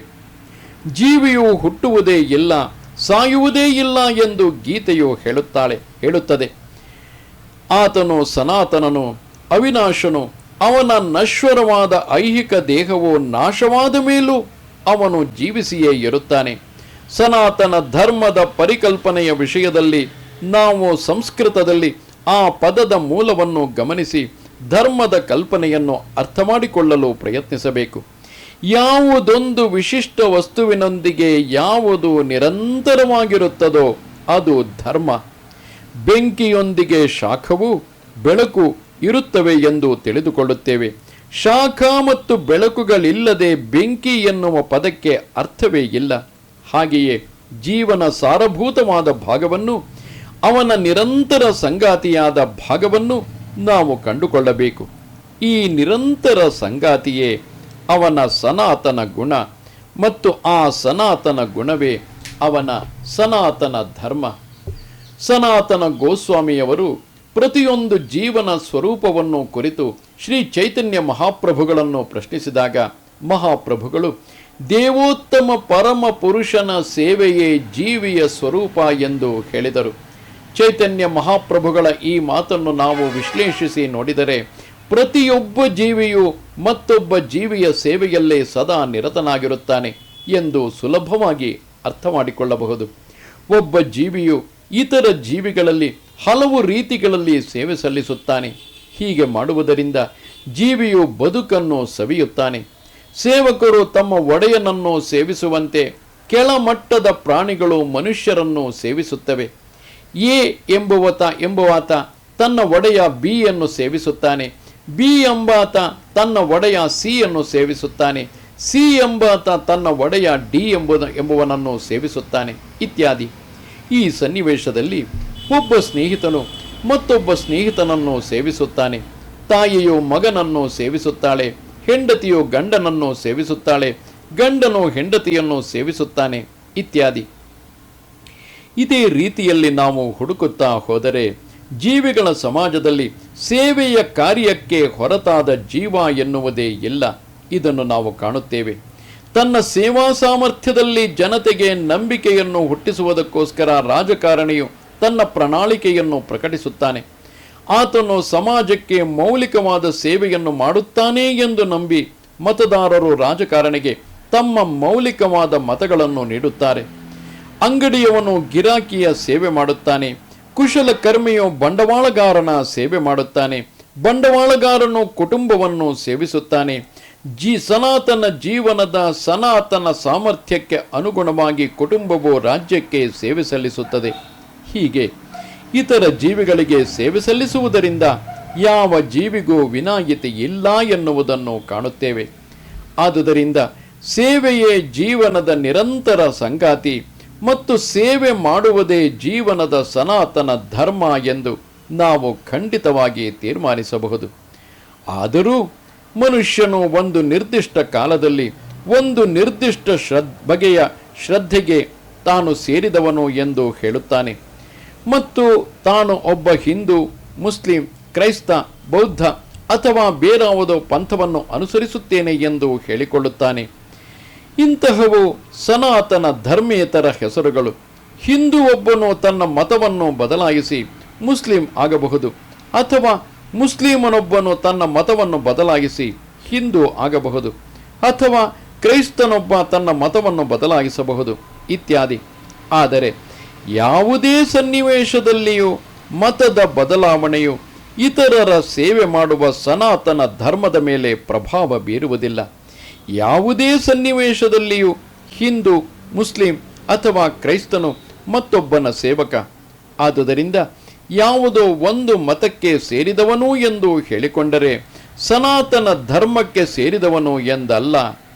ಜೀವಿಯು ಹುಟ್ಟುವುದೇ ಇಲ್ಲ, ಸಾಯುವುದೇ ಇಲ್ಲ ಎಂದು ಗೀತೆಯು ಹೇಳುತ್ತದೆ. ಆತನು ಸನಾತನನು, ಅವಿನಾಶನು. ಅವನ ನಶ್ವರವಾದ ಐಹಿಕ ದೇಹವು ನಾಶವಾದ ಮೇಲೂ ಅವನು ಜೀವಿಸಿಯೇ ಇರುತ್ತಾನೆ. ಸನಾತನ ಧರ್ಮದ ಪರಿಕಲ್ಪನೆಯ ವಿಷಯದಲ್ಲಿ ನಾವು ಸಂಸ್ಕೃತದಲ್ಲಿ ಆ ಪದದ ಮೂಲವನ್ನು ಗಮನಿಸಿ ಧರ್ಮದ ಕಲ್ಪನೆಯನ್ನು ಅರ್ಥ ಮಾಡಿಕೊಳ್ಳಲು ಪ್ರಯತ್ನಿಸಬೇಕು. ಯಾವುದೊಂದು ವಿಶಿಷ್ಟ ವಸ್ತುವಿನೊಂದಿಗೆ ಯಾವುದು ನಿರಂತರವಾಗಿರುತ್ತದೋ ಅದು ಧರ್ಮ. ಬೆಂಕಿಯೊಂದಿಗೆ ಶಾಖವು, ಬೆಳಕು ಇರುತ್ತವೆ ಎಂದು ತಿಳಿದುಕೊಳ್ಳುತ್ತೇವೆ. ಶಾಖ ಮತ್ತು ಬೆಳಕುಗಳಿಲ್ಲದೆ ಬೆಂಕಿ ಎನ್ನುವ ಪದಕ್ಕೆ ಅರ್ಥವೇ ಇಲ್ಲ. ಹಾಗೆಯೇ ಜೀವನ ಸಾರಭೂತವಾದ ಭಾಗವನ್ನು, ಅವನ ನಿರಂತರ ಸಂಗಾತಿಯಾದ ಭಾಗವನ್ನು ನಾವು ಕಂಡುಕೊಳ್ಳಬೇಕು. ಈ ನಿರಂತರ ಸಂಗಾತಿಯೇ ಅವನ ಸನಾತನ ಗುಣ ಮತ್ತು ಆ ಸನಾತನ ಗುಣವೇ ಅವನ ಸನಾತನ ಧರ್ಮ. ಸನಾತನ ಗೋಸ್ವಾಮಿಯವರು ಪ್ರತಿಯೊಂದು ಜೀವನ ಸ್ವರೂಪವನ್ನು ಕುರಿತು ಶ್ರೀ ಚೈತನ್ಯ ಮಹಾಪ್ರಭುಗಳನ್ನು ಪ್ರಶ್ನಿಸಿದಾಗ ಮಹಾಪ್ರಭುಗಳು ದೇವೋತ್ತಮ ಪರಮ ಪುರುಷನ ಸೇವೆಯೇ ಜೀವಿಯ ಸ್ವರೂಪ ಎಂದು ಹೇಳಿದರು. ಚೈತನ್ಯ ಮಹಾಪ್ರಭುಗಳ ಈ ಮಾತನ್ನು ನಾವು ವಿಶ್ಲೇಷಿಸಿ ನೋಡಿದರೆ ಪ್ರತಿಯೊಬ್ಬ ಜೀವಿಯು ಮತ್ತೊಬ್ಬ ಜೀವಿಯ ಸೇವೆಯಲ್ಲೇ ಸದಾ ನಿರತನಾಗಿರುತ್ತಾನೆ ಎಂದು ಸುಲಭವಾಗಿ ಅರ್ಥ ಮಾಡಿಕೊಳ್ಳಬಹುದು. ಒಬ್ಬ ಜೀವಿಯು ಇತರ ಜೀವಿಗಳಲ್ಲಿ ಹಲವು ರೀತಿಗಳಲ್ಲಿ ಸೇವೆ ಸಲ್ಲಿಸುತ್ತಾನೆ. ಹೀಗೆ ಮಾಡುವುದರಿಂದ ಜೀವಿಯು ಬದುಕನ್ನು ಸವಿಯುತ್ತಾನೆ. ಸೇವಕರು ತಮ್ಮ ಒಡೆಯನನ್ನು ಸೇವಿಸುವಂತೆ ಕೆಳಮಟ್ಟದ ಪ್ರಾಣಿಗಳು ಮನುಷ್ಯರನ್ನು ಸೇವಿಸುತ್ತವೆ. ಎ ಎಂಬುವಾತ ತನ್ನ ಒಡೆಯ ಬಿ ಯನ್ನು ಸೇವಿಸುತ್ತಾನೆ. ಬಿ ಎಂಬಾತ ತನ್ನ ಒಡೆಯ ಸಿ ಯನ್ನು ಸೇವಿಸುತ್ತಾನೆ. ಸಿ ಎಂಬಾತ ತನ್ನ ಒಡೆಯ ಡಿ ಎಂಬುವನನ್ನು ಸೇವಿಸುತ್ತಾನೆ ಇತ್ಯಾದಿ. ಈ ಸನ್ನಿವೇಶದಲ್ಲಿ ಒಬ್ಬ ಸ್ನೇಹಿತನು ಮತ್ತೊಬ್ಬ ಸ್ನೇಹಿತನನ್ನು ಸೇವಿಸುತ್ತಾನೆ. ತಾಯಿಯು ಮಗನನ್ನು ಸೇವಿಸುತ್ತಾಳೆ. ಹೆಂಡತಿಯು ಗಂಡನನ್ನು ಸೇವಿಸುತ್ತಾಳೆ. ಗಂಡನು ಹೆಂಡತಿಯನ್ನು ಸೇವಿಸುತ್ತಾನೆ ಇತ್ಯಾದಿ. ಇದೇ ರೀತಿಯಲ್ಲಿ ನಾವು ಹುಡುಕುತ್ತಾ ಹೋದರೆ ಜೀವಿಗಳ ಸಮಾಜದಲ್ಲಿ ಸೇವೆಯ ಕಾರ್ಯಕ್ಕೆ ಹೊರತಾದ ಜೀವ ಎನ್ನುವುದೇ ಇಲ್ಲ. ಇದನ್ನು ನಾವು ಕಾಣುತ್ತೇವೆ. ತನ್ನ ಸೇವಾ ಸಾಮರ್ಥ್ಯದಲ್ಲಿ ಜನತೆಗೆ ನಂಬಿಕೆಯನ್ನು ಹುಟ್ಟಿಸುವುದಕ್ಕೋಸ್ಕರ ರಾಜಕಾರಣಿಯು ತನ್ನ ಪ್ರಣಾಳಿಕೆಯನ್ನು ಪ್ರಕಟಿಸುತ್ತಾನೆ. ಆತನು ಸಮಾಜಕ್ಕೆ ಮೌಲಿಕವಾದ ಸೇವೆಯನ್ನು ಮಾಡುತ್ತಾನೆ ಎಂದು ನಂಬಿ ಮತದಾರರು ರಾಜಕಾರಣಿಗೆ ತಮ್ಮ ಮೌಲಿಕವಾದ ಮತಗಳನ್ನು ನೀಡುತ್ತಾರೆ. ಅಂಗಡಿಯವನು ಗಿರಾಕಿಯ ಸೇವೆ ಮಾಡುತ್ತಾನೆ. ಕುಶಲಕರ್ಮಿಯು ಬಂಡವಾಳಗಾರನ ಸೇವೆ ಮಾಡುತ್ತಾನೆ. ಬಂಡವಾಳಗಾರನು ಕುಟುಂಬವನ್ನು ಸೇವಿಸುತ್ತಾನೆ. ಸನಾತನ ಜೀವನದ ಸನಾತನ ಸಾಮರ್ಥ್ಯಕ್ಕೆ ಅನುಗುಣವಾಗಿ ಕುಟುಂಬವು ರಾಜ್ಯಕ್ಕೆ ಸೇವೆ ಸಲ್ಲಿಸುತ್ತದೆ. ಹೀಗೆ ಇತರ ಜೀವಿಗಳಿಗೆ ಸೇವೆ ಸಲ್ಲಿಸುವುದರಿಂದ ಯಾವ ಜೀವಿಗೂ ವಿನಾಯಿತಿ ಇಲ್ಲ ಎನ್ನುವುದನ್ನು ಕಾಣುತ್ತೇವೆ. ಆದುದರಿಂದ ಸೇವೆಯೇ ಜೀವನದ ನಿರಂತರ ಸಂಗಾತಿ ಮತ್ತು ಸೇವೆ ಮಾಡುವುದೇ ಜೀವನದ ಸನಾತನ ಧರ್ಮ ಎಂದು ನಾವು ಖಂಡಿತವಾಗಿ ತೀರ್ಮಾನಿಸಬಹುದು. ಆದರೂ ಮನುಷ್ಯನು ಒಂದು ನಿರ್ದಿಷ್ಟ ಕಾಲದಲ್ಲಿ ಒಂದು ನಿರ್ದಿಷ್ಟ ಬಗೆಯ ಶ್ರದ್ಧೆಗೆ ತಾನು ಸೇರಿದವನು ಎಂದು ಹೇಳುತ್ತಾನೆ ಮತ್ತು ತಾನು ಒಬ್ಬ ಹಿಂದೂ, ಮುಸ್ಲಿಂ, ಕ್ರೈಸ್ತ, ಬೌದ್ಧ ಅಥವಾ ಬೇರಾವುದೋ ಪಂಥವನ್ನು ಅನುಸರಿಸುತ್ತೇನೆ ಎಂದು ಹೇಳಿಕೊಳ್ಳುತ್ತಾನೆ. ಇಂತಹವು ಸನಾತನ ಧರ್ಮೇತರ ಹೆಸರುಗಳು. ಹಿಂದೂ ಒಬ್ಬನು ತನ್ನ ಮತವನ್ನು ಬದಲಾಯಿಸಿ ಮುಸ್ಲಿಂ ಆಗಬಹುದು, ಅಥವಾ ಮುಸ್ಲಿಮನೊಬ್ಬನು ತನ್ನ ಮತವನ್ನು ಬದಲಾಯಿಸಿ ಹಿಂದೂ ಆಗಬಹುದು, ಅಥವಾ ಕ್ರೈಸ್ತನೊಬ್ಬ ತನ್ನ ಮತವನ್ನು ಬದಲಾಯಿಸಬಹುದು ಇತ್ಯಾದಿ. ಆದರೆ ಯಾವುದೇ ಸನ್ನಿವೇಶದಲ್ಲಿಯೂ ಮತದ ಬದಲಾವಣೆಯು ಇತರರ ಸೇವೆ ಮಾಡುವ ಸನಾತನ ಧರ್ಮದ ಮೇಲೆ ಪ್ರಭಾವ ಬೀರುವುದಿಲ್ಲ. ಯಾವುದೇ ಸನ್ನಿವೇಶದಲ್ಲಿಯೂ ಹಿಂದೂ, ಮುಸ್ಲಿಂ ಅಥವಾ ಕ್ರೈಸ್ತನು ಮತ್ತೊಬ್ಬನ ಸೇವಕ. ಆದುದರಿಂದ ಯಾವುದೋ ಒಂದು ಮತಕ್ಕೆ ಸೇರಿದವನು ಎಂದು ಹೇಳಿಕೊಂಡರೆ ಸನಾತನ ಧರ್ಮಕ್ಕೆ ಸೇರಿದವನು ಎಂದಲ್ಲ.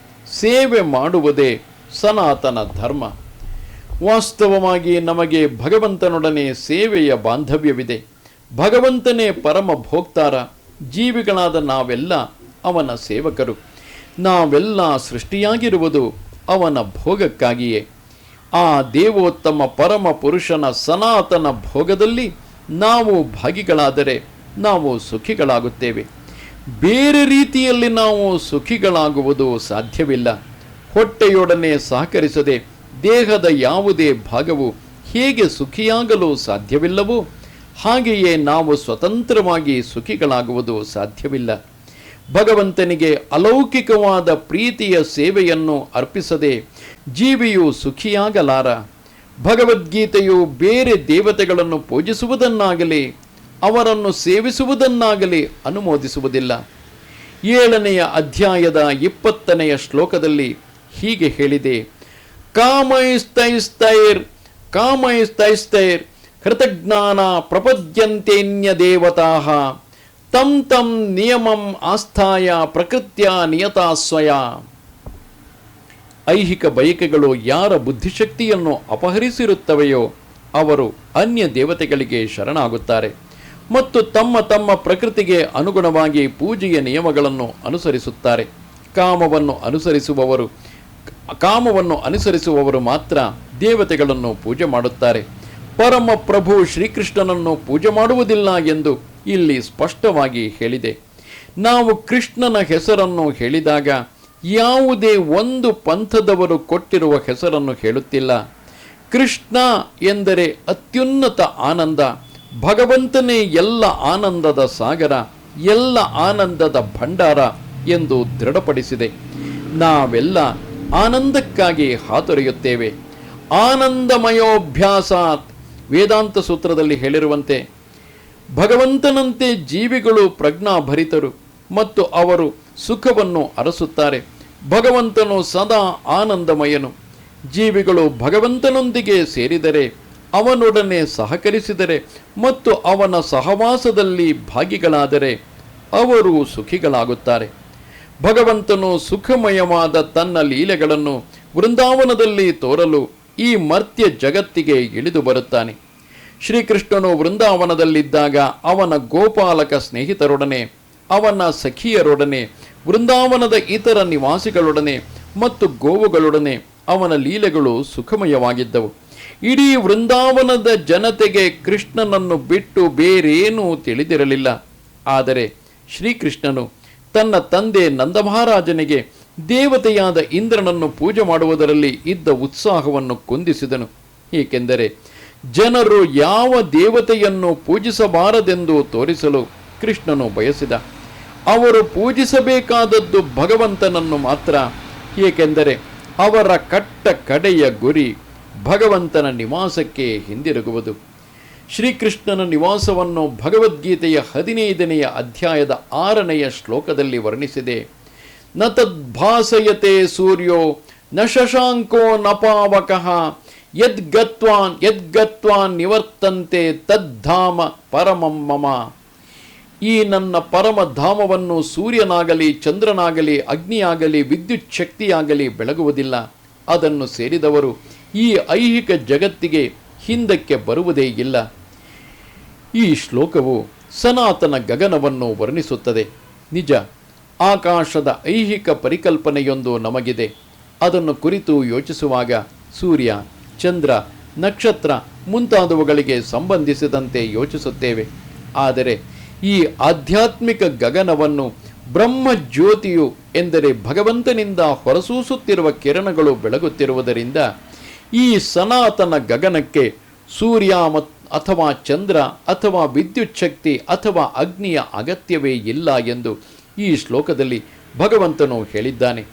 ಸೇವೆ ಮಾಡುವುದೇ ಸನಾತನ ಧರ್ಮ. ವಾಸ್ತವವಾಗಿ ನಮಗೆ ಭಗವಂತನೊಡನೆ ಸೇವೆಯ ಬಾಂಧವ್ಯವಿದೆ. ಭಗವಂತನೇ ಪರಮ ಭೋಕ್ತಾರ. ಜೀವಿಗಳಾದ ನಾವೆಲ್ಲ ಅವನ ಸೇವಕರು. ನಾವೆಲ್ಲ ಸೃಷ್ಟಿಯಾಗಿರುವುದು ಅವನ ಭೋಗಕ್ಕಾಗಿಯೇ. ಆ ದೇವೋತ್ತಮ ಪರಮ ಪುರುಷನ ಸನಾತನ ಭೋಗದಲ್ಲಿ ನಾವು ಭಾಗಿಗಳಾದರೆ ನಾವು ಸುಖಿಗಳಾಗುತ್ತೇವೆ. ಬೇರೆ ರೀತಿಯಲ್ಲಿ ನಾವು ಸುಖಿಗಳಾಗುವುದು ಸಾಧ್ಯವಿಲ್ಲ. ಹೊಟ್ಟೆಯೊಡನೆ ಸಹಕರಿಸದೆ ದೇಹದ ಯಾವುದೇ ಭಾಗವು ಹೇಗೆ ಸುಖಿಯಾಗಲು ಸಾಧ್ಯವಿಲ್ಲವೋ ಹಾಗೆಯೇ ನಾವು ಸ್ವತಂತ್ರವಾಗಿ ಸುಖಿಗಳಾಗುವುದು ಸಾಧ್ಯವಿಲ್ಲ. ಭಗವಂತನಿಗೆ ಅಲೌಕಿಕವಾದ ಪ್ರೀತಿಯ ಸೇವೆಯನ್ನು ಅರ್ಪಿಸದೆ ಜೀವಿಯು ಸುಖಿಯಾಗಲಾರ. ಭಗವದ್ಗೀತೆಯು ಬೇರೆ ದೇವತೆಗಳನ್ನು ಪೂಜಿಸುವುದನ್ನಾಗಲಿ ಅವರನ್ನು ಸೇವಿಸುವುದನ್ನಾಗಲಿ ಅನುಮೋದಿಸುವುದಿಲ್ಲ. 7ನೇ ಅಧ್ಯಾಯದ 20ನೇ ಶ್ಲೋಕದಲ್ಲಿ ಹೀಗೆ ಹೇಳಿದೆ: ಕಾಮೈಸ್ತೈಸ್ತೈರ್ ಕೃತಜ್ಞಾನ ಪ್ರಪದ್ಯಂತೇನ್ಯ ದೇವತಾಃ ತಂ ತಂ ನಿಯಮಂ ಆಸ್ಥಾಯ ಪ್ರಕೃತ್ಯ ನಿಯತಾ ಸ್ವಯ. ಐಹಿಕ ಬಯಕೆಗಳು ಯಾರ ಬುದ್ಧಿಶಕ್ತಿಯನ್ನು ಅಪಹರಿಸಿರುತ್ತವೆಯೋ ಅವರು ಅನ್ಯ ದೇವತೆಗಳಿಗೆ ಶರಣಾಗುತ್ತಾರೆ ಮತ್ತು ತಮ್ಮ ತಮ್ಮ ಪ್ರಕೃತಿಗೆ ಅನುಗುಣವಾಗಿ ಪೂಜೆಯ ನಿಯಮಗಳನ್ನು ಅನುಸರಿಸುತ್ತಾರೆ. ಕಾಮವನ್ನು ಅನುಸರಿಸುವವರು ಮಾತ್ರ ದೇವತೆಗಳನ್ನು ಪೂಜೆ ಮಾಡುತ್ತಾರೆ. ಪರಮ ಪ್ರಭು ಶ್ರೀಕೃಷ್ಣನನ್ನು ಪೂಜೆ ಮಾಡುವುದಿಲ್ಲ ಎಂದು ಇಲ್ಲಿ ಸ್ಪಷ್ಟವಾಗಿ ಹೇಳಿದೆ. ನಾವು ಕೃಷ್ಣನ ಹೆಸರನ್ನು ಹೇಳಿದಾಗ ಯಾವುದೇ ಒಂದು ಪಂಥದವರು ಕೊಟ್ಟಿರುವ ಹೆಸರನ್ನು ಹೇಳುತ್ತಿಲ್ಲ. ಕೃಷ್ಣ ಎಂದರೆ ಅತ್ಯುನ್ನತ ಆನಂದ, ಭಗವಂತನೇ ಎಲ್ಲ ಆನಂದದ ಸಾಗರ, ಎಲ್ಲ ಆನಂದದ ಭಂಡಾರ ಎಂದು ದೃಢಪಡಿಸಿದೆ. ನಾವೆಲ್ಲ ಆನಂದಕ್ಕಾಗಿ ಹಾತೊರೆಯುತ್ತೇವೆ. ಆನಂದಮಯೋಭ್ಯಾಸಾತ್ ವೇದಾಂತ ಸೂತ್ರದಲ್ಲಿ ಹೇಳಿರುವಂತೆ ಭಗವಂತನಂತೆ ಜೀವಿಗಳು ಪ್ರಜ್ಞಾಭರಿತರು ಮತ್ತು ಅವರು ಸುಖವನ್ನು ಅರಸುತ್ತಾರೆ. ಭಗವಂತನು ಸದಾ ಆನಂದಮಯನು. ಜೀವಿಗಳು ಭಗವಂತನೊಂದಿಗೆ ಸೇರಿದರೆ, ಅವನೊಡನೆ ಸಹಕರಿಸಿದರೆ ಮತ್ತು ಅವನ ಸಹವಾಸದಲ್ಲಿ ಭಾಗಿಗಳಾದರೆ ಅವರು ಸುಖಿಗಳಾಗುತ್ತಾರೆ. ಭಗವಂತನು ಸುಖಮಯವಾದ ತನ್ನ ಲೀಲೆಗಳನ್ನು ವೃಂದಾವನದಲ್ಲಿ ತೋರಲು ಈ ಮರ್ತ್ಯ ಜಗತ್ತಿಗೆ ಇಳಿದು ಬರುತ್ತಾನೆ. ಶ್ರೀಕೃಷ್ಣನು ವೃಂದಾವನದಲ್ಲಿದ್ದಾಗ ಅವನ ಗೋಪಾಲಕ ಸ್ನೇಹಿತರೊಡನೆ, ಅವನ ಸಖಿಯರೊಡನೆ, ವೃಂದಾವನದ ಇತರ ನಿವಾಸಿಗಳೊಡನೆ ಮತ್ತು ಗೋವುಗಳೊಡನೆ ಅವನ ಲೀಲೆಗಳು ಸುಖಮಯವಾಗಿದ್ದವು. ಇಡೀ ವೃಂದಾವನದ ಜನತೆಗೆ ಕೃಷ್ಣನನ್ನು ಬಿಟ್ಟು ಬೇರೇನೂ ತಿಳಿದಿರಲಿಲ್ಲ. ಆದರೆ ಶ್ರೀಕೃಷ್ಣನು ತನ್ನ ತಂದೆ ನಂದಮಹಾರಾಜನಿಗೆ ದೇವತೆಯಾದ ಇಂದ್ರನನ್ನು ಪೂಜೆ ಮಾಡುವುದರಲ್ಲಿ ಇದ್ದ ಉತ್ಸಾಹವನ್ನು ಕುಂದಿಸಿದನು. ಏಕೆಂದರೆ ಜನರು ಯಾವ ದೇವತೆಯನ್ನು ಪೂಜಿಸಬಾರದೆಂದು ತೋರಿಸಲು ಕೃಷ್ಣನು ಬಯಸಿದ. ಅವರು ಪೂಜಿಸಬೇಕಾದದ್ದು ಭಗವಂತನನ್ನು ಮಾತ್ರ. ಏಕೆಂದರೆ ಅವರ ಕಡೆಯ ಗುರಿ ಭಗವಂತನ ನಿವಾಸಕ್ಕೆ ಹಿಂದಿರುಗುವುದು. ಶ್ರೀಕೃಷ್ಣನ ನಿವಾಸವನ್ನು ಭಗವದ್ಗೀತೆಯ 15ನೆಯ ಅಧ್ಯಾಯದ 6ನೆಯ ಶ್ಲೋಕದಲ್ಲಿ ವರ್ಣಿಸಿದೆ. ನ ತದ್ಭಾಸಯತೆ ಸೂರ್ಯೋ ನ ಶಶಾಂಕೋ ನ ಪಾವಕಃ ಯದ್ಗತ್ವಾನ್ ನಿವರ್ತಂತೆ ತದ್ಧಾಮ ಪರಮಂ ಮಮ. ಈ ನನ್ನ ಪರಮಧಾಮವನ್ನು ಸೂರ್ಯನಾಗಲಿ, ಚಂದ್ರನಾಗಲಿ, ಅಗ್ನಿಯಾಗಲಿ, ವಿದ್ಯುತ್ ಶಕ್ತಿಯಾಗಲಿ ಬೆಳಗುವುದಿಲ್ಲ. ಅದನ್ನು ಸೇರಿದವರು ಈ ಐಹಿಕ ಜಗತ್ತಿಗೆ ಹಿಂದಕ್ಕೆ ಬರುವುದೇ ಇಲ್ಲ. ಈ ಶ್ಲೋಕವು ಸನಾತನ ಗಗನವನ್ನು ವರ್ಣಿಸುತ್ತದೆ. ನಿಜ, ಆಕಾಶದ ಐಹಿಕ ಪರಿಕಲ್ಪನೆಯೊಂದು ನಮಗಿದೆ. ಅದನ್ನು ಕುರಿತು ಯೋಚಿಸುವಾಗ ಸೂರ್ಯ, ಚಂದ್ರ, ನಕ್ಷತ್ರ ಮುಂತಾದವುಗಳಿಗೆ ಸಂಬಂಧಿಸಿದಂತೆ ಯೋಚಿಸುತ್ತೇವೆ. ಆದರೆ ಈ ಆಧ್ಯಾತ್ಮಿಕ ಗಗನವನ್ನು ಬ್ರಹ್ಮಜ್ಯೋತಿಯು ಎಂದರೆ ಭಗವಂತನಿಂದ ಹೊರಸೂಸುತ್ತಿರುವ ಕಿರಣಗಳು ಬೆಳಗುತ್ತಿರುವುದರಿಂದ ಈ ಸನಾತನ ಗಗನಕ್ಕೆ ಸೂರ್ಯ ಅಥವಾ ಚಂದ್ರ ಅಥವಾ ವಿದ್ಯುತ್ ಶಕ್ತಿ ಅಥವಾ ಅಗ್ನಿಯ ಅಗತ್ಯವೇ ಇಲ್ಲ ಎಂದು ಈ ಶ್ಲೋಕದಲ್ಲಿ ಭಗವಂತನು ಹೇಳಿದ್ದಾನೆ.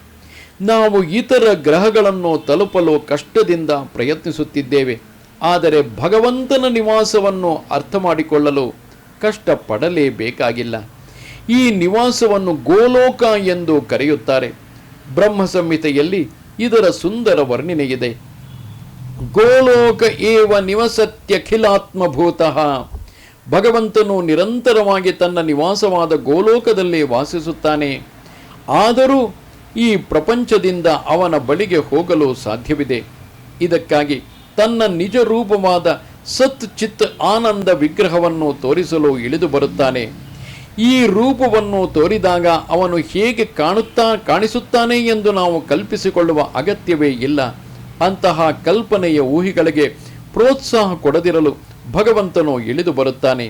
ನಾವು ಇತರ ಗ್ರಹಗಳನ್ನು ತಲುಪಲು ಕಷ್ಟದಿಂದ ಪ್ರಯತ್ನಿಸುತ್ತಿದ್ದೇವೆ. ಆದರೆ ಭಗವಂತನ ನಿವಾಸವನ್ನು ಅರ್ಥ ಮಾಡಿಕೊಳ್ಳಲು ಕಷ್ಟಪಡಲೇಬೇಕಾಗಿಲ್ಲ. ಈ ನಿವಾಸವನ್ನು ಗೋಲೋಕ ಎಂದು ಕರೆಯುತ್ತಾರೆ. ಬ್ರಹ್ಮ ಸಂಹಿತೆಯಲ್ಲಿ ಇದರ ಸುಂದರ ವರ್ಣನೆಯಿದೆ. ಗೋಲೋಕ ಏವ ನಿವಸತ್ಯಖಿಲಾತ್ಮಭೂತಃ. ಭಗವಂತನು ನಿರಂತರವಾಗಿ ತನ್ನ ನಿವಾಸವಾದ ಗೋಲೋಕದಲ್ಲಿ ವಾಸಿಸುತ್ತಾನೆ. ಆದರೂ ಈ ಪ್ರಪಂಚದಿಂದ ಅವನ ಬಳಿಗೆ ಹೋಗಲು ಸಾಧ್ಯವಿದೆ. ಇದಕ್ಕಾಗಿ ತನ್ನ ನಿಜ ರೂಪವಾದ ಸತ್ ಚಿತ್ ಆನಂದ ವಿಗ್ರಹವನ್ನು ತೋರಿಸಲು ಇಳಿದು ಬರುತ್ತಾನೆ. ಈ ರೂಪವನ್ನು ತೋರಿದಾಗ ಅವನು ಹೇಗೆ ಕಾಣಿಸುತ್ತಾನೆ ಎಂದು ನಾವು ಕಲ್ಪಿಸಿಕೊಳ್ಳುವ ಅಗತ್ಯವೇ ಇಲ್ಲ. ಅಂತಹ ಕಲ್ಪನೆಯ ಊಹೆಗಳಿಗೆ ಪ್ರೋತ್ಸಾಹ ಕೊಡದಿರಲು ಭಗವಂತನು ಇಳಿದು ಬರುತ್ತಾನೆ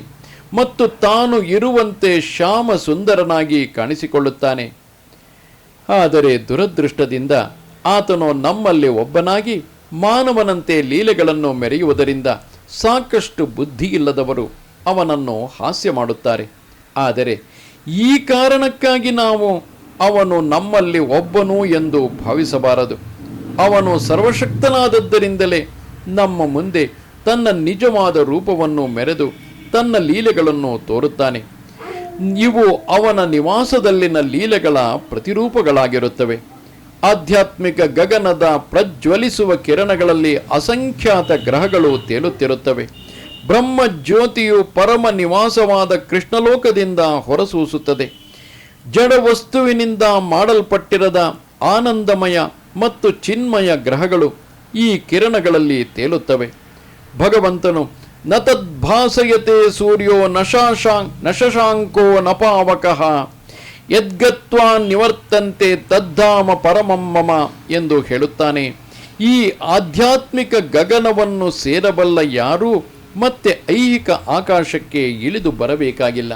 ಮತ್ತು ತಾನು ಇರುವಂತೆ ಶ್ಯಾಮ ಸುಂದರನಾಗಿ ಕಾಣಿಸಿಕೊಳ್ಳುತ್ತಾನೆ. ಆದರೆ ದುರದೃಷ್ಟದಿಂದ ಆತನು ನಮ್ಮಲ್ಲಿ ಒಬ್ಬನಾಗಿ ಮಾನವನಂತೆ ಲೀಲೆಗಳನ್ನು ಮೆರೆಯುವುದರಿಂದ ಸಾಕಷ್ಟು ಬುದ್ಧಿ ಇಲ್ಲದವರು ಅವನನ್ನು ಹಾಸ್ಯ ಮಾಡುತ್ತಾರೆ. ಆದರೆ ಈ ಕಾರಣಕ್ಕಾಗಿ ನಾವು ಅವನು ನಮ್ಮಲ್ಲಿ ಒಬ್ಬನು ಎಂದು ಭಾವಿಸಬಾರದು. ಅವನು ಸರ್ವಶಕ್ತನಾದದ್ದರಿಂದಲೇ ನಮ್ಮ ಮುಂದೆ ತನ್ನ ನಿಜವಾದ ರೂಪವನ್ನು ಮೆರೆದು ತನ್ನ ಲೀಲೆಗಳನ್ನು ತೋರುತ್ತಾನೆ. ಇವು ಅವನ ನಿವಾಸದಲ್ಲಿನ ಲೀಲೆಗಳ ಪ್ರತಿರೂಪಗಳಾಗಿರುತ್ತವೆ. ಆಧ್ಯಾತ್ಮಿಕ ಗಗನದ ಪ್ರಜ್ವಲಿಸುವ ಕಿರಣಗಳಲ್ಲಿ ಅಸಂಖ್ಯಾತ ಗ್ರಹಗಳು ತೇಲುತ್ತಿರುತ್ತವೆ. ಬ್ರಹ್ಮಜ್ಯೋತಿಯು ಪರಮ ನಿವಾಸವಾದ ಕೃಷ್ಣಲೋಕದಿಂದ ಹೊರಸೂಸುತ್ತದೆ. ಜಡ ವಸ್ತುವಿನಿಂದ ಮಾಡಲ್ಪಟ್ಟಿರದ ಆನಂದಮಯ ಮತ್ತು ಚಿನ್ಮಯ ಗ್ರಹಗಳು ಈ ಕಿರಣಗಳಲ್ಲಿ ತೇಲುತ್ತವೆ. ಭಗವಂತನು ನ ತದ್ಭಾಸಯತೆ ಸೂರ್ಯೋ ನ ಶಶಾಂಕೋ ನ ಪಾವಕಃ ಯದ್ಗತ್ವಾನ್ ನಿವರ್ತಂತೆ ತದ್ಧಾಮ ಪರಮಂ ಮಮ ಎಂದು ಹೇಳುತ್ತಾನೆ. ಈ ಆಧ್ಯಾತ್ಮಿಕ ಗಗನವನ್ನು ಸೇರಬಲ್ಲ ಯಾರೂ ಮತ್ತೆ ಐಹಿಕ ಆಕಾಶಕ್ಕೆ ಇಳಿದು ಬರಬೇಕಾಗಿಲ್ಲ.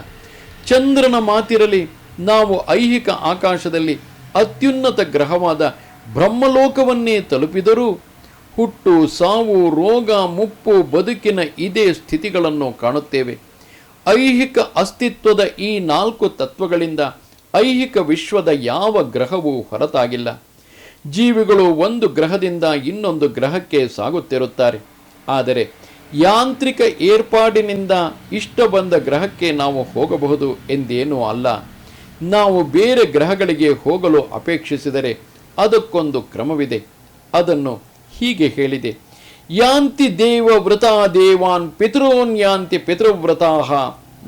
ಚಂದ್ರನ ಮಾತಿರಲಿ, ನಾವು ಐಹಿಕ ಆಕಾಶದಲ್ಲಿ ಅತ್ಯುನ್ನತ ಗ್ರಹವಾದ ಬ್ರಹ್ಮಲೋಕವನ್ನೇ ತಲುಪಿದರೂ ಹುಟ್ಟು, ಸಾವು, ರೋಗ, ಮುಪ್ಪು, ಬದುಕಿನ ಇದೇ ಸ್ಥಿತಿಗಳನ್ನು ಕಾಣುತ್ತೇವೆ. ಐಹಿಕ ಅಸ್ತಿತ್ವದ ಈ 4 ತತ್ವಗಳಿಂದ ಐಹಿಕ ವಿಶ್ವದ ಯಾವ ಗ್ರಹವೂ ಹೊರತಾಗಿಲ್ಲ. ಜೀವಿಗಳು ಒಂದು ಗ್ರಹದಿಂದ ಇನ್ನೊಂದು ಗ್ರಹಕ್ಕೆ ಸಾಗುತ್ತಿರುತ್ತಾರೆ. ಆದರೆ ಯಾಂತ್ರಿಕ ಏರ್ಪಾಡಿನಿಂದ ಇಷ್ಟ ಬಂದ ಗ್ರಹಕ್ಕೆ ನಾವು ಹೋಗಬಹುದು ಎಂದೇನೂ ಅಲ್ಲ. ನಾವು ಬೇರೆ ಗ್ರಹಗಳಿಗೆ ಹೋಗಲು ಅಪೇಕ್ಷಿಸಿದರೆ ಅದಕ್ಕೊಂದು ಕ್ರಮವಿದೆ. ಅದನ್ನು ಹೀಗೆ ಹೇಳಿದೆ: ಯಾಂತಿ ದೇವ ವೃತಾ ದೇವಾನ್ ಪಿತೃನ್ ಯಾಂತಿ ಪಿತೃವ್ರತಾಹ.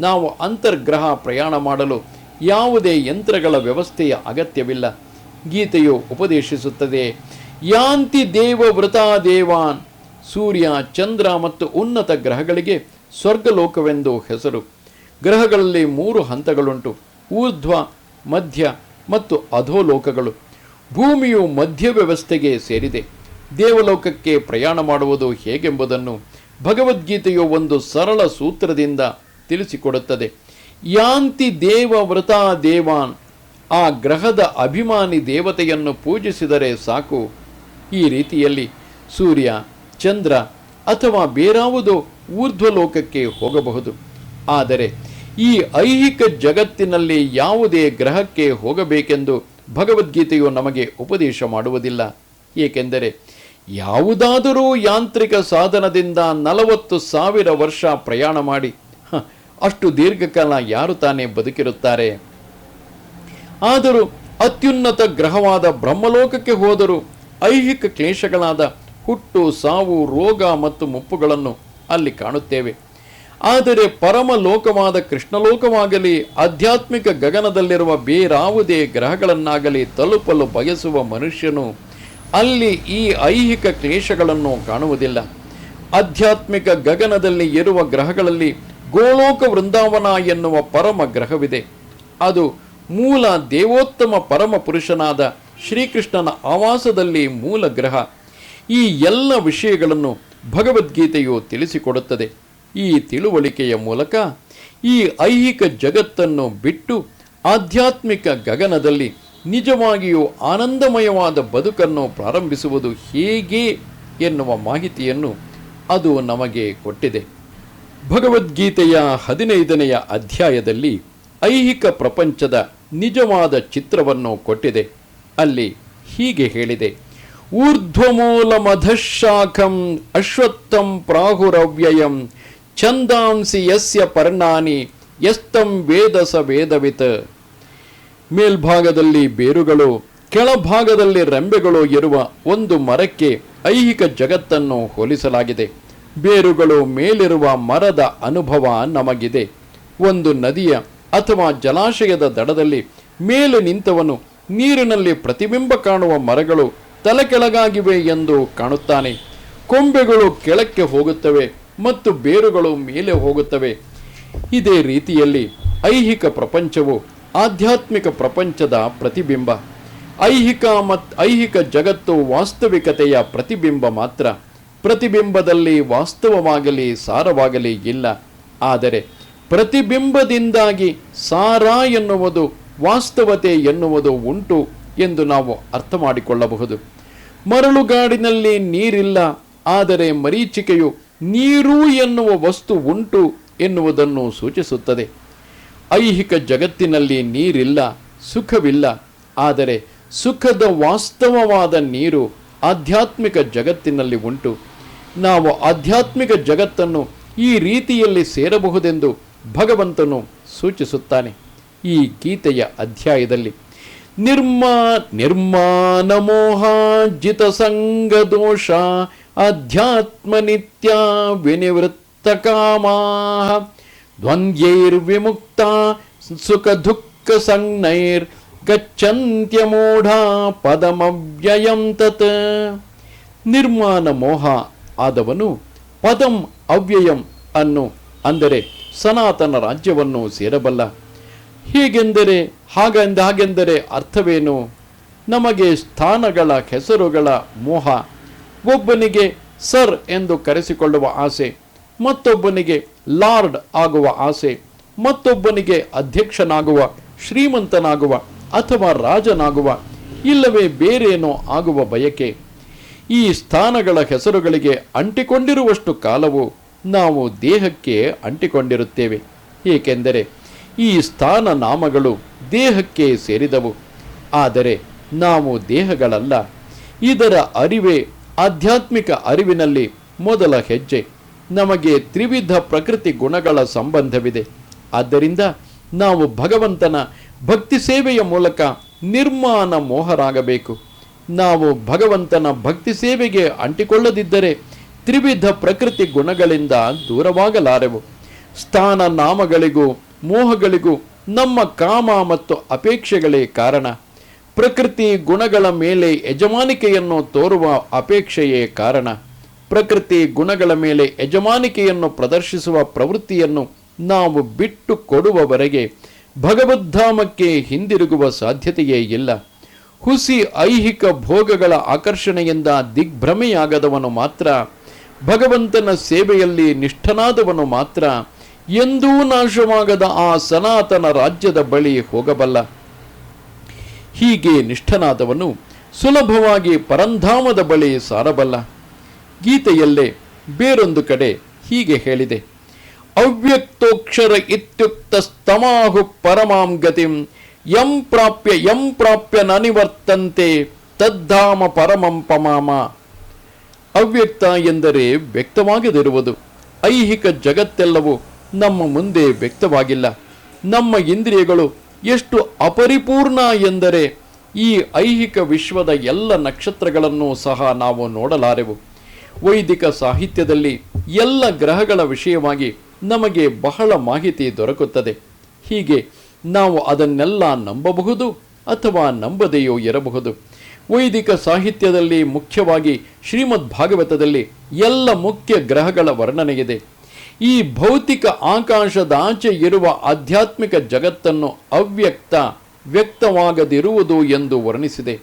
ನಾವು ಅಂತರ್ಗ್ರಹ ಪ್ರಯಾಣ ಮಾಡಲು ಯಾವುದೇ ಯಂತ್ರಗಳ ವ್ಯವಸ್ಥೆಯ ಅಗತ್ಯವಿಲ್ಲ. ಗೀತೆಯು ಉಪದೇಶಿಸುತ್ತದೆ, ಯಾಂತಿ ದೇವ ವೃತಾ ದೇವಾನ್. ಸೂರ್ಯ, ಚಂದ್ರ ಮತ್ತು ಉನ್ನತ ಗ್ರಹಗಳಿಗೆ ಸ್ವರ್ಗಲೋಕವೆಂದು ಹೆಸರು. ಗ್ರಹಗಳಲ್ಲಿ 3 ಹಂತಗಳುಂಟು: ಊರ್ಧ್ವ, ಮಧ್ಯ ಮತ್ತು ಅಧೋಲೋಕಗಳು. ಭೂಮಿಯು ಮಧ್ಯ ವ್ಯವಸ್ಥೆಗೆ ಸೇರಿದೆ. ದೇವಲೋಕಕ್ಕೆ ಪ್ರಯಾಣ ಮಾಡುವುದು ಹೇಗೆಂಬುದನ್ನು ಭಗವದ್ಗೀತೆಯು ಒಂದು ಸರಳ ಸೂತ್ರದಿಂದ ತಿಳಿಸಿಕೊಡುತ್ತದೆ. ಯಾಂತಿ ದೇವ ವೃತಾ ದೇವಾನ್. ಆ ಗ್ರಹದ ಅಭಿಮಾನಿ ದೇವತೆಯನ್ನು ಪೂಜಿಸಿದರೆ ಸಾಕು. ಈ ರೀತಿಯಲ್ಲಿ ಸೂರ್ಯ, ಚಂದ್ರ ಅಥವಾ ಬೇರಾವುದೋ ಊರ್ಧ್ವಲೋಕಕ್ಕೆ ಹೋಗಬಹುದು. ಆದರೆ ಈ ಐಹಿಕ ಜಗತ್ತಿನಲ್ಲಿ ಯಾವುದೇ ಗ್ರಹಕ್ಕೆ ಹೋಗಬೇಕೆಂದು ಭಗವದ್ಗೀತೆಯು ನಮಗೆ ಉಪದೇಶ ಮಾಡುವುದಿಲ್ಲ. ಏಕೆಂದರೆ ಯಾವುದಾದರೂ ಯಾಂತ್ರಿಕ ಸಾಧನದಿಂದ 40,000 ವರ್ಷ ಪ್ರಯಾಣ ಮಾಡಿ ಅಷ್ಟು ದೀರ್ಘಕಾಲ ಯಾರು ತಾನೇ ಬದುಕಿರುತ್ತಾರೆ? ಆದರೂ ಅತ್ಯುನ್ನತ ಗ್ರಹವಾದ ಬ್ರಹ್ಮಲೋಕಕ್ಕೆ ಹೋದರೂ ಐಹಿಕ ಕ್ಲೇಶಗಳಾದ ಹುಟ್ಟು, ಸಾವು, ರೋಗ ಮತ್ತು ಮುಪ್ಪುಗಳನ್ನು ಅಲ್ಲಿ ಕಾಣುತ್ತೇವೆ. ಆದರೆ ಪರಮಲೋಕವಾದ ಕೃಷ್ಣಲೋಕವಾಗಲಿ ಆಧ್ಯಾತ್ಮಿಕ ಗಗನದಲ್ಲಿರುವ ಬೇರಾವುದೇ ಗ್ರಹಗಳನ್ನಾಗಲಿ ತಲುಪಲು ಬಯಸುವ ಮನುಷ್ಯನು ಅಲ್ಲಿ ಈ ಐಹಿಕ ಕ್ಲೇಶಗಳನ್ನು ಕಾಣುವುದಿಲ್ಲ. ಆಧ್ಯಾತ್ಮಿಕ ಗಗನದಲ್ಲಿ ಇರುವ ಗ್ರಹಗಳಲ್ಲಿ ಗೋಲೋಕ ವೃಂದಾವನ ಎನ್ನುವ ಪರಮ ಗ್ರಹವಿದೆ. ಅದು ಮೂಲ ದೇವೋತ್ತಮ ಪರಮ ಪುರುಷನಾದ ಶ್ರೀಕೃಷ್ಣನ ಆವಾಸದಲ್ಲಿ ಮೂಲ ಗ್ರಹ. ಈ ಎಲ್ಲ ವಿಷಯಗಳನ್ನು ಭಗವದ್ಗೀತೆಯು ತಿಳಿಸಿಕೊಡುತ್ತದೆ. ಈ ತಿಳುವಳಿಕೆಯ ಮೂಲಕ ಈ ಐಹಿಕ ಜಗತ್ತನ್ನು ಬಿಟ್ಟು ಆಧ್ಯಾತ್ಮಿಕ ಗಗನದಲ್ಲಿ ನಿಜವಾಗಿಯೂ ಆನಂದಮಯವಾದ ಬದುಕನ್ನು ಪ್ರಾರಂಭಿಸುವುದು ಹೇಗೆ ಎನ್ನುವ ಮಾಹಿತಿಯನ್ನು ಅದು ನಮಗೆ ಕೊಟ್ಟಿದೆ. ಭಗವದ್ಗೀತೆಯ 15ನೆಯ ಅಧ್ಯಾಯದಲ್ಲಿ ಐಹಿಕ ಪ್ರಪಂಚದ ನಿಜವಾದ ಚಿತ್ರವನ್ನು ಕೊಟ್ಟಿದೆ. ಅಲ್ಲಿ ಹೀಗೆ ಹೇಳಿದೆ: ಊರ್ಧ್ವಮೂಲಮಧಃಶಾಖಂ ಅಶ್ವತ್ಥಂ ಪ್ರಾಹುರವ್ಯಯಂ ಛಂದಾಂಸಿ ಯಸ್ಯ ಪರ್ಣಾನಿ ಯಸ್ತಂ ವೇದ ಸ ವೇದವಿತ್. ಮೇಲ್ಭಾಗದಲ್ಲಿ ಬೇರುಗಳು, ಕೆಳಭಾಗದಲ್ಲಿ ರೆಂಬೆಗಳು ಇರುವ ಒಂದು ಮರಕ್ಕೆ ಐಹಿಕ ಜಗತ್ತನ್ನು ಹೋಲಿಸಲಾಗಿದೆ. ಬೇರುಗಳು ಮೇಲಿರುವ ಮರದ ಅನುಭವ ನಮಗಿದೆ. ಒಂದು ನದಿಯ ಅಥವಾ ಜಲಾಶಯದ ದಡದಲ್ಲಿ ಮೇಲೆ ನಿಂತವನು ನೀರಿನಲ್ಲಿ ಪ್ರತಿಬಿಂಬ ಕಾಣುವ ಮರಗಳು ತಲೆಕೆಳಗಾಗಿವೆ ಎಂದು ಕಾಣುತ್ತಾನೆ. ಕೊಂಬೆಗಳು ಕೆಳಕ್ಕೆ ಹೋಗುತ್ತವೆ ಮತ್ತು ಬೇರುಗಳು ಮೇಲೆ ಹೋಗುತ್ತವೆ. ಇದೇ ರೀತಿಯಲ್ಲಿ ಐಹಿಕ ಪ್ರಪಂಚವು ಆಧ್ಯಾತ್ಮಿಕ ಪ್ರಪಂಚದ ಪ್ರತಿಬಿಂಬ. ಐಹಿಕ ಜಗತ್ತು ವಾಸ್ತವಿಕತೆಯ ಪ್ರತಿಬಿಂಬ ಮಾತ್ರ. ಪ್ರತಿಬಿಂಬದಲ್ಲಿ ವಾಸ್ತವವಾಗಲಿ ಸಾರವಾಗಲಿ ಇಲ್ಲ. ಆದರೆ ಪ್ರತಿಬಿಂಬದಿಂದಾಗಿ ಸಾರ ಎನ್ನುವುದು, ವಾಸ್ತವತೆ ಎನ್ನುವುದು ಉಂಟು ಎಂದು ನಾವು ಅರ್ಥ ಮಾಡಿಕೊಳ್ಳಬಹುದು. ಮರಳುಗಾಡಿನಲ್ಲಿ ನೀರಿಲ್ಲ, ಆದರೆ ಮರೀಚಿಕೆಯು ನೀರು ಎನ್ನುವ ವಸ್ತು ಉಂಟು ಎನ್ನುವುದನ್ನು ಸೂಚಿಸುತ್ತದೆ. ಐಹಿಕ ಜಗತ್ತಿನಲ್ಲಿ ನೀರಿಲ್ಲ, ಸುಖವಿಲ್ಲ, ಆದರೆ ಸುಖದ ವಾಸ್ತವವಾದ ನೀರು ಆಧ್ಯಾತ್ಮಿಕ ಜಗತ್ತಿನಲ್ಲಿ ಉಂಟು. ನಾವು ಆಧ್ಯಾತ್ಮಿಕ ಜಗತ್ತನ್ನು ಈ ರೀತಿಯಲ್ಲಿ ಸೇರಬಹುದೆಂದು ಭಗವಂತನು ಸೂಚಿಸುತ್ತಾನೆ. ಈ ಗೀತೆಯ ಅಧ್ಯಾಯದಲ್ಲಿ ನಿರ್ಮಾಣ ಮೋಹ ಜಿತ ಸಂಗ ದೋಷ ಅಧ್ಯಾತ್ಮ ನಿತ್ಯ ವಿನಿವೃತ್ತ ಕಾಮಾ ದ್ವಂದ್ವೈರ್ವಿಮುಕ್ತ ಸುಖ ದುಃಖ ಸಂಜ್ಞೈರ್ ಗಚ್ಚಂತ್ಯ ಮೂಢ ಪದಮವ್ಯಯಂ ತತ್. ನಿರ್ಮಾಣ ಮೋಹ ಆದವನು ಪದಂ ಅವ್ಯಯಂ ಅನ್ನು, ಅಂದರೆ ಸನಾತನ ರಾಜ್ಯವನ್ನು ಸೇರಬಲ್ಲ. ಹೀಗೆಂದರೆ ಹಾಗೆಂದರೆ ಅರ್ಥವೇನು? ನಮಗೆ ಸ್ಥಾನಗಳ ಹೆಸರುಗಳ ಮೋಹ, ಒಬ್ಬನಿಗೆ ಸರ್ ಎಂದು ಕರೆಸಿಕೊಳ್ಳುವ ಆಸೆ, ಮತ್ತೊಬ್ಬನಿಗೆ ಲಾರ್ಡ್ ಆಗುವ ಆಸೆ, ಮತ್ತೊಬ್ಬನಿಗೆ ಅಧ್ಯಕ್ಷನಾಗುವ, ಶ್ರೀಮಂತನಾಗುವ ಅಥವಾ ರಾಜನಾಗುವ, ಇಲ್ಲವೇ ಬೇರೇನೋ ಆಗುವ ಬಯಕೆ. ಈ ಸ್ಥಾನಗಳ ಹೆಸರುಗಳಿಗೆ ಅಂಟಿಕೊಂಡಿರುವಷ್ಟು ಕಾಲವು ನಾವು ದೇಹಕ್ಕೆ ಅಂಟಿಕೊಂಡಿರುತ್ತೇವೆ. ಏಕೆಂದರೆ ಈ ಸ್ಥಾನ ನಾಮಗಳು ದೇಹಕ್ಕೆ ಸೇರಿದವು. ಆದರೆ ನಾವು ದೇಹಗಳಲ್ಲ. ಇದರ ಅರಿವೇ ಆಧ್ಯಾತ್ಮಿಕ ಅರಿವಿನಲ್ಲಿ ಮೊದಲ ಹೆಜ್ಜೆ. ನಮಗೆ ತ್ರಿವಿಧ ಪ್ರಕೃತಿ ಗುಣಗಳ ಸಂಬಂಧವಿದೆ. ಆದ್ದರಿಂದ ನಾವು ಭಗವಂತನ ಭಕ್ತಿ ಸೇವೆಯ ಮೂಲಕ ನಿರ್ಮಾಣ ಮೋಹರಾಗಬೇಕು. ನಾವು ಭಗವಂತನ ಭಕ್ತಿ ಸೇವೆಗೆ ಅಂಟಿಕೊಳ್ಳದಿದ್ದರೆ ತ್ರಿವಿಧ ಪ್ರಕೃತಿ ಗುಣಗಳಿಂದ ದೂರವಾಗಲಾರೆವು. ಸ್ಥಾನ ನಾಮಗಳಿಗೂ ಮೋಹಗಳಿಗೂ ನಮ್ಮ ಕಾಮ ಮತ್ತು ಅಪೇಕ್ಷೆಗಳೇ ಕಾರಣ. ಪ್ರಕೃತಿ ಗುಣಗಳ ಮೇಲೆ ಯಜಮಾನಿಕೆಯನ್ನು ತೋರುವ ಅಪೇಕ್ಷೆಯೇ ಕಾರಣ. ಪ್ರಕೃತಿ ಗುಣಗಳ ಮೇಲೆ ಯಜಮಾನಿಕೆಯನ್ನು ಪ್ರದರ್ಶಿಸುವ ಪ್ರವೃತ್ತಿಯನ್ನು ನಾವು ಬಿಟ್ಟು ಕೊಡುವವರೆಗೆ ಭಗವದ್ಧಾಮಕ್ಕೆ ಹಿಂದಿರುಗುವ ಸಾಧ್ಯತೆಯೇ ಇಲ್ಲ. ಹುಸಿ ಐಹಿಕ ಭೋಗಗಳ ಆಕರ್ಷಣೆಯಿಂದ ದಿಗ್ಭ್ರಮೆಯಾಗದವನು ಮಾತ್ರ, ಭಗವಂತನ ಸೇವೆಯಲ್ಲಿ ನಿಷ್ಠನಾದವನು ಮಾತ್ರ ಎಂದೂ ನಾಶವಾಗದ ಆ ಸನಾತನ ರಾಜ್ಯದ ಬಳಿ ಹೋಗಬಲ್ಲ. ಹೀಗೆ ನಿಷ್ಠನಾದವನು ಸುಲಭವಾಗಿ ಪರಂಧಾಮದ ಬಳಿ ಸಾರಬಲ್ಲ. ಗೀತೆಯಲ್ಲೇ ಬೇರೊಂದು ಕಡೆ ಹೀಗೆ ಹೇಳಿದೆ: ಅವ್ಯಕ್ತೋಕ್ಷರ ಇತ್ಯುಕ್ತ ಸ್ತಮಾಹು ಪರಮಾಂ ಗತಿಂ ಯಂ ಪ್ರಾಪ್ಯ ನನಿವರ್ತಂತೆ ತದ್ಧಾಮ ಪರಮಂ ಪಮಾಮ. ಅವ್ಯಕ್ತ ಎಂದರೆ ವ್ಯಕ್ತವಾಗದಿರುವುದು. ಐಹಿಕ ಜಗತ್ತೆಲ್ಲವೂ ನಮ್ಮ ಮುಂದೆ ವ್ಯಕ್ತವಾಗಿಲ್ಲ. ನಮ್ಮ ಇಂದ್ರಿಯಗಳು ಎಷ್ಟು ಅಪರಿಪೂರ್ಣ ಎಂದರೆ ಈ ಐಹಿಕ ವಿಶ್ವದ ಎಲ್ಲ ನಕ್ಷತ್ರಗಳನ್ನು ಸಹ ನಾವು ನೋಡಲಾರೆವು. ವೈದಿಕ ಸಾಹಿತ್ಯದಲ್ಲಿ ಎಲ್ಲ ಗ್ರಹಗಳ ವಿಷಯವಾಗಿ ನಮಗೆ ಬಹಳ ಮಾಹಿತಿ ದೊರಕುತ್ತದೆ. ಹೀಗೆ ನಾವು ಅದನ್ನೆಲ್ಲ ನಂಬಬಹುದು ಅಥವಾ ನಂಬದೆಯೋ ಇರಬಹುದು. ವೈದಿಕ ಸಾಹಿತ್ಯದಲ್ಲಿ, ಮುಖ್ಯವಾಗಿ ಶ್ರೀಮದ್ ಭಾಗವತದಲ್ಲಿ ಎಲ್ಲ ಮುಖ್ಯ ಗ್ರಹಗಳ ವರ್ಣನೆಯಿದೆ. ಈ ಭೌತಿಕ ಆಕಾಶದಾಚೆ ಇರುವ ಆಧ್ಯಾತ್ಮಿಕ ಜಗತ್ತನ್ನು ಅವ್ಯಕ್ತ, ವ್ಯಕ್ತವಾಗದಿರುವುದು ಎಂದು ವರ್ಣಿಸಿದೆ.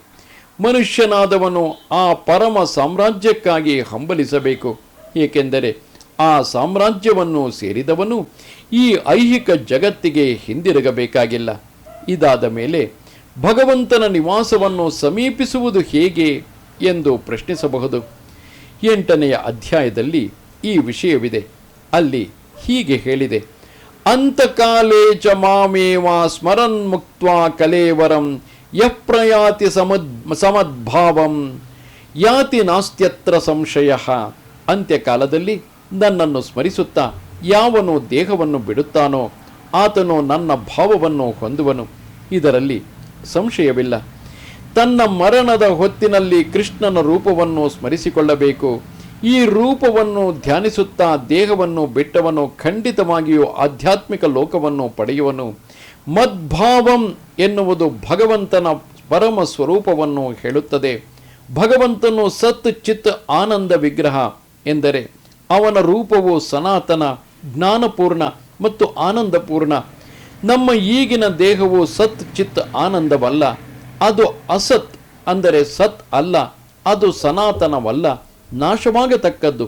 ಮನುಷ್ಯನಾದವನು ಆ ಪರಮ ಸಾಮ್ರಾಜ್ಯಕ್ಕಾಗಿ ಹಂಬಲಿಸಬೇಕು. ಏಕೆಂದರೆ ಆ ಸಾಮ್ರಾಜ್ಯವನ್ನು ಸೇರಿದವನು ಈ ಐಹಿಕ ಜಗತ್ತಿಗೆ ಹಿಂದಿರುಗಬೇಕಾಗಿಲ್ಲ. ಇದಾದ ಮೇಲೆ ಭಗವಂತನ ನಿವಾಸವನ್ನು ಸಮೀಪಿಸುವುದು ಹೇಗೆ ಎಂದು ಪ್ರಶ್ನಿಸಬಹುದು. 8ನೇ ಅಧ್ಯಾಯದಲ್ಲಿ ಈ ವಿಷಯವಿದೆ. ಅಲ್ಲಿ ಹೀಗೆ ಹೇಳಿದೆ: ಅಂತಕಾಲೇ ಚ ಮಾಮೇವ ಸ್ಮರನ್ ಮುಕ್ತ್ವಾ ಕಲೇವರಂ ಯಪ್ರಯಾತಿ ಸಮದ್ಭಾವಂ ಯಾತಿ ನಾಸ್ತ್ಯತ್ರ ಸಂಶಯಃ. ಅಂತ್ಯಕಾಲದಲ್ಲಿ ನನ್ನನ್ನು ಸ್ಮರಿಸುತ್ತಾ ಯಾವನು ದೇಹವನ್ನು ಬಿಡುತ್ತಾನೋ ಆತನು ನನ್ನ ಭಾವವನ್ನು ಹೊಂದುವನು. ಇದರಲ್ಲಿ ಸಂಶಯವಿಲ್ಲ. ತನ್ನ ಮರಣದ ಹೊತ್ತಿನಲ್ಲಿ ಕೃಷ್ಣನ ರೂಪವನ್ನು ಸ್ಮರಿಸಿಕೊಳ್ಳಬೇಕು. ಈ ರೂಪವನ್ನು ಧ್ಯಾನಿಸುತ್ತಾ ದೇಹವನ್ನು ಬಿಟ್ಟವನು ಖಂಡಿತವಾಗಿಯೂ ಆಧ್ಯಾತ್ಮಿಕ ಲೋಕವನ್ನು ಪಡೆಯುವನು. ಮದ್ಭಾವಂ ಎನ್ನುವುದು ಭಗವಂತನ ಪರಮ ಸ್ವರೂಪವನ್ನು ಹೇಳುತ್ತದೆ. ಭಗವಂತನು ಸತ್ ಚಿತ್ ಆನಂದ ವಿಗ್ರಹ ಎಂದರೆ ಅವನ ರೂಪವು ಸನಾತನ, ಜ್ಞಾನಪೂರ್ಣ ಮತ್ತು ಆನಂದಪೂರ್ಣ. ನಮ್ಮ ಈಗಿನ ದೇಹವು ಸತ್ ಚಿತ್ ಆನಂದವಲ್ಲ, ಅದು ಅಸತ್ ಅಂದರೆ ಸತ್ ಅಲ್ಲ, ಅದು ಸನಾತನವಲ್ಲ, ನಾಶವಾಗತಕ್ಕದ್ದು.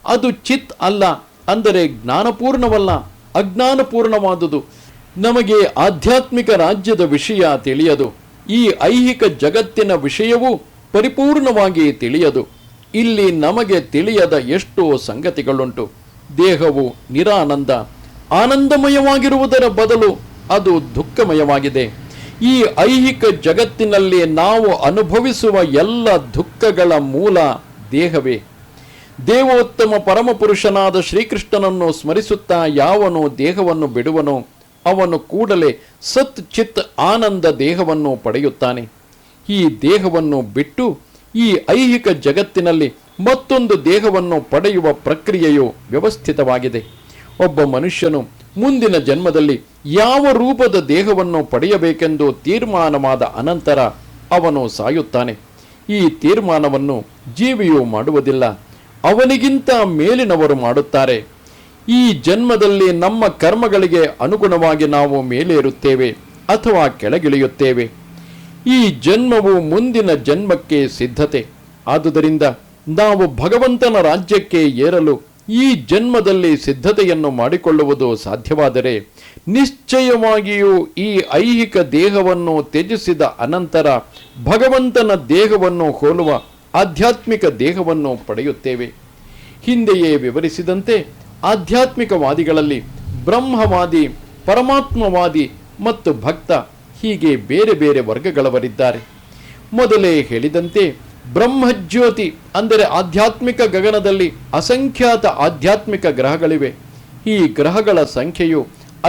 ಅದು ಚಿತ್ ಅಲ್ಲ ಅಂದರೆ ಜ್ಞಾನಪೂರ್ಣವಲ್ಲ, ಅಜ್ಞಾನಪೂರ್ಣವಾದುದು. ನಮಗೆ ಆಧ್ಯಾತ್ಮಿಕ ರಾಜ್ಯದ ವಿಷಯ ತಿಳಿಯದು. ಈ ಐಹಿಕ ಜಗತ್ತಿನ ವಿಷಯವೂ ಪರಿಪೂರ್ಣವಾಗಿ ತಿಳಿಯದು. ಇಲ್ಲಿ ನಮಗೆ ತಿಳಿಯದ ಎಷ್ಟೋ ಸಂಗತಿಗಳುಂಟು. ದೇಹವು ನಿರಾನಂದ, ಆನಂದಮಯವಾಗಿರುವುದರ ಬದಲು ಅದು ದುಃಖಮಯವಾಗಿದೆ. ಈ ಐಹಿಕ ಜಗತ್ತಿನಲ್ಲಿ ನಾವು ಅನುಭವಿಸುವ ಎಲ್ಲ ದುಃಖಗಳ ಮೂಲ ದೇಹವೇ. ದೇವೋತ್ತಮ ಪರಮಪುರುಷನಾದ ಶ್ರೀಕೃಷ್ಣನನ್ನು ಸ್ಮರಿಸುತ್ತಾ ಯಾವನು ದೇಹವನ್ನು ಬಿಡುವನೋ ಅವನು ಕೂಡಲೇ ಸತ್ ಚಿತ್ ಆನಂದ ದೇಹವನ್ನು ಪಡೆಯುತ್ತಾನೆ. ಈ ದೇಹವನ್ನು ಬಿಟ್ಟು ಈ ಐಹಿಕ ಜಗತ್ತಿನಲ್ಲಿ ಮತ್ತೊಂದು ದೇಹವನ್ನು ಪಡೆಯುವ ಪ್ರಕ್ರಿಯೆಯು ವ್ಯವಸ್ಥಿತವಾಗಿದೆ. ಒಬ್ಬ ಮನುಷ್ಯನು ಮುಂದಿನ ಜನ್ಮದಲ್ಲಿ ಯಾವ ರೂಪದ ದೇಹವನ್ನು ಪಡೆಯಬೇಕೆಂದು ತೀರ್ಮಾನವಾದ ಅನಂತರ ಅವನು ಸಾಯುತ್ತಾನೆ. ಈ ತೀರ್ಮಾನವನ್ನು ಜೀವಿಯು ಮಾಡುವುದಿಲ್ಲ, ಅವನಿಗಿಂತ ಮೇಲಿನವರು ಮಾಡುತ್ತಾರೆ. ಈ ಜನ್ಮದಲ್ಲಿ ನಮ್ಮ ಕರ್ಮಗಳಿಗೆ ಅನುಗುಣವಾಗಿ ನಾವು ಮೇಲೇರುತ್ತೇವೆ ಅಥವಾ ಕೆಳಗಿಳಿಯುತ್ತೇವೆ. ಈ ಜನ್ಮವು ಮುಂದಿನ ಜನ್ಮಕ್ಕೆ ಸಿದ್ಧತೆ. ಆದುದರಿಂದ ನಾವು ಭಗವಂತನ ರಾಜ್ಯಕ್ಕೆ ಏರಲು ಈ ಜನ್ಮದಲ್ಲಿ ಸಿದ್ಧತೆಯನ್ನು ಮಾಡಿಕೊಳ್ಳುವುದು ಸಾಧ್ಯವಾದರೆ ನಿಶ್ಚಯವಾಗಿಯೂ ಈ ಐಹಿಕ ದೇಹವನ್ನು ತ್ಯಜಿಸಿದ ಅನಂತರ ಭಗವಂತನ ದೇಹವನ್ನು ಹೋಲುವ ಆಧ್ಯಾತ್ಮಿಕ ದೇಹವನ್ನು ಪಡೆಯುತ್ತೇವೆ. ಹಿಂದೆಯೇ ವಿವರಿಸಿದಂತೆ ಆಧ್ಯಾತ್ಮಿಕವಾದಿಗಳಲ್ಲಿ ಬ್ರಹ್ಮವಾದಿ, ಪರಮಾತ್ಮವಾದಿ ಮತ್ತು ಭಕ್ತ ಹೀಗೆ ಬೇರೆ ಬೇರೆ ವರ್ಗಗಳವರಿದ್ದಾರೆ. ಮೊದಲೇ ಹೇಳಿದಂತೆ ಬ್ರಹ್ಮಜ್ಯೋತಿ ಅಂದರೆ ಆಧ್ಯಾತ್ಮಿಕ ಗಗನದಲ್ಲಿ ಅಸಂಖ್ಯಾತ ಆಧ್ಯಾತ್ಮಿಕ ಗ್ರಹಗಳಿವೆ. ಈ ಗ್ರಹಗಳ ಸಂಖ್ಯೆಯು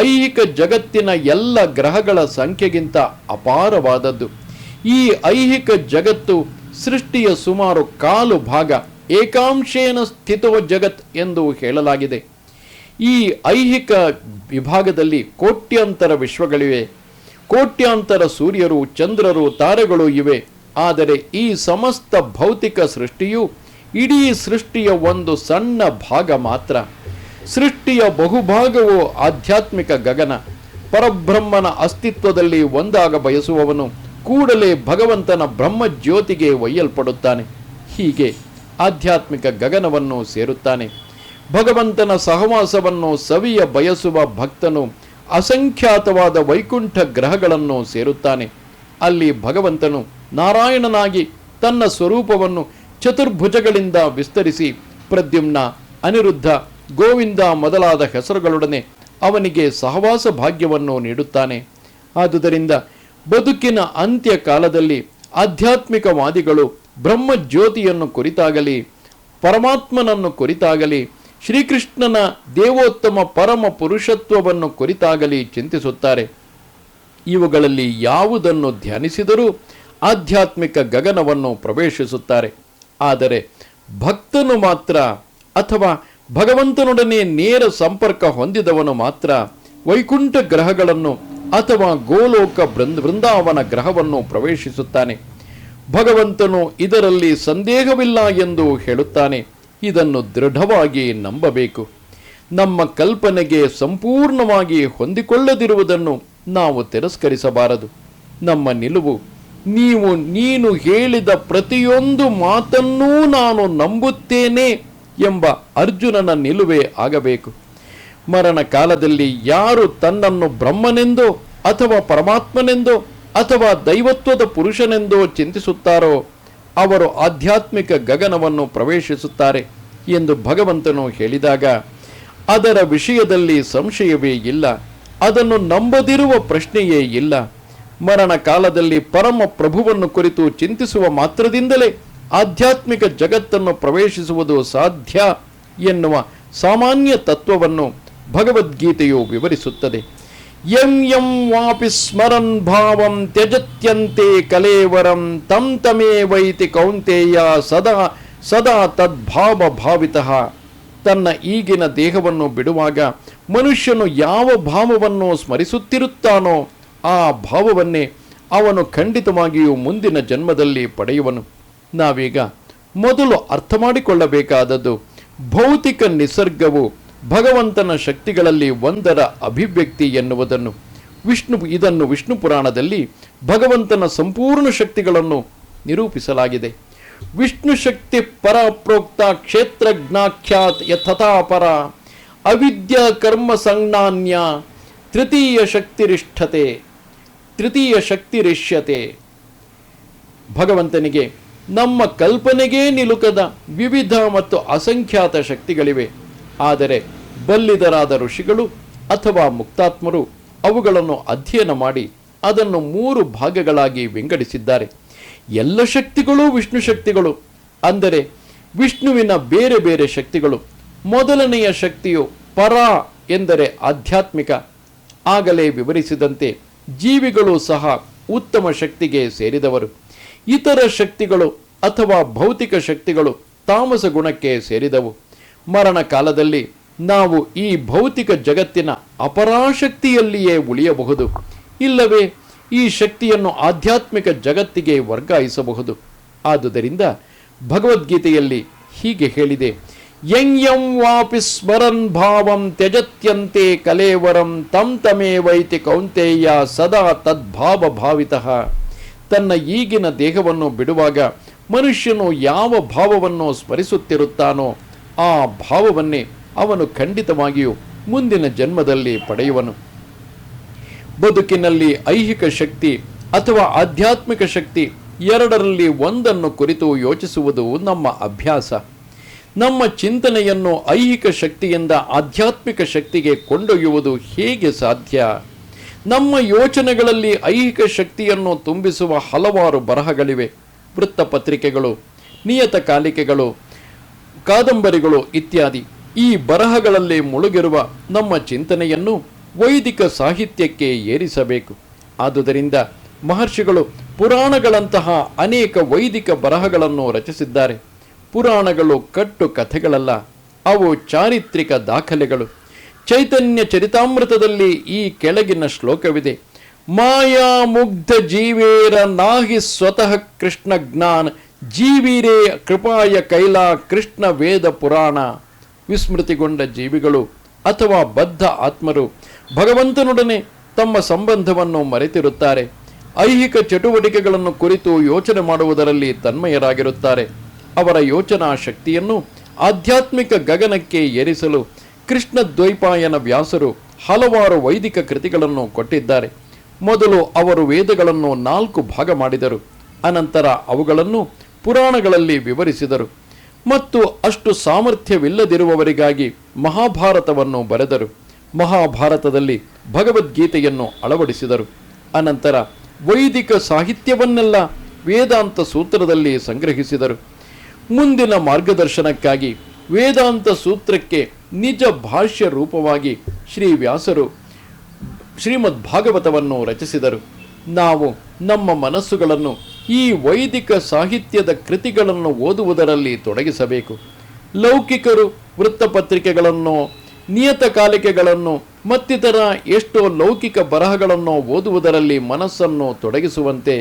ಐಹಿಕ ಜಗತ್ತಿನ ಎಲ್ಲ ಗ್ರಹಗಳ ಸಂಖ್ಯೆಗಿಂತ ಅಪಾರವಾದದ್ದು. ಈ ಐಹಿಕ ಜಗತ್ತು ಸೃಷ್ಟಿಯ ಸುಮಾರು 1/4 ಭಾಗ ಏಕಾಂಶೇನ ಸ್ಥಿತೋ ಜಗತ್ ಎಂದು ಹೇಳಲಾಗಿದೆ. ಈ ಐಹಿಕ ವಿಭಾಗದಲ್ಲಿ ಕೋಟ್ಯಾಂತರ ವಿಶ್ವಗಳಿವೆ, ಕೋಟ್ಯಾಂತರ ಸೂರ್ಯರು, ಚಂದ್ರರು, ತಾರೆಗಳು ಇವೆ. ಆದರೆ ಈ ಸಮಸ್ತ ಭೌತಿಕ ಸೃಷ್ಟಿಯು ಇಡೀ ಸೃಷ್ಟಿಯ ಒಂದು ಸಣ್ಣ ಭಾಗ ಮಾತ್ರ. ಸೃಷ್ಟಿಯ ಬಹುಭಾಗವು ಆಧ್ಯಾತ್ಮಿಕ ಗಗನ. ಪರಬ್ರಹ್ಮನ ಅಸ್ತಿತ್ವದಲ್ಲಿ ಒಂದಾಗ ಬಯಸುವವನು ಕೂಡಲೇ ಭಗವಂತನ ಬ್ರಹ್ಮಜ್ಯೋತಿಗೆ ಒಯ್ಯಲ್ಪಡುತ್ತಾನೆ. ಹೀಗೆ ಆಧ್ಯಾತ್ಮಿಕ ಗಗನವನ್ನು ಸೇರುತ್ತಾನೆ. ಭಗವಂತನ ಸಹವಾಸವನ್ನು ಸವಿಯ ಬಯಸುವ ಭಕ್ತನು ಅಸಂಖ್ಯಾತವಾದ ವೈಕುಂಠ ಗ್ರಹಗಳನ್ನು ಸೇರುತ್ತಾನೆ. ಅಲ್ಲಿ ಭಗವಂತನು ನಾರಾಯಣನಾಗಿ ತನ್ನ ಸ್ವರೂಪವನ್ನು ಚತುರ್ಭುಜಗಳಿಂದ ವಿಸ್ತರಿಸಿ ಪ್ರದ್ಯುಮ್ನ, ಅನಿರುದ್ಧ, ಗೋವಿಂದ ಮೊದಲಾದ ಹೆಸರುಗಳೊಡನೆ ಅವನಿಗೆ ಸಹವಾಸ ಭಾಗ್ಯವನ್ನು ನೀಡುತ್ತಾನೆ. ಆದುದರಿಂದ ಬದುಕಿನ ಅಂತ್ಯ ಕಾಲದಲ್ಲಿ ಆಧ್ಯಾತ್ಮಿಕವಾದಿಗಳು ಬ್ರಹ್ಮಜ್ಯೋತಿಯನ್ನು ಕುರಿತಾಗಲಿ, ಪರಮಾತ್ಮನನ್ನು ಕುರಿತಾಗಲಿ, ಶ್ರೀಕೃಷ್ಣನ ದೇವೋತ್ತಮ ಪರಮ ಪುರುಷತ್ವವನ್ನು ಕುರಿತಾಗಲಿ ಚಿಂತಿಸುತ್ತಾರೆ. ಇವುಗಳಲ್ಲಿ ಯಾವುದನ್ನು ಧ್ಯಾನಿಸಿದರೂ ಆಧ್ಯಾತ್ಮಿಕ ಗಗನವನ್ನು ಪ್ರವೇಶಿಸುತ್ತಾರೆ. ಆದರೆ ಭಕ್ತನು ಮಾತ್ರ ಅಥವಾ ಭಗವಂತನೊಡನೆ ನೇರ ಸಂಪರ್ಕ ಹೊಂದಿದವನು ಮಾತ್ರ ವೈಕುಂಠ ಗ್ರಹಗಳನ್ನು ಅಥವಾ ಗೋಲೋಕ ವೃಂದಾವನ ಗ್ರಹವನ್ನು ಪ್ರವೇಶಿಸುತ್ತಾನೆ. ಭಗವಂತನು ಇದರಲ್ಲಿ ಸಂದೇಹವಿಲ್ಲ ಎಂದು ಹೇಳುತ್ತಾನೆ. ಇದನ್ನು ದೃಢವಾಗಿ ನಂಬಬೇಕು. ನಮ್ಮ ಕಲ್ಪನೆಗೆ ಸಂಪೂರ್ಣವಾಗಿ ಹೊಂದಿಕೊಳ್ಳದಿರುವುದನ್ನು ನಾವು ತಿರಸ್ಕರಿಸಬಾರದು. ನಮ್ಮ ನಿಲುವು ನೀನು ಹೇಳಿದ ಪ್ರತಿಯೊಂದು ಮಾತನ್ನೂ ನಾನು ನಂಬುತ್ತೇನೆ ಎಂಬ ಅರ್ಜುನನ ನಿಲುವೇ ಆಗಬೇಕು. ಮರಣ ಕಾಲದಲ್ಲಿ ಯಾರು ತನ್ನನ್ನು ಬ್ರಹ್ಮನೆಂದೋ ಅಥವಾ ಪರಮಾತ್ಮನೆಂದೋ ಅಥವಾ ದೈವತ್ವದ ಪುರುಷನೆಂದೋ ಚಿಂತಿಸುತ್ತಾರೋ ಅವರು ಆಧ್ಯಾತ್ಮಿಕ ಗಗನವನ್ನು ಪ್ರವೇಶಿಸುತ್ತಾರೆ ಎಂದು ಭಗವಂತನು ಹೇಳಿದಾಗ ಅದರ ವಿಷಯದಲ್ಲಿ ಸಂಶಯವೇ ಇಲ್ಲ. ಅದನ್ನು ನಂಬದಿರುವ ಪ್ರಶ್ನೆಯೇ ಇಲ್ಲ. ಮರಣ ಕಾಲದಲ್ಲಿ ಪರಮ ಪ್ರಭುವನ್ನು ಕುರಿತು ಚಿಂತಿಸುವ ಮಾತ್ರದಿಂದಲೇ ಆಧ್ಯಾತ್ಮಿಕ ಜಗತ್ತನ್ನು ಪ್ರವೇಶಿಸುವುದು ಸಾಧ್ಯ ಎನ್ನುವ ಸಾಮಾನ್ಯ ತತ್ವವನ್ನು ಭಗವದ್ಗೀತೆಯು ವಿವರಿಸುತ್ತದೆ. ಯಂ ಯಂ ವಾಪಿ ಸ್ಮರನ್ ಭಾವಂ ತ್ಯಜತ್ಯಂತೆ ಕಲೇವರಂ ತಂ ತಮೇವೈತಿ ಕೌಂತೇಯ ಸದಾ ಸದಾ ತದ್ಭಾವ ಭಾವಿತಃ. ತನ್ನ ಈಗಿನ ದೇಹವನ್ನು ಬಿಡುವಾಗ ಮನುಷ್ಯನು ಯಾವ ಭಾವವನ್ನು ಸ್ಮರಿಸುತ್ತಿರುತ್ತಾನೋ ಆ ಭಾವವನ್ನೇ ಅವನು ಖಂಡಿತವಾಗಿಯೂ ಮುಂದಿನ ಜನ್ಮದಲ್ಲಿ ಪಡೆಯುವನು. ನಾವೀಗ ಮೊದಲು ಅರ್ಥ ಮಾಡಿಕೊಳ್ಳಬೇಕಾದದ್ದು ಭೌತಿಕ ನಿಸರ್ಗವು ಭಗವಂತನ ಶಕ್ತಿಗಳಲ್ಲಿ ಒಂದರ ಅಭಿವ್ಯಕ್ತಿ ಎನ್ನುವುದನ್ನು. ಇದನ್ನು ವಿಷ್ಣು ಪುರಾಣದಲ್ಲಿ ಭಗವಂತನ ಸಂಪೂರ್ಣ ಶಕ್ತಿಗಳನ್ನು ನಿರೂಪಿಸಲಾಗಿದೆ. ವಿಷ್ಣು ಶಕ್ತಿ ಪರ ಪ್ರೋಕ್ತ ಕ್ಷೇತ್ರಜ್ಞಾಖ್ಯಾತ್ ಯಥಾ ಪರ ಅವಿದ್ಯಾ ಕರ್ಮ ಸಂಜ್ಞಾನ್ಯ ತೃತೀಯ ಶಕ್ತಿರಿಷ್ಯತೆ. ಭಗವಂತನಿಗೆ ನಮ್ಮ ಕಲ್ಪನೆಗೇ ನಿಲುಕದ ವಿವಿಧ ಮತ್ತು ಅಸಂಖ್ಯಾತ ಶಕ್ತಿಗಳಿವೆ. ಆದರೆ ಬಲ್ಲಿದರಾದ ಋಷಿಗಳು ಅಥವಾ ಮುಕ್ತಾತ್ಮರು ಅವುಗಳನ್ನು ಅಧ್ಯಯನ ಮಾಡಿ ಅದನ್ನು 3 ಭಾಗಗಳಾಗಿ ವಿಂಗಡಿಸಿದ್ದಾರೆ. ಎಲ್ಲ ಶಕ್ತಿಗಳೂ ವಿಷ್ಣು ಶಕ್ತಿಗಳು, ಅಂದರೆ ವಿಷ್ಣುವಿನ ಬೇರೆ ಬೇರೆ ಶಕ್ತಿಗಳು. ಮೊದಲನೆಯ ಶಕ್ತಿಯು ಪರ ಎಂದರೆ ಆಧ್ಯಾತ್ಮಿಕ. ಆಗಲೇ ವಿವರಿಸಿದಂತೆ ಜೀವಿಗಳು ಸಹ ಉತ್ತಮ ಶಕ್ತಿಗೆ ಸೇರಿದವರು. ಇತರ ಶಕ್ತಿಗಳು ಅಥವಾ ಭೌತಿಕ ಶಕ್ತಿಗಳು ತಾಮಸ ಗುಣಕ್ಕೆ ಸೇರಿದವು. ಮರಣ ಕಾಲದಲ್ಲಿ ನಾವು ಈ ಭೌತಿಕ ಜಗತ್ತಿನ ಅಪರಾಶಕ್ತಿಯಲ್ಲಿಯೇ ಉಳಿಯಬಹುದು, ಇಲ್ಲವೇ ಈ ಶಕ್ತಿಯನ್ನು ಆಧ್ಯಾತ್ಮಿಕ ಜಗತ್ತಿಗೆ ವರ್ಗಾಯಿಸಬಹುದು. ಆದುದರಿಂದ ಭಗವದ್ಗೀತೆಯಲ್ಲಿ ಹೀಗೆ ಹೇಳಿದೆ, ಯಂ ಯಂ ವಾಪಿ ಸ್ಮರನ್ ಭಾವಂ ತ್ಯಜತ್ಯಂತೆ ಕಲೇವರಂ ತಂ ತಮೇವೈತಿ ಕೌಂತೇಯ ಸದಾ ತದ್ಭಾವ ಭಾವಿತಃ. ತನ್ನ ಈಗಿನ ದೇಹವನ್ನು ಬಿಡುವಾಗ ಮನುಷ್ಯನು ಯಾವ ಭಾವವನ್ನು ಸ್ಮರಿಸುತ್ತಿರುತ್ತಾನೋ ಆ ಭಾವವನ್ನೇ ಅವನು ಖಂಡಿತವಾಗಿಯೂ ಮುಂದಿನ ಜನ್ಮದಲ್ಲಿ ಪಡೆಯುವನು. ಬದುಕಿನಲ್ಲಿ ಐಹಿಕ ಶಕ್ತಿ ಅಥವಾ ಆಧ್ಯಾತ್ಮಿಕ ಶಕ್ತಿ ಎರಡರಲ್ಲಿ ಒಂದನ್ನು ಕುರಿತು ಯೋಚಿಸುವುದು ನಮ್ಮ ಅಭ್ಯಾಸ. ನಮ್ಮ ಚಿಂತನೆಯನ್ನು ಐಹಿಕ ಶಕ್ತಿಯಿಂದ ಆಧ್ಯಾತ್ಮಿಕ ಶಕ್ತಿಗೆ ಕೊಂಡೊಯ್ಯುವುದು ಹೇಗೆ ಸಾಧ್ಯ? ನಮ್ಮ ಯೋಚನೆಗಳಲ್ಲಿ ಐಹಿಕ ಶಕ್ತಿಯನ್ನು ತುಂಬಿಸುವ ಹಲವಾರು ಬರಹಗಳಿವೆ. ವೃತ್ತಪತ್ರಿಕೆಗಳು, ನಿಯತಕಾಲಿಕೆಗಳು, ಕಾದಂಬರಿಗಳು ಇತ್ಯಾದಿ. ಈ ಬರಹಗಳಲ್ಲಿ ಮುಳುಗಿರುವ ನಮ್ಮ ಚಿಂತನೆಯನ್ನು ವೈದಿಕ ಸಾಹಿತ್ಯಕ್ಕೆ ಏರಿಸಬೇಕು. ಆದುದರಿಂದ ಮಹರ್ಷಿಗಳು ಪುರಾಣಗಳಂತಹ ಅನೇಕ ವೈದಿಕ ಬರಹಗಳನ್ನು ರಚಿಸಿದ್ದಾರೆ. ಪುರಾಣಗಳು ಕಟ್ಟು ಕಥೆಗಳಲ್ಲ, ಅವು ಚಾರಿತ್ರಿಕ ದಾಖಲೆಗಳು. ಚೈತನ್ಯ ಚರಿತಾಮೃತದಲ್ಲಿ ಈ ಕೆಳಗಿನ ಶ್ಲೋಕವಿದೆ: ಮಾಯಾ ಮುಗ್ಧ ಜೀವೇರ ನಾಹಿ ಸ್ವತಃ ಕೃಷ್ಣ ಜ್ಞಾನ ಜೀವಿರೇ ಕೃಪಾಯ ಕೈಲಾ ಕೃಷ್ಣ ವೇದ ಪುರಾಣ. ವಿಸ್ಮೃತಿಗೊಂಡ ಜೀವಿಗಳು ಅಥವಾ ಬದ್ಧ ಆತ್ಮರು ಭಗವಂತನೊಡನೆ ತಮ್ಮ ಸಂಬಂಧವನ್ನು ಮರೆತಿರುತ್ತಾರೆ. ಐಹಿಕ ಚಟುವಟಿಕೆಗಳನ್ನು ಕುರಿತು ಯೋಚನೆ ಮಾಡುವುದರಲ್ಲಿ ತನ್ಮಯರಾಗಿರುತ್ತಾರೆ. ಅವರ ಯೋಚನಾ ಶಕ್ತಿಯನ್ನು ಆಧ್ಯಾತ್ಮಿಕ ಗಗನಕ್ಕೆ ಏರಿಸಲು ಕೃಷ್ಣ ದ್ವೈಪಾಯನ ವ್ಯಾಸರು ಹಲವಾರು ವೈದಿಕ ಕೃತಿಗಳನ್ನು ಕೊಟ್ಟಿದ್ದಾರೆ. ಮೊದಲು ಅವರು ವೇದಗಳನ್ನು 4 ಭಾಗ ಮಾಡಿದರು. ಅನಂತರ ಅವುಗಳನ್ನು ಪುರಾಣಗಳಲ್ಲಿ ವಿವರಿಸಿದರು ಮತ್ತು ಅಷ್ಟು ಸಾಮರ್ಥ್ಯವಿಲ್ಲದಿರುವವರಿಗಾಗಿ ಮಹಾಭಾರತವನ್ನು ಬರೆದರು. ಮಹಾಭಾರತದಲ್ಲಿ ಭಗವದ್ಗೀತೆಯನ್ನು ಅಳವಡಿಸಿದರು. ಅನಂತರ ವೈದಿಕ ಸಾಹಿತ್ಯವನ್ನೆಲ್ಲ ವೇದಾಂತ ಸೂತ್ರದಲ್ಲಿ ಸಂಗ್ರಹಿಸಿದರು. ಮುಂದಿನ ಮಾರ್ಗದರ್ಶನಕ್ಕಾಗಿ ವೇದಾಂತ ಸೂತ್ರಕ್ಕೆ ನಿಜ ಭಾಷ್ಯ ರೂಪವಾಗಿ ಶ್ರೀ ವ್ಯಾಸರು ಶ್ರೀಮದ್ ಭಾಗವತವನ್ನು ರಚಿಸಿದರು. ನಾವು ನಮ್ಮ ಮನಸ್ಸುಗಳನ್ನು ಈ ವೈದಿಕ ಸಾಹಿತ್ಯದ ಕೃತಿಗಳನ್ನು ಓದುವುದರಲ್ಲಿ ತೊಡಗಿಸಬೇಕು. ಲೌಕಿಕರು ವೃತ್ತಪತ್ರಿಕೆಗಳನ್ನು, ನಿಯತಕಾಲಿಕೆಗಳನ್ನು ಮತ್ತಿತರ ಎಷ್ಟೋ ಲೌಕಿಕ ಬರಹಗಳನ್ನು ಓದುವುದರಲ್ಲಿ ಮನಸ್ಸನ್ನು ತೊಡಗಿಸುವಂತೆ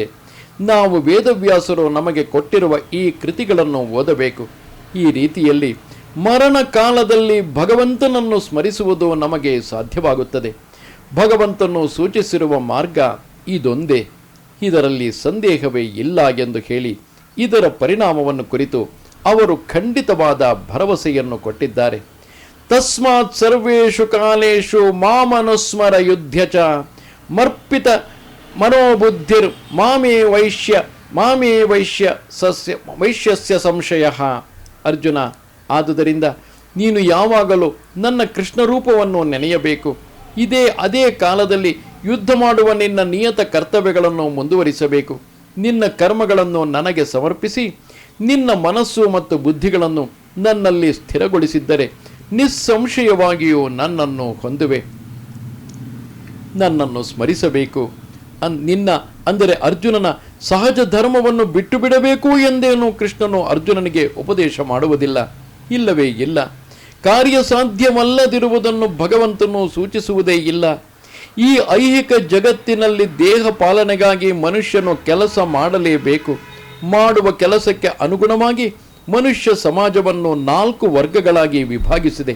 ನಾವು ವೇದವ್ಯಾಸರು ನಮಗೆ ಕೊಟ್ಟಿರುವ ಈ ಕೃತಿಗಳನ್ನು ಓದಬೇಕು. ಈ ರೀತಿಯಲ್ಲಿ ಮರಣ ಕಾಲದಲ್ಲಿ ಭಗವಂತನನ್ನು ಸ್ಮರಿಸುವುದು ನಮಗೆ ಸಾಧ್ಯವಾಗುತ್ತದೆ. ಭಗವಂತನು ಸೂಚಿಸಿರುವ ಮಾರ್ಗ ಇದೊಂದೇ, ಇದರಲ್ಲಿ ಸಂದೇಹವೇ ಇಲ್ಲ ಎಂದು ಹೇಳಿ ಇದರ ಪರಿಣಾಮವನ್ನು ಕುರಿತು ಅವರು ಖಂಡಿತವಾದ ಭರವಸೆಯನ್ನು ಕೊಟ್ಟಿದ್ದಾರೆ. ತಸ್ಮಾತ್ ಸರ್ವೇಷು ಕಾಲೇಷು ಮಾಮನುಸ್ಮರ ಯುದ್ಧ ಚ ಮರ್ಪಿತ ಮನೋಬುದ್ಧಿರ್ ಮಾಮೇ ವೈಶ್ಯಸ್ಯ ಸಂಶಯ. ಅರ್ಜುನ, ಆದುದರಿಂದ ನೀನು ಯಾವಾಗಲೂ ನನ್ನ ಕೃಷ್ಣ ರೂಪವನ್ನು ನೆನೆಯಬೇಕು. ಅದೇ ಕಾಲದಲ್ಲಿ ಯುದ್ಧ ಮಾಡುವ ನಿನ್ನ ನಿಯತ ಕರ್ತವ್ಯಗಳನ್ನು ಮುಂದುವರಿಸಬೇಕು. ನಿನ್ನ ಕರ್ಮಗಳನ್ನು ನನಗೆ ಸಮರ್ಪಿಸಿ ನಿನ್ನ ಮನಸ್ಸು ಮತ್ತು ಬುದ್ಧಿಗಳನ್ನು ನನ್ನಲ್ಲಿ ಸ್ಥಿರಗೊಳಿಸಿದ್ದರೆ ನಿಸ್ಸಂಶಯವಾಗಿಯೂ ನನ್ನನ್ನು ಹೊಂದುವೆ. ನನ್ನನ್ನು ಸ್ಮರಿಸಬೇಕು. ಅಂದರೆ ಅರ್ಜುನನ ಸಹಜ ಧರ್ಮವನ್ನು ಬಿಟ್ಟು ಬಿಡಬೇಕು ಎಂದೇನು ಕೃಷ್ಣನು ಅರ್ಜುನನಿಗೆ ಉಪದೇಶ ಮಾಡುವುದಿಲ್ಲ. ಇಲ್ಲವೇ ಇಲ್ಲ. ಕಾರ್ಯಸಾಧ್ಯವಲ್ಲದಿರುವುದನ್ನು ಭಗವಂತನು ಸೂಚಿಸುವುದೇ ಇಲ್ಲ. ಈ ಐಹಿಕ ಜಗತ್ತಿನಲ್ಲಿ ದೇಹ ಪಾಲನೆಗಾಗಿ ಮನುಷ್ಯನು ಕೆಲಸ ಮಾಡಲೇಬೇಕು. ಮಾಡುವ ಕೆಲಸಕ್ಕೆ ಅನುಗುಣವಾಗಿ ಮನುಷ್ಯ ಸಮಾಜವನ್ನು 4 ವರ್ಗಗಳಾಗಿ ವಿಭಾಗಿಸಿದೆ: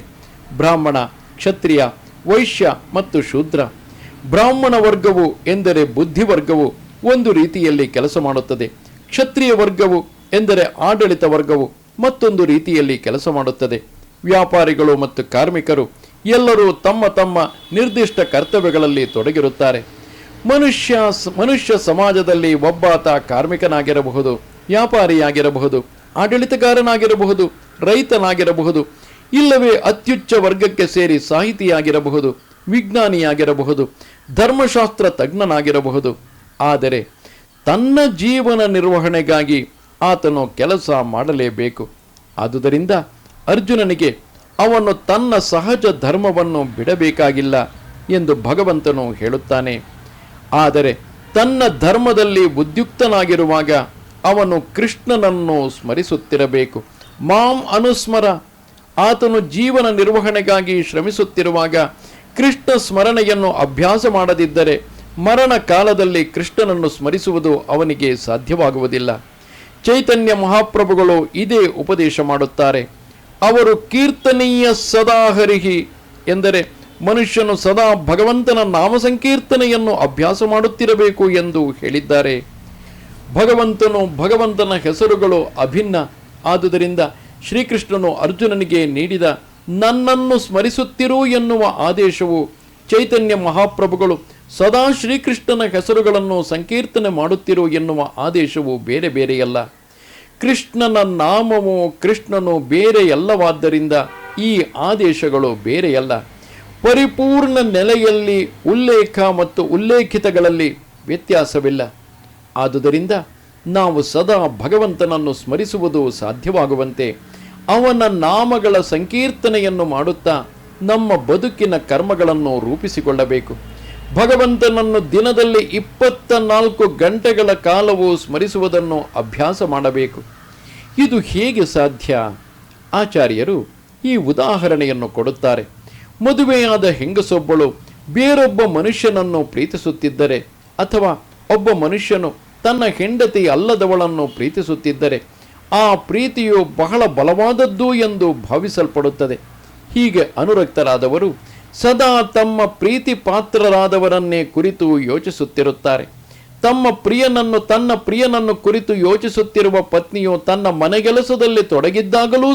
ಬ್ರಾಹ್ಮಣ, ಕ್ಷತ್ರಿಯ, ವೈಶ್ಯ ಮತ್ತು ಶೂದ್ರ. ಬ್ರಾಹ್ಮಣ ವರ್ಗವು ಎಂದರೆ ಬುದ್ಧಿವರ್ಗವು ಒಂದು ರೀತಿಯಲ್ಲಿ ಕೆಲಸ ಮಾಡುತ್ತದೆ. ಕ್ಷತ್ರಿಯ ವರ್ಗವು ಎಂದರೆ ಆಡಳಿತ ವರ್ಗವು ಮತ್ತೊಂದು ರೀತಿಯಲ್ಲಿ ಕೆಲಸ ಮಾಡುತ್ತದೆ. ವ್ಯಾಪಾರಿಗಳು ಮತ್ತು ಕಾರ್ಮಿಕರು ಎಲ್ಲರೂ ತಮ್ಮ ತಮ್ಮ ನಿರ್ದಿಷ್ಟ ಕರ್ತವ್ಯಗಳಲ್ಲಿ ತೊಡಗಿರುತ್ತಾರೆ. ಮನುಷ್ಯ ಸಮಾಜದಲ್ಲಿ ಒಬ್ಬಾತ ಕಾರ್ಮಿಕನಾಗಿರಬಹುದು, ವ್ಯಾಪಾರಿಯಾಗಿರಬಹುದು, ಆಡಳಿತಗಾರನಾಗಿರಬಹುದು, ರೈತನಾಗಿರಬಹುದು, ಇಲ್ಲವೇ ಅತ್ಯುಚ್ಚ ವರ್ಗಕ್ಕೆ ಸೇರಿ ಸಾಹಿತಿಯಾಗಿರಬಹುದು, ವಿಜ್ಞಾನಿಯಾಗಿರಬಹುದು, ಧರ್ಮಶಾಸ್ತ್ರ ತಜ್ಞನಾಗಿರಬಹುದು. ಆದರೆ ತನ್ನ ಜೀವನ ನಿರ್ವಹಣೆಗಾಗಿ ಆತನು ಕೆಲಸ ಮಾಡಲೇಬೇಕು. ಆದುದರಿಂದ ಅರ್ಜುನನಿಗೆ ಅವನು ತನ್ನ ಸಹಜ ಧರ್ಮವನ್ನು ಬಿಡಬೇಕಾಗಿಲ್ಲ ಎಂದು ಭಗವಂತನು ಹೇಳುತ್ತಾನೆ. ಆದರೆ ತನ್ನ ಧರ್ಮದಲ್ಲಿ ಉದ್ಯುಕ್ತನಾಗಿರುವಾಗ ಅವನು ಕೃಷ್ಣನನ್ನು ಸ್ಮರಿಸುತ್ತಿರಬೇಕು. ಮಾಂ ಅನುಸ್ಮರ. ಆತನು ಜೀವನ ನಿರ್ವಹಣೆಗಾಗಿ ಶ್ರಮಿಸುತ್ತಿರುವಾಗ ಕೃಷ್ಣ ಸ್ಮರಣೆಯನ್ನು ಅಭ್ಯಾಸ ಮಾಡದಿದ್ದರೆ ಮರಣ ಕಾಲದಲ್ಲಿ ಕೃಷ್ಣನನ್ನು ಸ್ಮರಿಸುವುದು ಅವನಿಗೆ ಸಾಧ್ಯವಾಗುವುದಿಲ್ಲ. ಚೈತನ್ಯ ಮಹಾಪ್ರಭುಗಳು ಇದೇ ಉಪದೇಶ ಮಾಡುತ್ತಾರೆ. ಅವರು ಕೀರ್ತನೀಯ ಸದಾ ಹರಿಹಿ ಎಂದರೆ ಮನುಷ್ಯನು ಸದಾ ಭಗವಂತನ ನಾಮ ಸಂಕೀರ್ತನೆಯನ್ನು ಅಭ್ಯಾಸ ಮಾಡುತ್ತಿರಬೇಕು ಎಂದು ಹೇಳಿದ್ದಾರೆ. ಭಗವಂತನ ಹೆಸರುಗಳು ಅಭಿನ್ನ. ಆದುದರಿಂದ ಶ್ರೀಕೃಷ್ಣನು ಅರ್ಜುನನಿಗೆ ನೀಡಿದ ನನ್ನನ್ನು ಸ್ಮರಿಸುತ್ತಿರು ಎನ್ನುವ ಆದೇಶವು, ಚೈತನ್ಯ ಮಹಾಪ್ರಭುಗಳು ಸದಾ ಶ್ರೀಕೃಷ್ಣನ ಹೆಸರುಗಳನ್ನು ಸಂಕೀರ್ತನೆ ಮಾಡುತ್ತಿರು ಎನ್ನುವ ಆದೇಶವು ಬೇರೆ ಬೇರೆಯಲ್ಲ. ಕೃಷ್ಣನ ನಾಮವು ಕೃಷ್ಣನು ಬೇರೆಯಲ್ಲವಾದ್ದರಿಂದ ಈ ಆದೇಶಗಳು ಬೇರೆಯಲ್ಲ. ಪರಿಪೂರ್ಣ ನೆಲೆಯಲ್ಲಿ ಉಲ್ಲೇಖ ಮತ್ತು ಉಲ್ಲೇಖಿತಗಳಲ್ಲಿ ವ್ಯತ್ಯಾಸವಿಲ್ಲ. ಆದುದರಿಂದ ನಾವು ಸದಾ ಭಗವಂತನನ್ನು ಸ್ಮರಿಸುವುದು ಸಾಧ್ಯವಾಗುವಂತೆ ಅವನ ನಾಮಗಳ ಸಂಕೀರ್ತನೆಯನ್ನು ಮಾಡುತ್ತಾ ನಮ್ಮ ಬದುಕಿನ ಕರ್ಮಗಳನ್ನು ರೂಪಿಸಿಕೊಳ್ಳಬೇಕು. ಭಗವಂತನನ್ನು ದಿನದಲ್ಲಿ 24 ಗಂಟೆಗಳ ಕಾಲವೂ ಸ್ಮರಿಸುವುದನ್ನು ಅಭ್ಯಾಸ ಮಾಡಬೇಕು. ಇದು ಹೇಗೆ ಸಾಧ್ಯ? ಆಚಾರ್ಯರು ಈ ಉದಾಹರಣೆಯನ್ನು ಕೊಡುತ್ತಾರೆ. ಮದುವೆಯಾದ ಹೆಂಗಸೊಬ್ಬಳು ಬೇರೊಬ್ಬ ಮನುಷ್ಯನನ್ನು ಪ್ರೀತಿಸುತ್ತಿದ್ದರೆ, ಅಥವಾ ಒಬ್ಬ ಮನುಷ್ಯನು ತನ್ನ ಹೆಂಡತಿ ಅಲ್ಲದವಳನ್ನು ಪ್ರೀತಿಸುತ್ತಿದ್ದರೆ, ಆ ಪ್ರೀತಿಯು ಬಹಳ ಬಲವಾದದ್ದು ಎಂದು ಭಾವಿಸಲ್ಪಡುತ್ತದೆ. ಹೀಗೆ ಅನುರಕ್ತರಾದವರು ಸದಾ ತಮ್ಮ ಪ್ರೀತಿ ಪಾತ್ರರಾದವರನ್ನೇ ಕುರಿತು ಯೋಚಿಸುತ್ತಿರುತ್ತಾರೆ. ತನ್ನ ಪ್ರಿಯನನ್ನು ಕುರಿತು ಯೋಚಿಸುತ್ತಿರುವ ಪತ್ನಿಯು ತನ್ನ ಮನೆಗೆಲಸದಲ್ಲಿ ತೊಡಗಿದ್ದಾಗಲೂ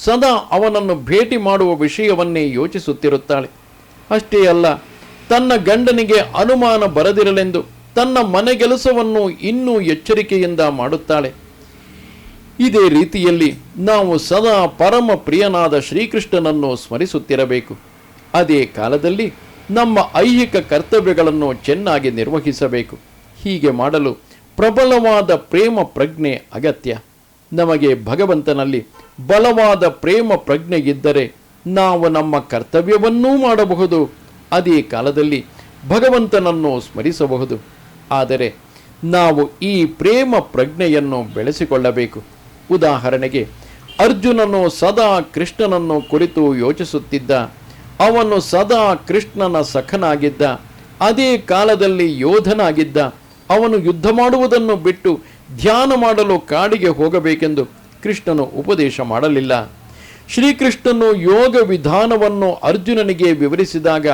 ಸದಾ ಅವನನ್ನು ಭೇಟಿ ಮಾಡುವ ವಿಷಯವನ್ನೇ ಯೋಚಿಸುತ್ತಿರುತ್ತಾಳೆ. ಅಷ್ಟೇ ಅಲ್ಲ, ತನ್ನ ಗಂಡನಿಗೆ ಅನುಮಾನ ಬರದಿರಲೆಂದು ತನ್ನ ಮನೆಗೆಲಸವನ್ನು ಇನ್ನೂ ಎಚ್ಚರಿಕೆಯಿಂದ ಮಾಡುತ್ತಾಳೆ. ಇದೇ ರೀತಿಯಲ್ಲಿ ನಾವು ಸದಾ ಪರಮ ಪ್ರಿಯನಾದ ಶ್ರೀಕೃಷ್ಣನನ್ನು ಸ್ಮರಿಸುತ್ತಿರಬೇಕು. ಅದೇ ಕಾಲದಲ್ಲಿ ನಮ್ಮ ಐಹಿಕ ಕರ್ತವ್ಯಗಳನ್ನು ಚೆನ್ನಾಗಿ ನಿರ್ವಹಿಸಬೇಕು. ಹೀಗೆ ಮಾಡಲು ಪ್ರಬಲವಾದ ಪ್ರೇಮ ಪ್ರಜ್ಞೆ ಅಗತ್ಯ. ನಮಗೆ ಭಗವಂತನಲ್ಲಿ ಬಲವಾದ ಪ್ರೇಮ ಪ್ರಜ್ಞೆ ಇದ್ದರೆ ನಾವು ನಮ್ಮ ಕರ್ತವ್ಯವನ್ನೂ ಮಾಡಬಹುದು. ಅದೇ ಕಾಲದಲ್ಲಿ ಭಗವಂತನನ್ನು ಸ್ಮರಿಸಬಹುದು. ಆದರೆ ನಾವು ಈ ಪ್ರೇಮ ಪ್ರಜ್ಞೆಯನ್ನು ಬೆಳೆಸಿಕೊಳ್ಳಬೇಕು. ಉದಾಹರಣೆಗೆ, ಅರ್ಜುನನು ಸದಾ ಕೃಷ್ಣನನ್ನು ಕುರಿತು ಯೋಚಿಸುತ್ತಿದ್ದ. ಅವನು ಸದಾ ಕೃಷ್ಣನ ಸಖನಾಗಿದ್ದ. ಅದೇ ಕಾಲದಲ್ಲಿ ಯೋಧನಾಗಿದ್ದ. ಅವನು ಯುದ್ಧ ಮಾಡುವುದನ್ನು ಬಿಟ್ಟು ಧ್ಯಾನ ಮಾಡಲು ಕಾಡಿಗೆ ಹೋಗಬೇಕೆಂದು ಕೃಷ್ಣನು ಉಪದೇಶ ಮಾಡಲಿಲ್ಲ. ಶ್ರೀಕೃಷ್ಣನು ಯೋಗ ವಿಧಾನವನ್ನು ಅರ್ಜುನನಿಗೆ ವಿವರಿಸಿದಾಗ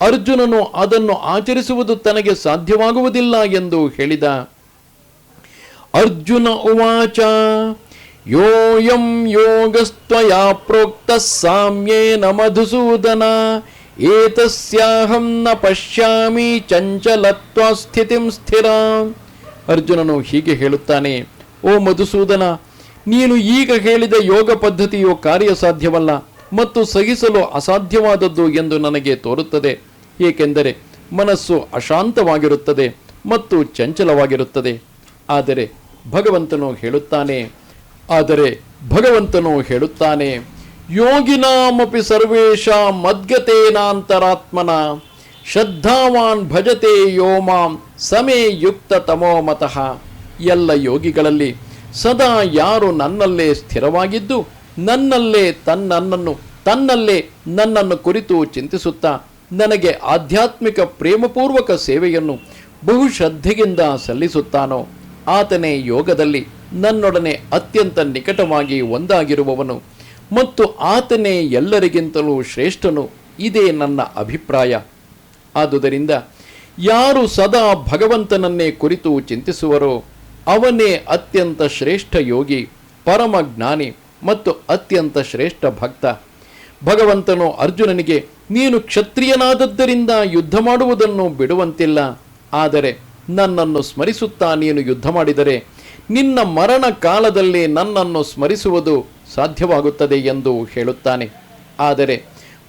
ಅರ್ಜುನನು ಅದನ್ನು ಆಚರಿಸುವುದು ತನಗೆ ಸಾಧ್ಯವಾಗುವುದಿಲ್ಲ ಎಂದು ಹೇಳಿದ. ಅರ್ಜುನ ಉವಾಚ ಯೋಯಂ ಯೋಗಸ್ತ್ವಯಾ ಪ್ರೋಕ್ತ ಸಾಮ್ಯೇನ ಮಧುಸೂದನ ಏತಸ್ಯಾಹಂ ನ ಪಶ್ಯಾಮಿ ಚಂಚಲತ್ವ ಸ್ಥಿತಿಂ ಸ್ಥಿರಾಂ. ಅರ್ಜುನನು ಹೀಗೆ ಹೇಳುತ್ತಾನೆ, ಓ ಮಧುಸೂದನ, ನೀನು ಈಗ ಹೇಳಿದ ಯೋಗ ಪದ್ಧತಿಯು ಕಾರ್ಯಸಾಧ್ಯವಲ್ಲ ಮತ್ತು ಸಹಿಸಲು ಅಸಾಧ್ಯವಾದದ್ದು ಎಂದು ನನಗೆ ತೋರುತ್ತದೆ. ಏಕೆಂದರೆ ಮನಸ್ಸು ಅಶಾಂತವಾಗಿರುತ್ತದೆ ಮತ್ತು ಚಂಚಲವಾಗಿರುತ್ತದೆ. ಆದರೆ ಭಗವಂತನು ಹೇಳುತ್ತಾನೆ, ಯೋಗಿನಾಮಪಿ ಸರ್ವೇಷಾಂ ಮದ್ಗತೇನಾಂತರಾತ್ಮನ ಶ್ರದ್ಧಾವಾನ್ ಭಜತೆ ಯೋ ಮಾಂ ಸಮೇ ಯುಕ್ತ ತಮೋ ಮತಃ. ಎಲ್ಲ ಯೋಗಿಗಳಲ್ಲಿ ಸದಾ ಯಾರು ನನ್ನಲ್ಲೇ ಸ್ಥಿರವಾಗಿದ್ದು ತನ್ನಲ್ಲೇ ನನ್ನನ್ನು ಕುರಿತು ಚಿಂತಿಸುತ್ತಾ ನನಗೆ ಆಧ್ಯಾತ್ಮಿಕ ಪ್ರೇಮಪೂರ್ವಕ ಸೇವೆಯನ್ನು ಬಹುಶ್ರದ್ಧೆಯಿಂದ ಸಲ್ಲಿಸುತ್ತಾನೋ ಆತನೇ ಯೋಗದಲ್ಲಿ ನನ್ನೊಡನೆ ಅತ್ಯಂತ ನಿಕಟವಾಗಿ ಒಂದಾಗಿರುವವನು ಮತ್ತು ಆತನೇ ಎಲ್ಲರಿಗಿಂತಲೂ ಶ್ರೇಷ್ಠನು. ಇದೇ ನನ್ನ ಅಭಿಪ್ರಾಯ. ಆದುದರಿಂದ ಯಾರು ಸದಾ ಭಗವಂತನನ್ನೇ ಕುರಿತು ಚಿಂತಿಸುವರೋ ಅವನೇ ಅತ್ಯಂತ ಶ್ರೇಷ್ಠ ಯೋಗಿ, ಪರಮ ಜ್ಞಾನಿ ಮತ್ತು ಅತ್ಯಂತ ಶ್ರೇಷ್ಠ ಭಕ್ತ. ಭಗವಂತನು ಅರ್ಜುನನಿಗೆ, ನೀನು ಕ್ಷತ್ರಿಯನಾದದ್ದರಿಂದ ಯುದ್ಧ ಮಾಡುವುದನ್ನು ಬಿಡುವಂತಿಲ್ಲ. ಆದರೆ ನನ್ನನ್ನು ಸ್ಮರಿಸುತ್ತಾ ನೀನು ಯುದ್ಧ ಮಾಡಿದರೆ ನಿನ್ನ ಮರಣ ಕಾಲದಲ್ಲಿ ನನ್ನನ್ನು ಸ್ಮರಿಸುವುದು ಸಾಧ್ಯವಾಗುತ್ತದೆ ಎಂದು ಹೇಳುತ್ತಾನೆ. ಆದರೆ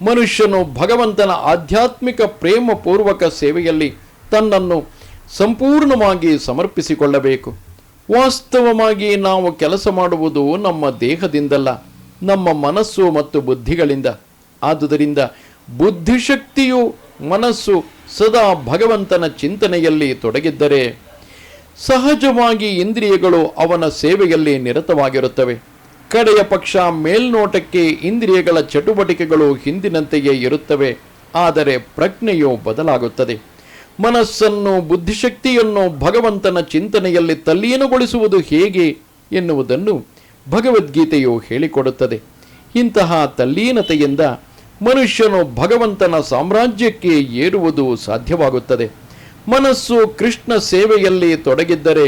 ಮನುಷ್ಯನು ಭಗವಂತನ ಆಧ್ಯಾತ್ಮಿಕ ಪ್ರೇಮಪೂರ್ವಕ ಸೇವೆಯಲ್ಲಿ ತನ್ನನ್ನು ಸಂಪೂರ್ಣವಾಗಿ ಸಮರ್ಪಿಸಿಕೊಳ್ಳಬೇಕು. ವಾಸ್ತವವಾಗಿ ನಾವು ಕೆಲಸ ಮಾಡುವುದು ನಮ್ಮ ದೇಹದಿಂದಲ್ಲ, ನಮ್ಮ ಮನಸ್ಸು ಮತ್ತು ಬುದ್ಧಿಗಳಿಂದ. ಆದುದರಿಂದ ಬುದ್ಧಿಶಕ್ತಿಯು ಮನಸ್ಸು ಸದಾ ಭಗವಂತನ ಚಿಂತನೆಯಲ್ಲಿ ತೊಡಗಿದ್ದರೆ ಸಹಜವಾಗಿ ಇಂದ್ರಿಯಗಳು ಅವನ ಸೇವೆಯಲ್ಲಿ ನಿರತವಾಗಿರುತ್ತವೆ. ಕಡೆಯ ಪಕ್ಷ ಮೇಲ್ನೋಟಕ್ಕೆ ಇಂದ್ರಿಯಗಳ ಚಟುವಟಿಕೆಗಳು ಹಿಂದಿನಂತೆಯೇ ಇರುತ್ತವೆ, ಆದರೆ ಪ್ರಜ್ಞೆಯು ಬದಲಾಗುತ್ತದೆ. ಮನಸ್ಸನ್ನು, ಬುದ್ಧಿಶಕ್ತಿಯನ್ನು ಭಗವಂತನ ಚಿಂತನೆಯಲ್ಲಿ ತಲ್ಲೀನಗೊಳಿಸುವುದು ಹೇಗೆ ಎನ್ನುವುದನ್ನು ಭಗವದ್ಗೀತೆಯು ಹೇಳಿಕೊಡುತ್ತದೆ. ಇಂತಹ ತಲ್ಲೀನತೆಯಿಂದ ಮನುಷ್ಯನು ಭಗವಂತನ ಸಾಮ್ರಾಜ್ಯಕ್ಕೆ ಏರುವುದು ಸಾಧ್ಯವಾಗುತ್ತದೆ. ಮನಸ್ಸು ಕೃಷ್ಣ ಸೇವೆಯಲ್ಲಿ ತೊಡಗಿದ್ದರೆ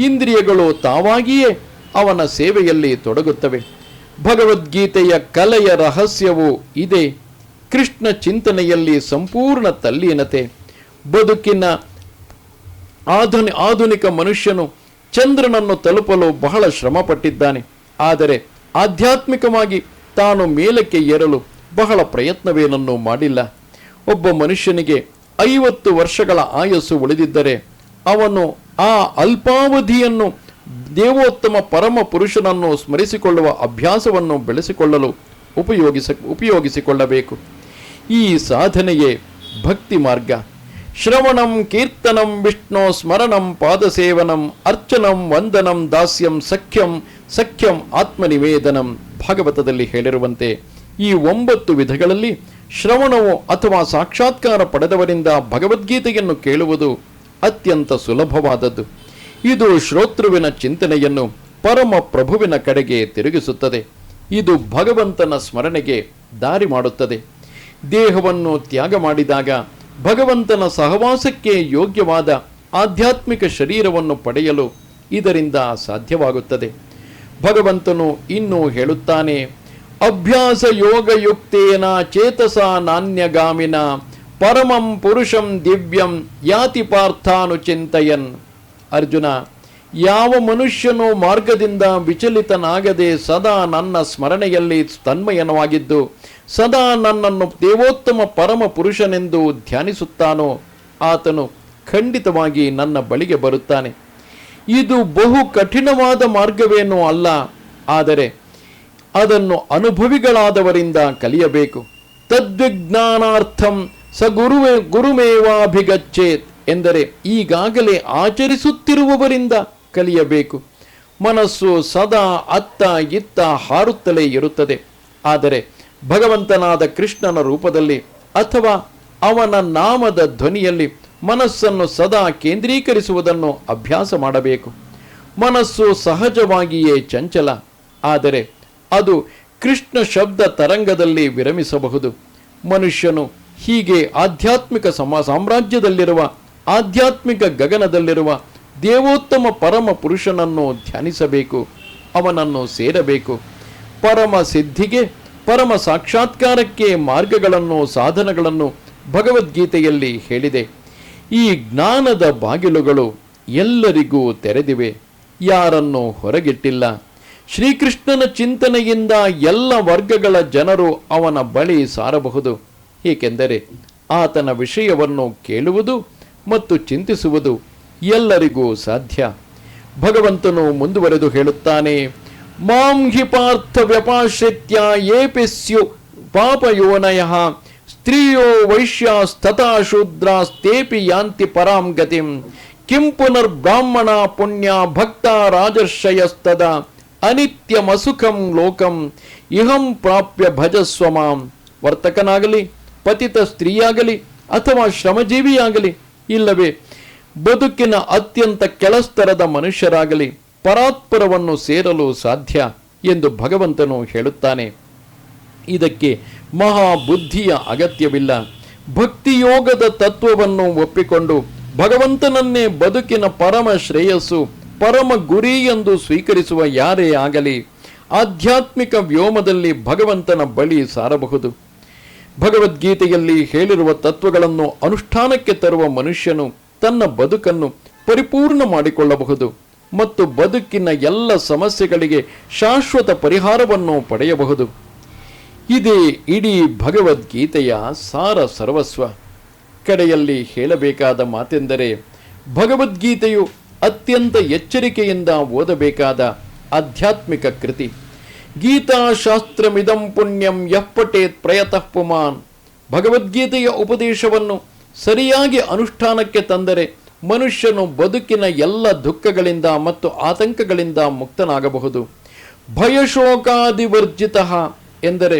ಇಂದ್ರಿಯಗಳು ತಾವಾಗಿಯೇ ಅವನ ಸೇವೆಯಲ್ಲಿ ತೊಡಗುತ್ತವೆ. ಭಗವದ್ಗೀತೆಯ ಕಲೆಯ ರಹಸ್ಯವೂ ಇದೆ. ಕೃಷ್ಣ ಚಿಂತನೆಯಲ್ಲಿ ಸಂಪೂರ್ಣ ತಲ್ಲೀನತೆ. ಬದುಕಿನ ಆಧುನಿಕ ಮನುಷ್ಯನು ಚಂದ್ರನನ್ನು ತಲುಪಲು ಬಹಳ ಶ್ರಮಪಟ್ಟಿದ್ದಾನೆ. ಆದರೆ ಆಧ್ಯಾತ್ಮಿಕವಾಗಿ ತಾನು ಮೇಲಕ್ಕೆ ಏರಲು ಬಹಳ ಪ್ರಯತ್ನವೇನನ್ನೂ ಮಾಡಿಲ್ಲ. ಒಬ್ಬ ಮನುಷ್ಯನಿಗೆ 50 ವರ್ಷಗಳ ಆಯಸ್ಸು ಉಳಿದಿದ್ದರೆ ಅವನು ಆ ಅಲ್ಪಾವಧಿಯನ್ನು ದೇವೋತ್ತಮ ಪರಮ ಪುರುಷನನ್ನು ಸ್ಮರಿಸಿಕೊಳ್ಳುವ ಅಭ್ಯಾಸವನ್ನು ಬೆಳೆಸಿಕೊಳ್ಳಲು ಉಪಯೋಗಿಸಿಕೊಳ್ಳಬೇಕು. ಈ ಸಾಧನೆಯೇ ಭಕ್ತಿ ಮಾರ್ಗ. ಶ್ರವಣಂ ಕೀರ್ತನಂ ವಿಷ್ಣು ಸ್ಮರಣಂ ಪಾದಸೇವನಂ ಅರ್ಚನಂ ವಂದನಂ ದಾಸ್ಯಂ ಸಖ್ಯಂ ಆತ್ಮನಿವೇದನಂ. ಭಾಗವತದಲ್ಲಿ ಹೇಳಿರುವಂತೆ ಈ 9 ವಿಧಗಳಲ್ಲಿ ಶ್ರವಣವು ಅಥವಾ ಸಾಕ್ಷಾತ್ಕಾರ ಪಡೆದವರಿಂದ ಭಗವದ್ಗೀತೆಯನ್ನು ಕೇಳುವುದು ಅತ್ಯಂತ ಸುಲಭವಾದದ್ದು. ಇದು ಶ್ರೋತೃವಿನ ಚಿಂತನೆಯನ್ನು ಪರಮ ಪ್ರಭುವಿನ ಕಡೆಗೆ ತಿರುಗಿಸುತ್ತದೆ. ಇದು ಭಗವಂತನ ಸ್ಮರಣೆಗೆ ದಾರಿ ಮಾಡುತ್ತದೆ. ದೇಹವನ್ನು ತ್ಯಾಗ ಮಾಡಿದಾಗ ಭಗವಂತನ ಸಹವಾಸಕ್ಕೆ ಯೋಗ್ಯವಾದ ಆಧ್ಯಾತ್ಮಿಕ ಶರೀರವನ್ನು ಪಡೆಯಲು ಇದರಿಂದ ಸಾಧ್ಯವಾಗುತ್ತದೆ. ಭಗವಂತನು ಇನ್ನೂ ಹೇಳುತ್ತಾನೆ, ಅಭ್ಯಾಸ ಯೋಗಯುಕ್ತೇನ ಚೇತಸ ನಾನ್ಯಗಾಮಿನ ಪರಮಂ ಪುರುಷಂ ದಿವ್ಯಂ ಯಾತಿ ಪಾರ್ಥಾನುಚಿಂತಯನ್. ಅರ್ಜುನ, ಯಾವ ಮನುಷ್ಯನು ಮಾರ್ಗದಿಂದ ವಿಚಲಿತನಾಗದೆ ಸದಾ ನನ್ನ ಸ್ಮರಣೆಯಲ್ಲಿ ತನ್ಮಯನವಾಗಿದ್ದು ಸದಾ ನನ್ನನ್ನು ದೇವೋತ್ತಮ ಪರಮ ಪುರುಷನೆಂದು ಧ್ಯಾನಿಸುತ್ತಾನೋ ಆತನು ಖಂಡಿತವಾಗಿ ನನ್ನ ಬಳಿಗೆ ಬರುತ್ತಾನೆ. ಇದು ಬಹು ಕಠಿಣವಾದ ಮಾರ್ಗವೇನೂ ಅಲ್ಲ, ಆದರೆ ಅದನ್ನು ಅನುಭವಿಗಳಾದವರಿಂದ ಕಲಿಯಬೇಕು. ತದ್ವಿಜ್ಞಾನಾರ್ಥಂ ಸ ಗುರುಮೇವಾಭಿಗಚ್ಚೇತ್ ಎಂದರೆ ಈಗಾಗಲೇ ಆಚರಿಸುತ್ತಿರುವವರಿಂದ ಕಲಿಯಬೇಕು. ಮನಸ್ಸು ಸದಾ ಅತ್ತ ಇತ್ತ ಹಾರುತ್ತಲೇ ಇರುತ್ತದೆ. ಆದರೆ ಭಗವಂತನಾದ ಕೃಷ್ಣನ ರೂಪದಲ್ಲಿ ಅಥವಾ ಅವನ ನಾಮದ ಧ್ವನಿಯಲ್ಲಿ ಮನಸ್ಸನ್ನು ಸದಾ ಕೇಂದ್ರೀಕರಿಸುವುದನ್ನು ಅಭ್ಯಾಸ ಮಾಡಬೇಕು. ಮನಸ್ಸು ಸಹಜವಾಗಿಯೇ ಚಂಚಲ, ಆದರೆ ಅದು ಕೃಷ್ಣ ಶಬ್ದ ತರಂಗದಲ್ಲಿ ವಿರಮಿಸಬಹುದು. ಮನುಷ್ಯನು ಹೀಗೆ ಆಧ್ಯಾತ್ಮಿಕ ಸಾಮ್ರಾಜ್ಯದಲ್ಲಿರುವ ಆಧ್ಯಾತ್ಮಿಕ ಗಗನದಲ್ಲಿರುವ ದೇವೋತ್ತಮ ಪರಮ ಪುರುಷನನ್ನು ಧ್ಯಾನಿಸಬೇಕು, ಅವನನ್ನು ಸೇರಬೇಕು. ಪರಮ ಸಿದ್ಧಿಗೆ ಪರಮ ಸಾಕ್ಷಾತ್ಕಾರಕ್ಕೆ ಮಾರ್ಗಗಳನ್ನು ಸಾಧನಗಳನ್ನು ಭಗವದ್ಗೀತೆಯಲ್ಲಿ ಹೇಳಿದೆ. ಈ ಜ್ಞಾನದ ಬಾಗಿಲುಗಳು ಎಲ್ಲರಿಗೂ ತೆರೆದಿವೆ, ಯಾರನ್ನೂ ಹೊರಗಿಟ್ಟಿಲ್ಲ. ಶ್ರೀಕೃಷ್ಣನ ಚಿಂತನೆಯಿಂದ ಎಲ್ಲ ವರ್ಗಗಳ ಜನರು ಅವನ ಬಳಿ ಸಾರಬಹುದು. ಏಕೆಂದರೆ ಆತನ ವಿಷಯವನ್ನು ಕೇಳುವುದು ಮತ್ತು ಚಿಂತಿಸುವುದು ಎಲ್ಲರಿಗೂ ಸಾಧ್ಯ. ಭಗವಂತನು ಮುಂದುವರೆದು ಹೇಳುತ್ತಾನೆ, ಮಾಂ ಹಿ ಪಾರ್ಥ ವ್ಯಪಾಶ್ರಿತ್ಯ ಯೇಪಿ ಸ್ಯು ಪಾಪಯೋನಯಃ ಸ್ತ್ರೀಯೋ ವೈಶ್ಯಾಸ್ತಥಾ ಶೂದ್ರಾಸ್ತೇಪಿ ಯಾಂತಿ ಪರಾಂ ಗತಿಂ ಕಿಂ ಪುನರ್ಬ್ರಾಹ್ಮಣ ಪುಣ್ಯ ಭಕ್ತ ರಾಜರ್ಷಯಸ್ತದ ಅನಿತ್ಯಮಸುಖಂ ಲೋಕಂ ಇಹಂ ಪ್ರಾಪ್ಯ ಭಜಸ್ವ ಮಾಂ. ವರ್ತಕನಾಗಲಿ, ಪತಿತ ಸ್ತ್ರೀಯಾಗಲಿ, ಅಥವಾ ಶ್ರಮಜೀವಿಯಾಗಲಿ, ಇಲ್ಲವೇ ಬದುಕಿನ ಅತ್ಯಂತ ಕೆಳಸ್ತರದ ಮನುಷ್ಯರಾಗಲಿ ಪರಾತ್ಪರವನ್ನು ಸೇರಲು ಸಾಧ್ಯ ಎಂದು ಭಗವಂತನು ಹೇಳುತ್ತಾನೆ. ಇದಕ್ಕೆ ಮಹಾಬುದ್ಧಿಯ ಅಗತ್ಯವಿಲ್ಲ. ಭಕ್ತಿಯೋಗದ ತತ್ವವನ್ನು ಒಪ್ಪಿಕೊಂಡು ಭಗವಂತನನ್ನೇ ಬದುಕಿನ ಪರಮ ಶ್ರೇಯಸ್ಸು, ಪರಮ ಗುರಿ ಎಂದು ಸ್ವೀಕರಿಸುವ ಯಾರೇ ಆಗಲಿ ಆಧ್ಯಾತ್ಮಿಕ ವ್ಯೋಮದಲ್ಲಿ ಭಗವಂತನ ಬಳಿ ಸಾರಬಹುದು. ಭಗವದ್ಗೀತೆಯಲ್ಲಿ ಹೇಳಿರುವ ತತ್ವಗಳನ್ನು ಅನುಷ್ಠಾನಕ್ಕೆ ತರುವ ಮನುಷ್ಯನು ತನ್ನ ಬದುಕನ್ನು ಪರಿಪೂರ್ಣ ಮಾಡಿಕೊಳ್ಳಬಹುದು ಮತ್ತು ಬದುಕಿನ ಎಲ್ಲ ಸಮಸ್ಯೆಗಳಿಗೆ ಶಾಶ್ವತ ಪರಿಹಾರವನ್ನು ಪಡೆಯಬಹುದು. ಇದೇ ಇಡೀ ಭಗವದ್ಗೀತೆಯ ಸಾರ ಸರ್ವಸ್ವ. ಕಡೆಯಲ್ಲಿ ಹೇಳಬೇಕಾದ ಮಾತೆಂದರೆ, ಭಗವದ್ಗೀತೆಯು ಅತ್ಯಂತ ಎಚ್ಚರಿಕೆಯಿಂದ ಓದಬೇಕಾದ ಆಧ್ಯಾತ್ಮಿಕ ಕೃತಿ. ಗೀತಾಶಾಸ್ತ್ರಮಿದಂ ಪುಣ್ಯಂ ಯಃ ಪಠೇತ್ ಪ್ರಯತಃ ಪುಮಾನ್. ಭಗವದ್ಗೀತೆಯ ಉಪದೇಶವನ್ನು ಸರಿಯಾಗಿ ಅನುಷ್ಠಾನಕ್ಕೆ ತಂದರೆ ಮನುಷ್ಯನು ಬದುಕಿನ ಎಲ್ಲ ದುಃಖಗಳಿಂದ ಮತ್ತು ಆತಂಕಗಳಿಂದ ಮುಕ್ತನಾಗಬಹುದು. ಭಯಶೋಕಾದಿವರ್ಜಿತ ಎಂದರೆ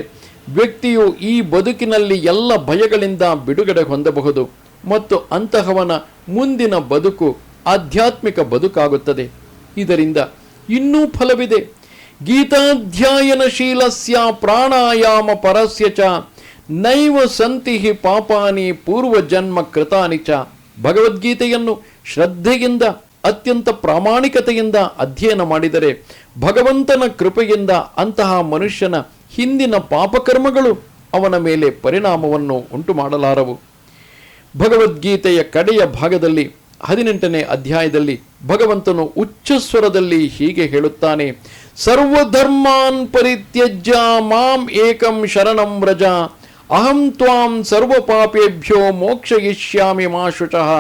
ವ್ಯಕ್ತಿಯು ಈ ಬದುಕಿನಲ್ಲಿ ಎಲ್ಲ ಭಯಗಳಿಂದ ಬಿಡುಗಡೆ ಹೊಂದಬಹುದು ಮತ್ತು ಅಂತಹವನ ಮುಂದಿನ ಬದುಕು ಆಧ್ಯಾತ್ಮಿಕ ಬದುಕಾಗುತ್ತದೆ. ಇದರಿಂದ ಇನ್ನೂ ಫಲವಿದೆ. ಗೀತಾಧ್ಯಾಯನಶೀಲಸ್ಯ ಪ್ರಾಣಾಯಾಮ ಪರಸ್ಯ ಚ ನೈವ ಸಂತಿ ಹಿ ಪಾಪಾನಿ ಪೂರ್ವಜನ್ಮ ಕೃತಾನಿ ಚ. ಭಗವದ್ಗೀತೆಯನ್ನು ಶ್ರದ್ಧೆಯಿಂದ ಅತ್ಯಂತ ಪ್ರಾಮಾಣಿಕತೆಯಿಂದ ಅಧ್ಯಯನ ಮಾಡಿದರೆ ಭಗವಂತನ ಕೃಪೆಯಿಂದ ಅಂತಹ ಮನುಷ್ಯನ ಹಿಂದಿನ ಪಾಪಕರ್ಮಗಳು ಅವನ ಮೇಲೆ ಪರಿಣಾಮವನ್ನು ಉಂಟು ಮಾಡಲಾರವು. ಭಗವದ್ಗೀತೆಯ ಕಡೆಯ ಭಾಗದಲ್ಲಿ 18ನೇ ಅಧ್ಯಾಯದಲ್ಲಿ ಭಗವಂತನು ಉಚ್ಚಸ್ವರದಲ್ಲಿ ಹೀಗೆ ಹೇಳುತ್ತಾನೆ, ಸರ್ವಧರ್ಮಾನ್ ಪರಿತ್ಯಜ್ಯ ಮಾಂ ಏಕಂ ಶರಣಂ ವ್ರಜ ಅಹಂ ತ್ವಾಂ ಸರ್ವ ಪಾಪೇಭ್ಯೋ ಮೋಕ್ಷಯಿಷ್ಯಾಮಿ ಮಾ ಶುಚಃ.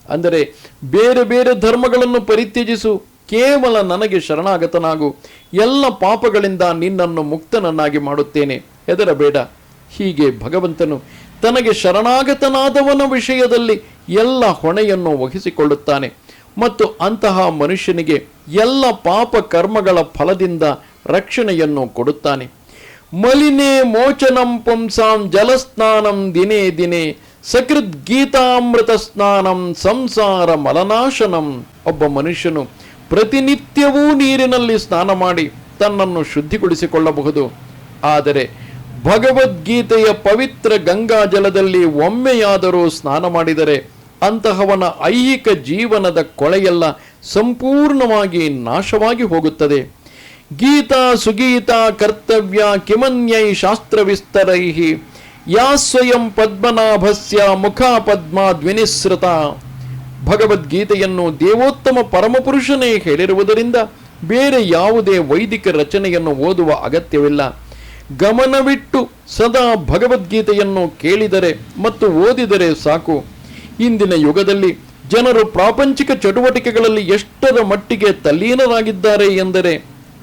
ಅಂದರೆ ಬೇರೆ ಬೇರೆ ಧರ್ಮಗಳನ್ನು ಪರಿತ್ಯಜಿಸು, ಕೇವಲ ನನಗೆ ಶರಣಾಗತನಾಗು, ಎಲ್ಲ ಪಾಪಗಳಿಂದ ನಿನ್ನನ್ನು ಮುಕ್ತನನ್ನಾಗಿ ಮಾಡುತ್ತೇನೆ, ಹೆದರಬೇಡ. ಹೀಗೆ ಭಗವಂತನು ತನಗೆ ಶರಣಾಗತನಾದವನ ವಿಷಯದಲ್ಲಿ ಎಲ್ಲ ಹೊಣೆಯನ್ನು ವಹಿಸಿಕೊಳ್ಳುತ್ತಾನೆ ಮತ್ತು ಅಂತಹ ಮನುಷ್ಯನಿಗೆ ಎಲ್ಲ ಪಾಪ ಕರ್ಮಗಳ ಫಲದಿಂದ ರಕ್ಷಣೆಯನ್ನು ಕೊಡುತ್ತಾನೆ. ಮಲಿನೇ ಮೋಚನಂ ಪುಂಸಾಂ ಜಲಸ್ನಾನಂ ದಿನೇ ದಿನೇ ಸಕೃದ್ ಗೀತಾಮೃತ ಸ್ನಾನಂ ಸಂಸಾರ ಮಲನಾಶನಂ. ಒಬ್ಬ ಮನುಷ್ಯನು ಪ್ರತಿನಿತ್ಯವೂ ನೀರಿನಲ್ಲಿ ಸ್ನಾನ ಮಾಡಿ ತನ್ನನ್ನು ಶುದ್ಧಿಗೊಳಿಸಿಕೊಳ್ಳಬಹುದು. ಆದರೆ ಭಗವದ್ಗೀತೆಯ ಪವಿತ್ರ ಗಂಗಾಜಲದಲ್ಲಿ ಒಮ್ಮೆಯಾದರೂ ಸ್ನಾನ ಮಾಡಿದರೆ ಅಂತಹವನ ಐಹಿಕ ಜೀವನದ ಕೊಳೆಯೆಲ್ಲ ಸಂಪೂರ್ಣವಾಗಿ ನಾಶವಾಗಿ ಹೋಗುತ್ತದೆ. ಗೀತಾ ಸುಗೀತಾ ಕರ್ತವ್ಯ ಕಿಮನ್ಯೈ ಶಾಸ್ತ್ರವಿಸ್ತರೈ ಯಾ ಸ್ವಯಂ ಪದ್ಮನಾಭಸ್ಯ ಮುಖ ಪದ್ಮಾದ್ವಿನಿಸೃತ. ಭಗವದ್ಗೀತೆಯನ್ನು ದೇವೋತ್ತಮ ಪರಮಪುರುಷನೇ ಹೇಳಿರುವುದರಿಂದ ಬೇರೆ ಯಾವುದೇ ವೈದಿಕ ರಚನೆಯನ್ನು ಓದುವ ಅಗತ್ಯವಿಲ್ಲ. ಗಮನವಿಟ್ಟು ಸದಾ ಭಗವದ್ಗೀತೆಯನ್ನು ಕೇಳಿದರೆ ಮತ್ತು ಓದಿದರೆ ಸಾಕು. ಇಂದಿನ ಯುಗದಲ್ಲಿ ಜನರು ಪ್ರಾಪಂಚಿಕ ಚಟುವಟಿಕೆಗಳಲ್ಲಿ ಎಷ್ಟರ ಮಟ್ಟಿಗೆ ತಲ್ಲೀನರಾಗಿದ್ದಾರೆ ಎಂದರೆ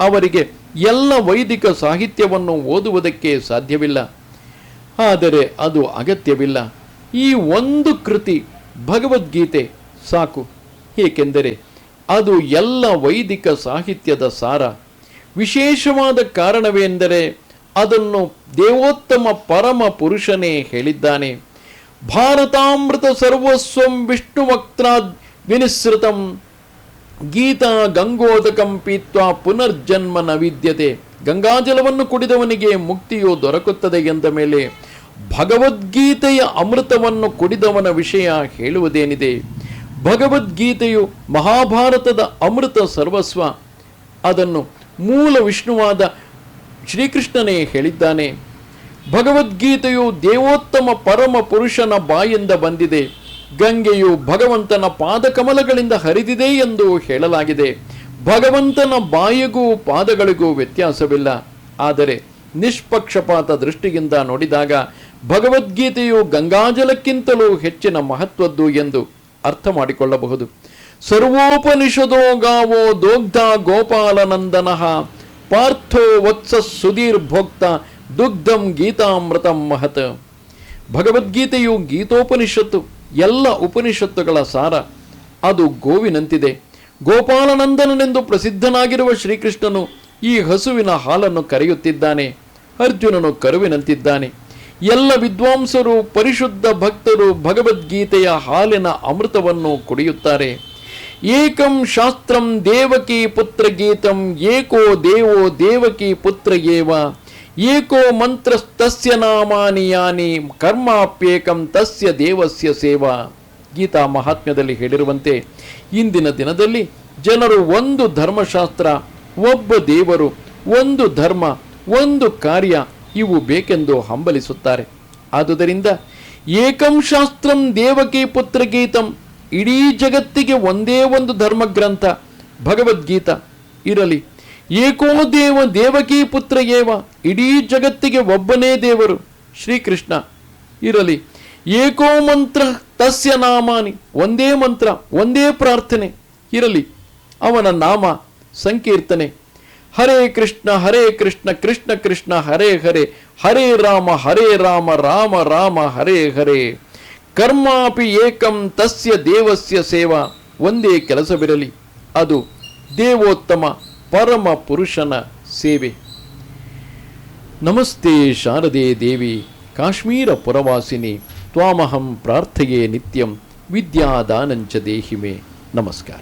ಅವರಿಗೆ ಎಲ್ಲ ವೈದಿಕ ಸಾಹಿತ್ಯವನ್ನು ಓದುವುದಕ್ಕೆ ಸಾಧ್ಯವಿಲ್ಲ. ಆದರೆ ಅದು ಅಗತ್ಯವಿಲ್ಲ. ಈ ಒಂದು ಕೃತಿ ಭಗವದ್ಗೀತೆ ಸಾಕು. ಏಕೆಂದರೆ ಅದು ಎಲ್ಲ ವೈದಿಕ ಸಾಹಿತ್ಯದ ಸಾರ. ವಿಶೇಷವಾದ ಕಾರಣವೆಂದರೆ ಅದನ್ನು ದೇವೋತ್ತಮ ಪರಮ ಪುರುಷನೇ ಹೇಳಿದ್ದಾನೆ. ಭಾರತಾಮೃತ ಸರ್ವಸ್ವಂ ವಿಷ್ಣುವಕ್ತ್ರಾದ್ ವಿನಿಸೃತಂ ಗೀತಾ ಗಂಗೋದಕಂ ಪೀತ್ವಾ ಪುನರ್ಜನ್ಮ ನ ವಿದ್ಯತೆ. ಗಂಗಾಜಲವನ್ನು ಕುಡಿದವನಿಗೆ ಮುಕ್ತಿಯು ದೊರಕುತ್ತದೆ ಎಂದ ಮೇಲೆ ಭಗವದ್ಗೀತೆಯ ಅಮೃತವನ್ನು ಕುಡಿದವನ ವಿಷಯ ಹೇಳುವುದೇನಿದೆ? ಭಗವದ್ಗೀತೆಯು ಮಹಾಭಾರತದ ಅಮೃತ ಸರ್ವಸ್ವ. ಅದನ್ನು ಮೂಲ ವಿಷ್ಣುವಾದ ಶ್ರೀಕೃಷ್ಣನೇ ಹೇಳಿದ್ದಾನೆ. ಭಗವದ್ಗೀತೆಯು ದೇವೋತ್ತಮ ಪರಮ ಪುರುಷನ ಬಾಯಿಂದ ಬಂದಿದೆ. ಗಂಗೆಯು ಭಗವಂತನ ಪಾದಕಮಲಗಳಿಂದ ಹರಿದಿದೆ ಎಂದು ಹೇಳಲಾಗಿದೆ. ಭಗವಂತನ ಬಾಯಿಗೂ ಪಾದಗಳಿಗೂ ವ್ಯತ್ಯಾಸವಿಲ್ಲ. ಆದರೆ ನಿಷ್ಪಕ್ಷಪಾತ ದೃಷ್ಟಿಯಿಂದ ನೋಡಿದಾಗ ಭಗವದ್ಗೀತೆಯು ಗಂಗಾಜಲಕ್ಕಿಂತಲೂ ಹೆಚ್ಚಿನ ಮಹತ್ವದ್ದು ಎಂದು ಅರ್ಥ ಮಾಡಿಕೊಳ್ಳಬಹುದು. ಸರ್ವೋಪನಿಷದೋ ಗಾವೋ ದೋಗ್ಧ ಗೋಪಾಲನಂದನಃ ಪಾರ್ಥೋ ವತ್ಸ ಸುಧೀರ್ ಭೋಕ್ತ ದುಗ್ಧಂ ಗೀತಾಮೃತಂ ಮಹತ್. ಭಗವದ್ಗೀತೆಯು ಗೀತೋಪನಿಷತ್ತು, ಎಲ್ಲ ಉಪನಿಷತ್ತುಗಳ ಸಾರ. ಅದು ಗೋವಿನಂತಿದೆ. ಗೋಪಾಲನಂದನನೆಂದು ಪ್ರಸಿದ್ಧನಾಗಿರುವ ಶ್ರೀಕೃಷ್ಣನು ಈ ಹಸುವಿನ ಹಾಲನ್ನು ಕರೆಯುತ್ತಿದ್ದಾನೆ. ಅರ್ಜುನನು ಕರುವಿನಂತಿದ್ದಾನೆ. ಎಲ್ಲ ವಿದ್ವಾಂಸರು, ಪರಿಶುದ್ಧ ಭಕ್ತರು ಭಗವದ್ಗೀತೆಯ ಹಾಲಿನ ಅಮೃತವನ್ನು ಕುಡಿಯುತ್ತಾರೆ. ಏಕಂ ಶಾಸ್ತ್ರಂ ದೇವಕಿ ಪುತ್ರ ಗೀತಂ ಏಕೋ ದೇವೋ ದೇವಕಿ ಪುತ್ರ ಏವ ಏಕೋ ಮಂತ್ರಸ್ತಸ್ಯ ನಾಮಾನಿ ಯಾನಿ ಕರ್ಮಾಪ್ಯೇಕಂ ತಸ್ಯ ದೇವಸ್ಯ ಸೇವಾ. ಗೀತಾ ಮಹಾತ್ಮ್ಯದಲ್ಲಿ ಹೇಳಿರುವಂತೆ ಇಂದಿನ ದಿನದಲ್ಲಿ ಜನರು ಒಂದು ಧರ್ಮಶಾಸ್ತ್ರ, ಒಬ್ಬ ದೇವರು, ಒಂದು ಧರ್ಮ, ಒಂದು ಕಾರ್ಯ ಇವು ಬೇಕೆಂದು ಹಂಬಲಿಸುತ್ತಾರೆ. ಆದುದರಿಂದ ಏಕಂ ಶಾಸ್ತ್ರಂ ದೇವಕಿ ಪುತ್ರ ಗೀತಂ, ಇಡೀ ಜಗತ್ತಿಗೆ ಒಂದೇ ಒಂದು ಧರ್ಮಗ್ರಂಥ ಭಗವದ್ಗೀತಾ ಇರಲಿ. ಏಕೋ ದೇವ ದೇವಕಿ ಪುತ್ರ ಏವ, ಇಡೀ ಜಗತ್ತಿಗೆ ಒಬ್ಬನೇ ದೇವರು ಶ್ರೀಕೃಷ್ಣ ಇರಲಿ. ಏಕೋ ಮಂತ್ರ ತಸ್ಯ ನಾಮಾನಿ, ಒಂದೇ ಮಂತ್ರ, ಒಂದೇ ಪ್ರಾರ್ಥನೆ ಇರಲಿ. ಅವನ ನಾಮ ಸಂಕೀರ್ತನೆ ಹರೇ ಕೃಷ್ಣ ಕೃಷ್ಣ ಕೃಷ್ಣ ಹರೇ ಹರೇ, ಹರೇ ರಾಮ ರಾಮ ರಾಮ ಹರೇ ಹರೇ. ಕರ್ಮಾಪಿ ಏಕಂ ತಸ್ಯ ದೇವಸ್ಯ ಸೇವಾ, ಒಂದೇ ಕೆಲಸವಿರಲಿ, ಅದು ದೇವೋತ್ತಮ ಪರಮ ಪುರುಷನ ಸೇವೆ. ನಮಸ್ತೆ ಶಾರದೆ ದೇವಿ ಕಾಶ್ಮೀರ ಪುರವಾಸಿನಿ, ತ್ವಾಮಹಂ ಪ್ರಾರ್ಥಯೇ ನಿತ್ಯಂ ವಿದ್ಯಾದಾನಂಚ ದೇಹಿಮೆ. ನಮಸ್ಕಾರ.